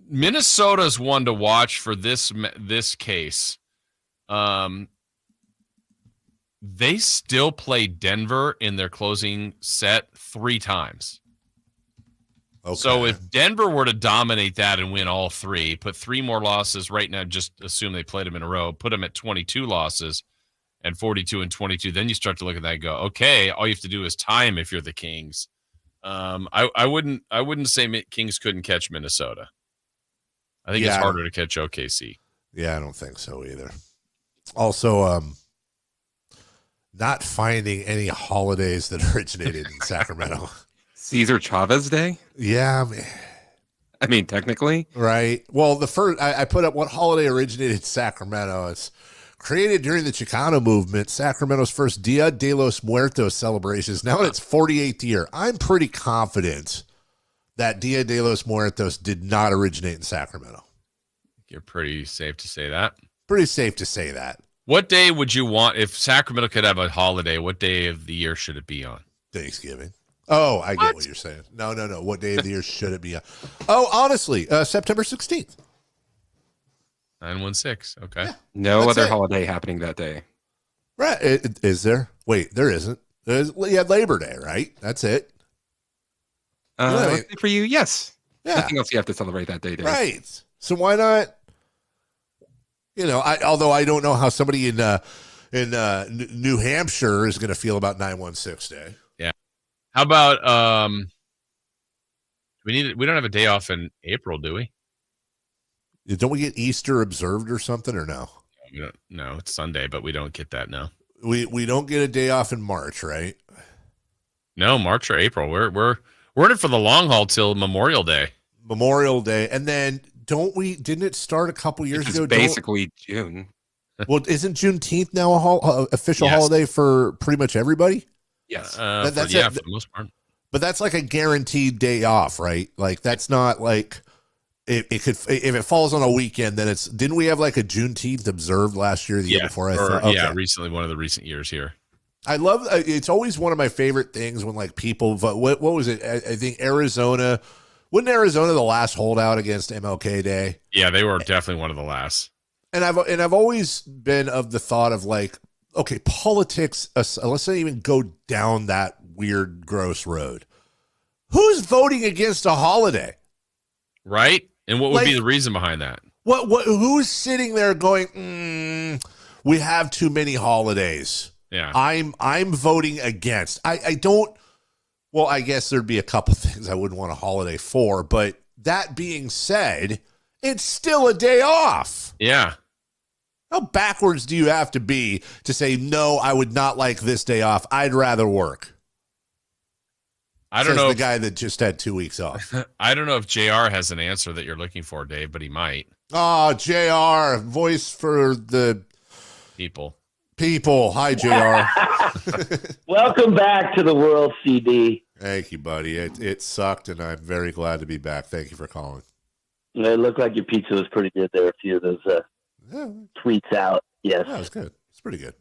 Minnesota's one to watch for this case. They still play Denver in their closing set 3 times. Okay. So if Denver were to dominate that and win all 3, put 3 more losses right now, just assume they played them in a row, put them at 22 losses and 42 and 22, then you start to look at that and go, okay, all you have to do is tie them if you're the Kings. I wouldn't say Kings couldn't catch Minnesota. I think it's harder to catch OKC. Yeah, I don't think so either. Also, not finding any holidays that originated in Sacramento. Cesar Chavez Day? Yeah. I mean, technically. Right. Well, the first, I put up what holiday originated in Sacramento. It's created during the Chicano movement, Sacramento's first Dia de los Muertos celebrations. Now in its 48th year. I'm pretty confident that Dia de los Muertos did not originate in Sacramento. You're pretty safe to say that. Pretty safe to say that. What day would you want, if Sacramento could have a holiday, what day of the year should it be on? Thanksgiving. Oh, I get what you're saying. No. What day of the year should it be on? Oh, honestly, September 16th. 9/16. Okay. Yeah, no other holiday happening that day. Right. Is there? Wait, there isn't. You had Labor Day, right? That's it. For you, yes. Yeah. Nothing else you have to celebrate that day, Dave. Right. So why not? Although I don't know how somebody in New Hampshire is going to feel about 9/16 Day. Yeah. How about we don't have a day off in April, do we? Don't we get Easter observed or something, or no? No, it's Sunday, but we don't get that now. We don't get a day off in March, right? No, March or April. We're in it for the long haul till Memorial Day. Memorial Day, and then didn't it start a couple years ago? Basically June. Well, isn't Juneteenth now a official holiday for pretty much everybody? Yes. For the most part. But that's like a guaranteed day off, right? Like that's not like it could, if it falls on a weekend, then didn't we have like a Juneteenth observed last year, the year before? Recently, one of the recent years here. I love, it's always one of my favorite things when like people vote. What was it? I think Arizona. Wasn't Arizona the last holdout against MLK Day? Yeah, they were definitely one of the last. And I've always been of the thought of like, okay, politics, let's not even go down that weird, gross road. Who's voting against a holiday? Right? And what would be the reason behind that? Who's sitting there going, we have too many holidays. Yeah. I'm voting against. I don't. Well, I guess there'd be a couple things I wouldn't want a holiday for, but that being said, it's still a day off. Yeah. How backwards do you have to be to say, no, I would not like this day off. I'd rather work. I don't know. The guy that just had 2 weeks off. I don't know if JR has an answer that you're looking for, Dave, but he might. Oh, JR, voice for the people. Hi, JR. Welcome back to the world, CD. Thank you, buddy. It sucked, and I'm very glad to be back. Thank you for calling. It looked like your pizza was pretty good there. A few of those tweets out. Yes, that was good. It's pretty good.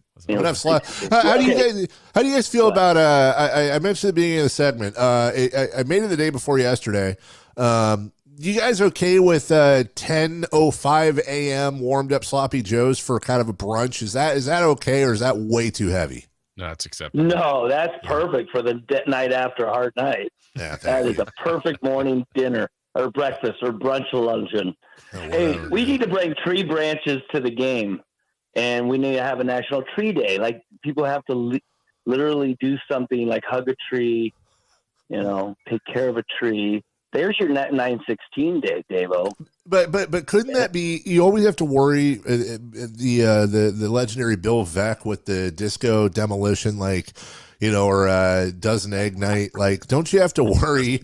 How do you guys feel about? I mentioned at the beginning of the segment. I made it the day before yesterday. You guys okay with 10:05 a.m. warmed up sloppy joes for kind of a brunch? Is that okay, or is that way too heavy? No, it's acceptable. No, that's perfect for the night after a hard night. Yeah, that is a perfect morning dinner or breakfast or brunch luncheon. Hey, we need to bring tree branches to the game, and we need to have a National Tree Day. Like people have to literally do something like hug a tree, take care of a tree. There's your 9/16 day, Davo. But couldn't that be? You always have to worry. The legendary Bill Veck with the disco demolition, like, you know, or dozen egg night. Like, don't you have to worry?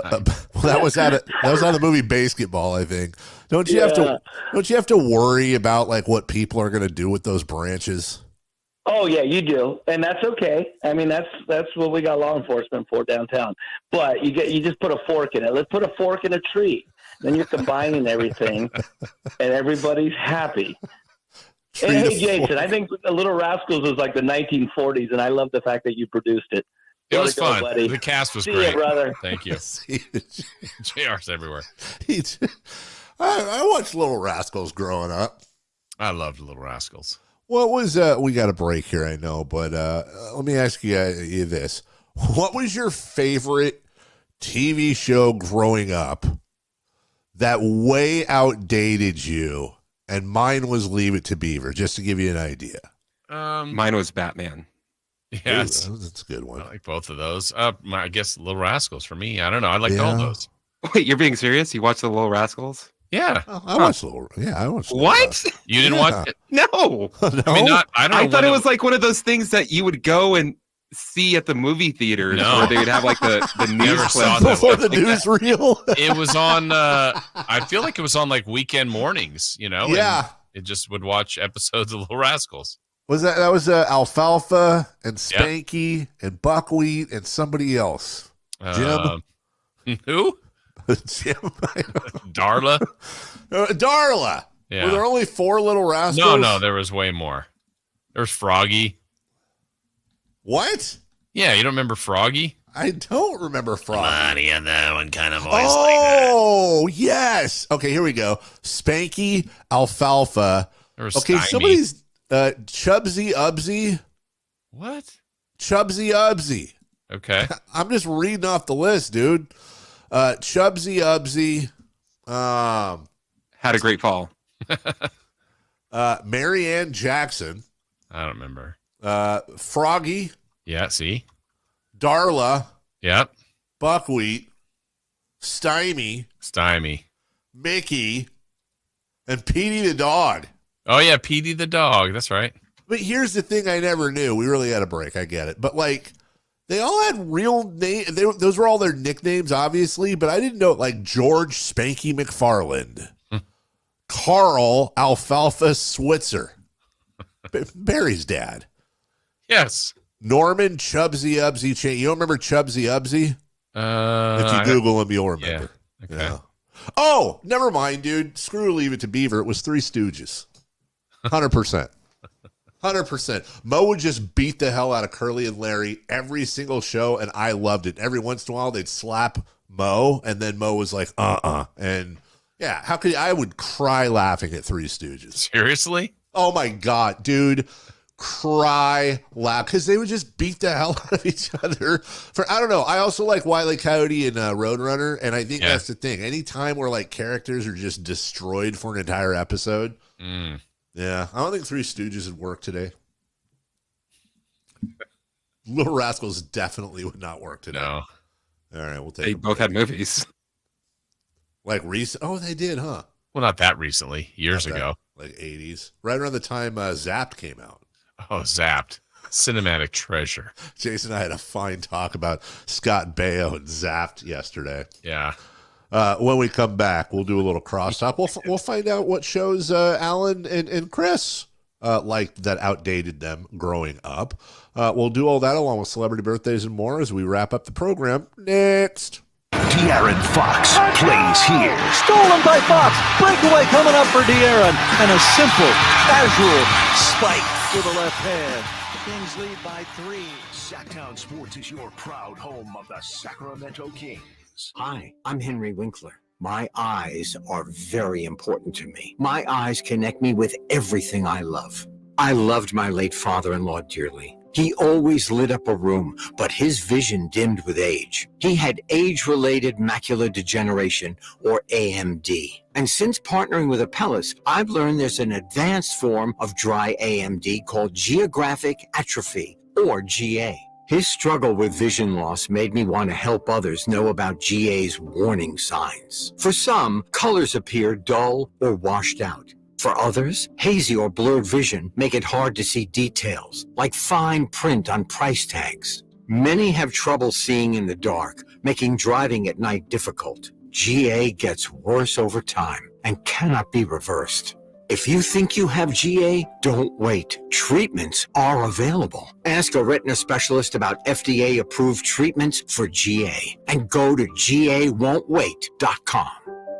Well, that was out of the movie Basketball, I think. Don't you have to worry about like what people are going to do with those branches? Oh yeah, you do, and that's okay. I mean, that's what we got law enforcement for downtown. But you just put a fork in it. Let's put a fork in a tree. Then you're combining everything, and everybody's happy. And hey, Jason, I think Little Rascals was like the 1940s, and I love the fact that you produced it. It was fun. Buddy. The cast was great. You, brother. Thank you. JR's everywhere. I watched Little Rascals growing up. I loved Little Rascals. What was we got a break here, I know, but let me ask you this. What was your favorite TV show growing up that way outdated you? And mine was Leave It to Beaver, just to give you an idea. Mine was Batman. Yes. That's a good one. I like both of those. I guess Little Rascals for me. I don't know. I liked all those. Wait, you're being serious? You watched the Little Rascals? Yeah. I watched Little. Yeah, I watched. What? You didn't watch it? No. No? I mean, I thought it was like one of those things that you would go and see at the movie theaters, where they would have like the news clips before the newsreel. It was on. I feel like it was on like weekend mornings. You know. Yeah. It just would watch episodes of Little Rascals. Was that was Alfalfa and Spanky and Buckwheat and somebody else? Jim. Who? Jim. Darla. Darla. Yeah. Were there only 4 Little Rascals? No, there was way more. There was Froggy. What? Yeah, you don't remember Froggy? I don't remember Froggy. Come on, he had that one kind of voice like that. Oh, yes. Okay, here we go. Spanky, Alfalfa. Okay, Stymie. somebody's Chubsy Ubsy. What? Chubsy Ubsy. Okay. I'm just reading off the list, dude. Chubsy Ubsy. Had a great fall. Marianne Jackson. I don't remember. Froggy. Yeah, see? Darla. Yep. Buckwheat. Stymie. Mickey. And Petey the dog. Oh, yeah, Petey the dog. That's right. But here's the thing I never knew. We really had a break. I get it. But, like, they all had real names. Those were all their nicknames, obviously. But I didn't know, like, George Spanky McFarland. Carl Alfalfa Switzer. Barry's dad. Yes. Norman Chubsy Ubsy Chain. You don't remember Chubsy Ubsy? If you Google him, you'll remember. Yeah. Okay. Yeah. Oh, never mind, dude. Screw Leave It to Beaver. It was Three Stooges. 100%. 100%. Mo would just beat the hell out of Curly and Larry every single show, and I loved it. Every once in a while, they'd slap Mo, and then Mo was like, And yeah, how could I would cry laughing at Three Stooges. Seriously? Oh, my God, dude. Cry loud because they would just beat the hell out of each other I don't know. I also like Wile E. Coyote and Roadrunner, and I think that's the thing. Anytime where like characters are just destroyed for an entire episode, yeah, I don't think Three Stooges would work today. Little Rascals definitely would not work today. No. All right, we'll take. They both had movies. Like recent? Oh, they did, huh? Well, not that recently. Years ago, like 80s, right around the time Zapped came out. Oh, Zapped. Cinematic treasure. Jason and I had a fine talk about Scott Baio and Zapped yesterday. Yeah. When we come back, we'll do a little crosstalk. We'll find out what shows Alan and Chris liked that outdated them growing up. We'll do all that along with celebrity birthdays and more as we wrap up the program next. De'Aaron Fox plays here. Stolen by Fox. Breakaway coming up for De'Aaron. And a simple, casual spike to the left hand. The Kings lead by 3. Sactown Sports is your proud home of the Sacramento Kings. Hi, I'm Henry Winkler. My eyes are very important to me. My eyes connect me with everything I love. I loved my late father-in-law dearly. He always lit up a room, but his vision dimmed with age. He had age-related macular degeneration, or AMD. And since partnering with Apellis, I've learned there's an advanced form of dry AMD called geographic atrophy, or GA. His struggle with vision loss made me want to help others know about GA's warning signs. For some, colors appear dull or washed out. For others, hazy or blurred vision make it hard to see details, like fine print on price tags. Many have trouble seeing in the dark, making driving at night difficult. GA gets worse over time and cannot be reversed. If you think you have GA, don't wait. Treatments are available. Ask a retina specialist about FDA-approved treatments for GA and go to GAWon'tWait.com.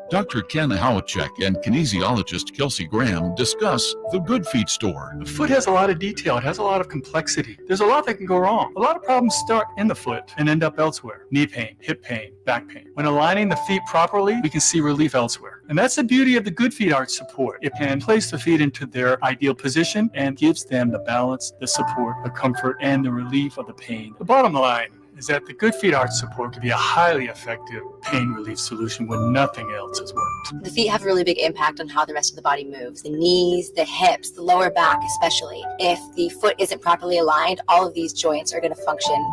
Dr. Ken Howachek and kinesiologist Kelsey Graham discuss the Good Feet store. The foot has a lot of detail. It has a lot of complexity. There's a lot that can go wrong. A lot of problems start in the foot and end up elsewhere. Knee pain, hip pain, back pain. When aligning the feet properly, we can see relief elsewhere. And that's the beauty of the Good Feet Arch support. It can place the feet into their ideal position and gives them the balance, the support, the comfort, and the relief of the pain. The bottom line is that the Good Feet Arch support can be a highly effective pain relief solution when nothing else has worked. The feet have a really big impact on how the rest of the body moves. The knees, the hips, the lower back especially. If the foot isn't properly aligned, all of these joints are going to function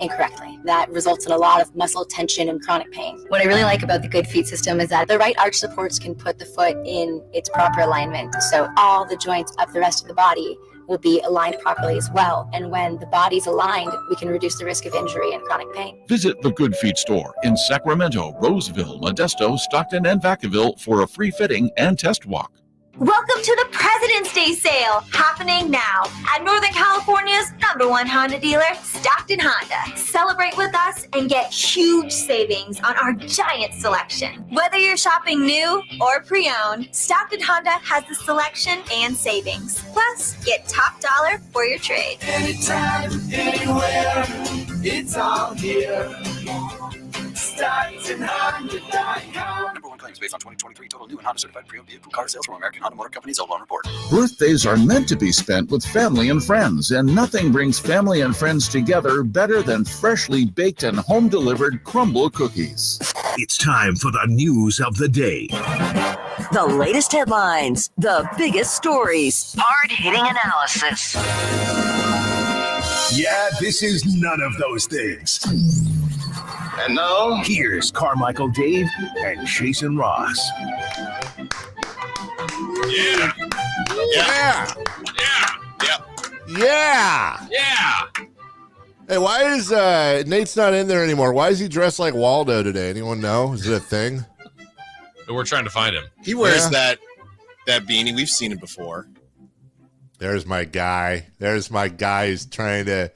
incorrectly. That results in a lot of muscle tension and chronic pain. What I really like about the Good Feet system is that the right arch supports can put the foot in its proper alignment. So all the joints of the rest of the body will be aligned properly as well. And when the body's aligned, we can reduce the risk of injury and chronic pain. Visit the Good Feet store in Sacramento, Roseville, Modesto, Stockton, and Vacaville for a free fitting and test walk. Welcome to the President's Day sale, happening now at Northern California's #1 Honda dealer, Stockton Honda. Celebrate with us and get huge savings on our giant selection. Whether you're shopping new or pre-owned, Stockton Honda has the selection and savings. Plus, get top dollar for your trade. Anytime, anywhere, it's all here. StocktonHonda.com. #1 claims based on 2023 total new and Honda certified pre-owned vehicle car sales from American Honda Motor Company's Old Loan Report. Birthdays are meant to be spent with family and friends, and nothing brings family and friends together better than freshly baked and home-delivered crumble cookies. It's time for the news of the day. The latest headlines, the biggest stories, hard-hitting analysis. Yeah, this is none of those things. And now, here's Carmichael Dave and Jason Ross. Yeah. Yeah. Hey, why is Nate's not in there anymore? Why is he dressed like Waldo today? Anyone know? Is it a thing? We're trying to find him. He wears that beanie. We've seen it before. There's my guy. There's my guy who's trying to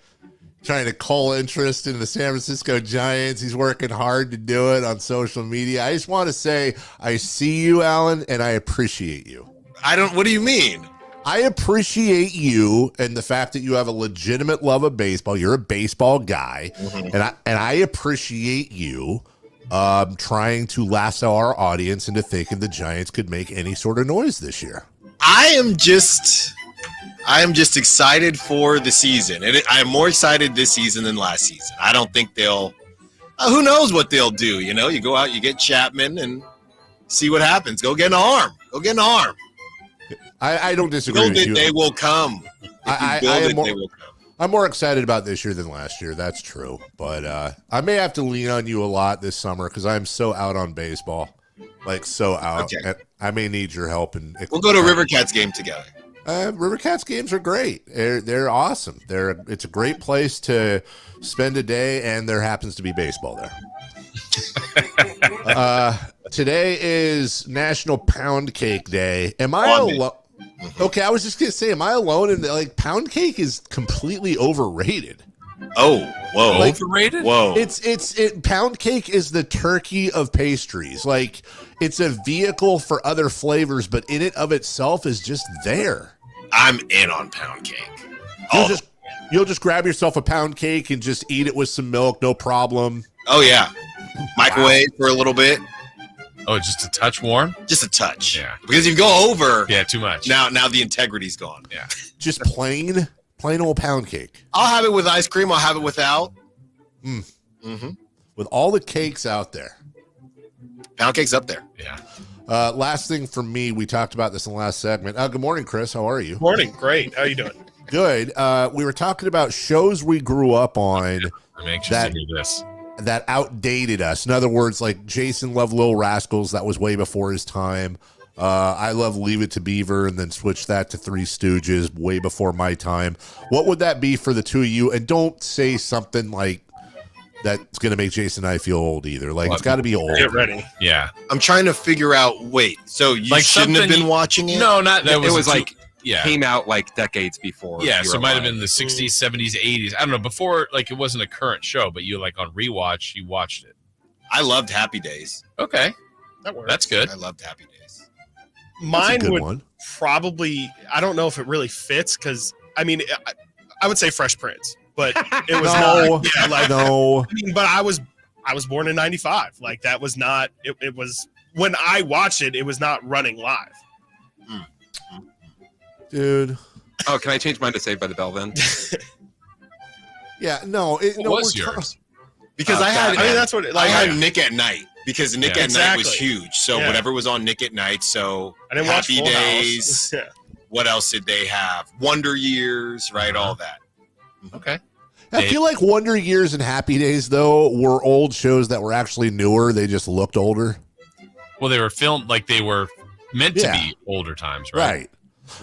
cull interest in the San Francisco Giants. He's working hard to do it on social media. I just want to say I see you, Alan, and I appreciate you. What do you mean? I appreciate you and the fact that you have a legitimate love of baseball. You're a baseball guy, and I appreciate you trying to lasso our audience into thinking the Giants could make any sort of noise this year. I am just excited for the season. And I'm more excited this season than last season. I don't think they'll who knows what they'll do, you know? You go out, you get Chapman, and see what happens. Go get an arm. I don't disagree Build with it, you. they will come. They will come. I'm more excited about this year than last year. That's true. But I may have to lean on you a lot this summer because I'm so out on baseball. Like, so out. Okay. And I may need your help. We'll go to a River Cats game together. River Cats games are great. They're awesome. It's a great place to spend a day, and there happens to be baseball there. Today is National Pound Cake Day. Am I alone? Okay, I was just gonna say, am I alone? And like, pound cake is completely overrated. Oh, whoa! Like, Overrated? Whoa! Pound cake is the turkey of pastries. Like, it's a vehicle for other flavors, but in it of itself is just there. I'm in on pound cake. You'll just grab yourself a pound cake and just eat it with some milk, no problem. Oh yeah, microwave for a little bit. Oh, just a touch warm? Just a touch. Yeah. Because if you go over, too much. Now the integrity's gone. Yeah. Just plain old pound cake. I'll have it with ice cream. I'll have it without. With all the cakes out there, pound cake's up there. Yeah. Last thing for me, we talked about this in the last segment. Good morning, Chris. How are you? Morning. Great. How you doing? Good. We were talking about shows we grew up on I'm anxious to hear this. that outdated us. In other words, like Jason loved Little Rascals. That was way before his time. I love Leave It to Beaver and then switch that to Three Stooges way before my time. What would that be for the two of you? And don't say something like that's going to make Jason and I feel old either. Like, it's got to be old. Get ready. Yeah. I'm trying to figure out, wait, so you Like shouldn't have something been watching it? No, not that. It was like yeah. came out like decades before. Yeah, you so were it might have alive. been the 60s, 70s, 80s. I don't know. Before, like, it wasn't a current show, but you, like, on rewatch, you watched it. I loved Happy Days. Okay. That works. That's good. I loved Happy Days. Mine good would one. probably, I don't know if it really fits because, I mean, I would say Fresh Prince, but it was No. not. Yeah, like, No. I mean, but I was born in 95. Like, that was not, it was, when I watched it, it was not running live. Dude. Oh, can I change mine to Saved by the Bell then? Yeah, no. What no, was we're yours? Because I had, I mean, that's what it, I like, had Nick at Night because Nick Yeah. at Night was Exactly. huge. So Yeah. whatever was on Nick at Night. So I didn't watch Happy Full House. Days. Yeah. What else did they have? Wonder Years, right? All that. Okay. I feel like Wonder Years and Happy Days, though, were old shows that were actually newer. They just looked older. Well, they were filmed like they were meant to Yeah. be older times, right?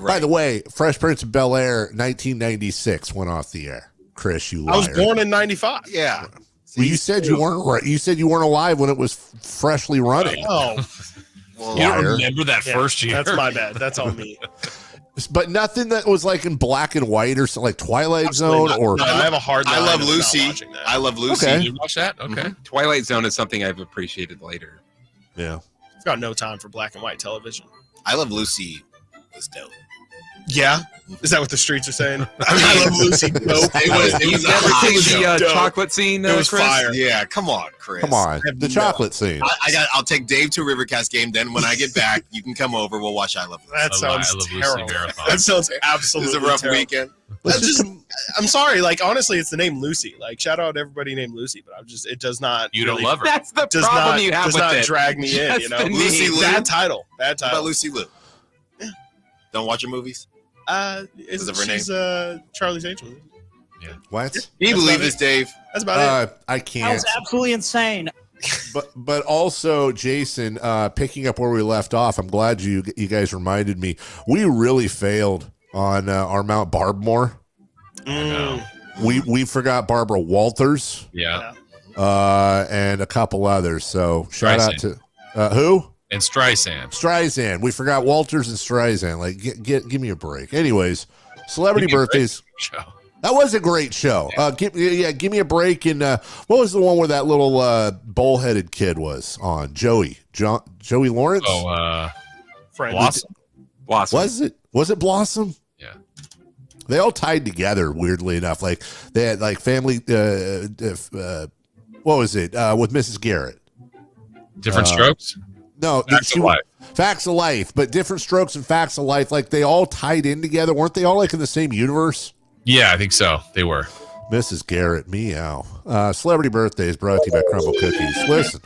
By the way, Fresh Prince of Bel-Air, 1996 went off the air. Chris, you liar. I was born in 95. Yeah. Well, you said you weren't right. You said you weren't alive when it was freshly running. Oh, You don't Liar. remember that yeah, first year? That's my bad. That's on me. But nothing that was like in black and white or something like Twilight Zone not. or No, I have a hard I line love of not Lucy. watching that. I love Lucy. Okay. You watch that? Okay. Twilight Zone is something I've appreciated later. yeah. I've got no time for black and white television. I love Lucy. Was dope. Yeah, is that what the streets are saying? I love Lucy. Dope. It was a Never hot seen show. the Dope. chocolate scene. It was Chris? fire. Yeah, come on, Chris. Come on. have The no- chocolate scene. I'll take Dave to a Rivercast game. Then when I get back, you can come over. We'll watch I Love Lucy. That sounds I love Lucy terrible. Marathon. That sounds It absolutely was a rough terrible. weekend. Let's That's just just, I'm sorry. Like, honestly, it's the name Lucy. Like, shout out to everybody named Lucy, but it does not. You don't really- love her. That's the Does problem not, you have does with not it. drag me in. That's You know, the Lucy name. Liu? bad title. Bad How about title. Lucy Liu? Don't watch her movies. She's of her name? Charlie's Angel. What? Can you That's believe about this, it. Dave? That's about it. I That can't. was absolutely insane. But also, Jason, picking up where we left off, I'm glad you guys reminded me. We really failed on our Mount Barbmore. We forgot Barbara Walters. Yeah. And a couple others. So shout out to who? And Streisand. Streisand. We forgot Walters and Streisand. Like, give me a break. Anyways, celebrity birthdays. Show. That was a great show. Give me a break. And what was the one where that little bull-headed kid was on? Joey Lawrence. Oh, Friends. Blossom. Was it Blossom? Yeah. They all tied together weirdly enough. Like they had like family. What was it with Mrs. Garrett? Different Strokes. No, Facts of Life. Facts of Life, but Different Strokes and Facts of Life. Like they all tied in together. Weren't they all like in the same universe? Yeah, I think so. They were. Mrs. Garrett, meow. Celebrity birthdays brought to you by Crumble Cookies. Listen,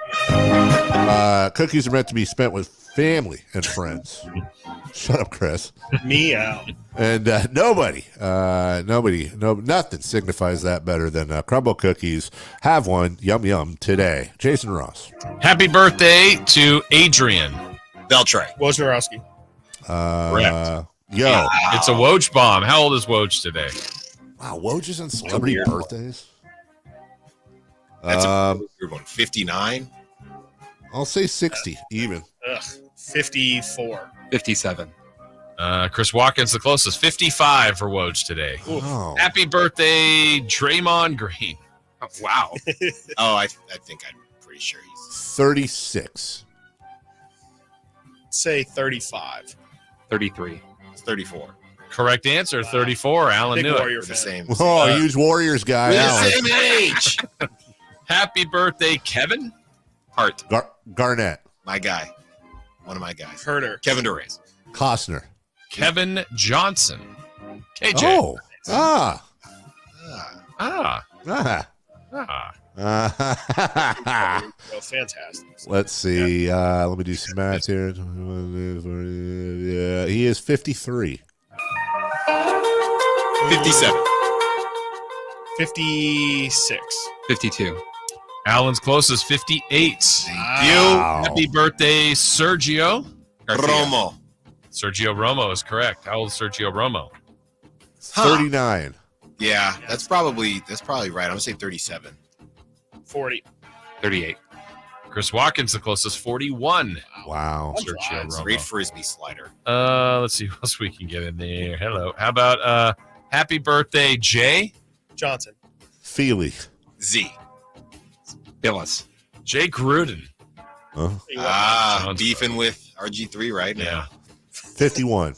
cookies are meant to be spent with family and friends. Shut up, Chris. Meow. And nothing signifies that better than Crumble Cookies. Have one, yum yum, today. Jason Ross. Happy birthday to Adrian Beltre. Wojnarowski. Correct. Yo. It's a Woj bomb. How old is Woj today? Wow, Woj is on celebrity birthdays. That's you're going 59. I'll say 60 even. 54. 57. Chris Watkins, the closest. 55 for Woj today. Oh. Happy birthday, Draymond Green. Oh, wow. I think I'm pretty sure he's 36. Say 35. 33. 34. Correct answer, 34. Alan Big knew Warrior it. The same. Oh, huge Warriors guy. We're Alan. the same age. Happy birthday, Kevin Hart. Garnett. My guy. One of my guys. Herder. Kevin Durant. Costner. Kevin Johnson. KJ. Oh. Ah. Ah. Oh, fantastic. Let's see. Let me do some math here. Yeah, he is 53. 57. 56. 52. Alan's closest, 58. Thank you. Happy birthday, Sergio Garcia. Romo. Sergio Romo is correct. How old is Sergio Romo? 39. Yeah, that's probably right. I'm gonna say 37. 40. 38. Chris Watkins, the closest, 41. Wow. Sergio Romo. Great frisbee slider. Let's see what else we can get in there. Hello. How about happy birthday, Jay Johnson. Feely. Z. Billis. Jay Gruden. Huh? Beefing with RG3 right now. Yeah. 51.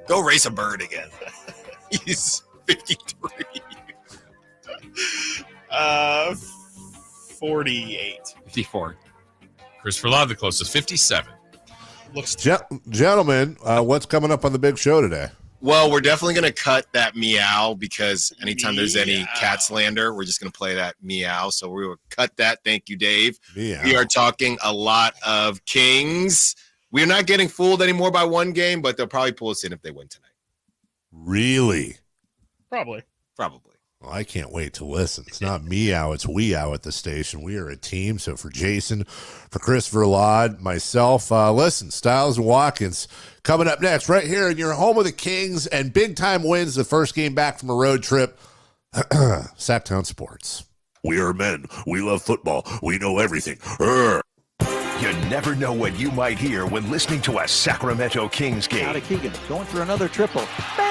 Go race a bird again. He's 53. 48. 54. Christopher Law, the closest, 57. Looks Gentlemen, what's coming up on the big show today? Well, we're definitely going to cut that meow because anytime there's any cat slander, we're just going to play that meow. So we will cut that. Thank you, Dave. Meow. We are talking a lot of Kings. We're not getting fooled anymore by one game, but they'll probably pull us in if they win tonight. Really? Probably. Well, I can't wait to listen. It's not meow, it's we-ow at the station. We are a team. So for Jason, for Christopher Laud, myself, listen, Styles and Watkins coming up next right here in your home of the Kings and big-time wins, the first game back from a road trip. Sactown Sports. We are men. We love football. We know everything. You never know what you might hear when listening to a Sacramento Kings game. Out of Keegan, going for another triple. Bang!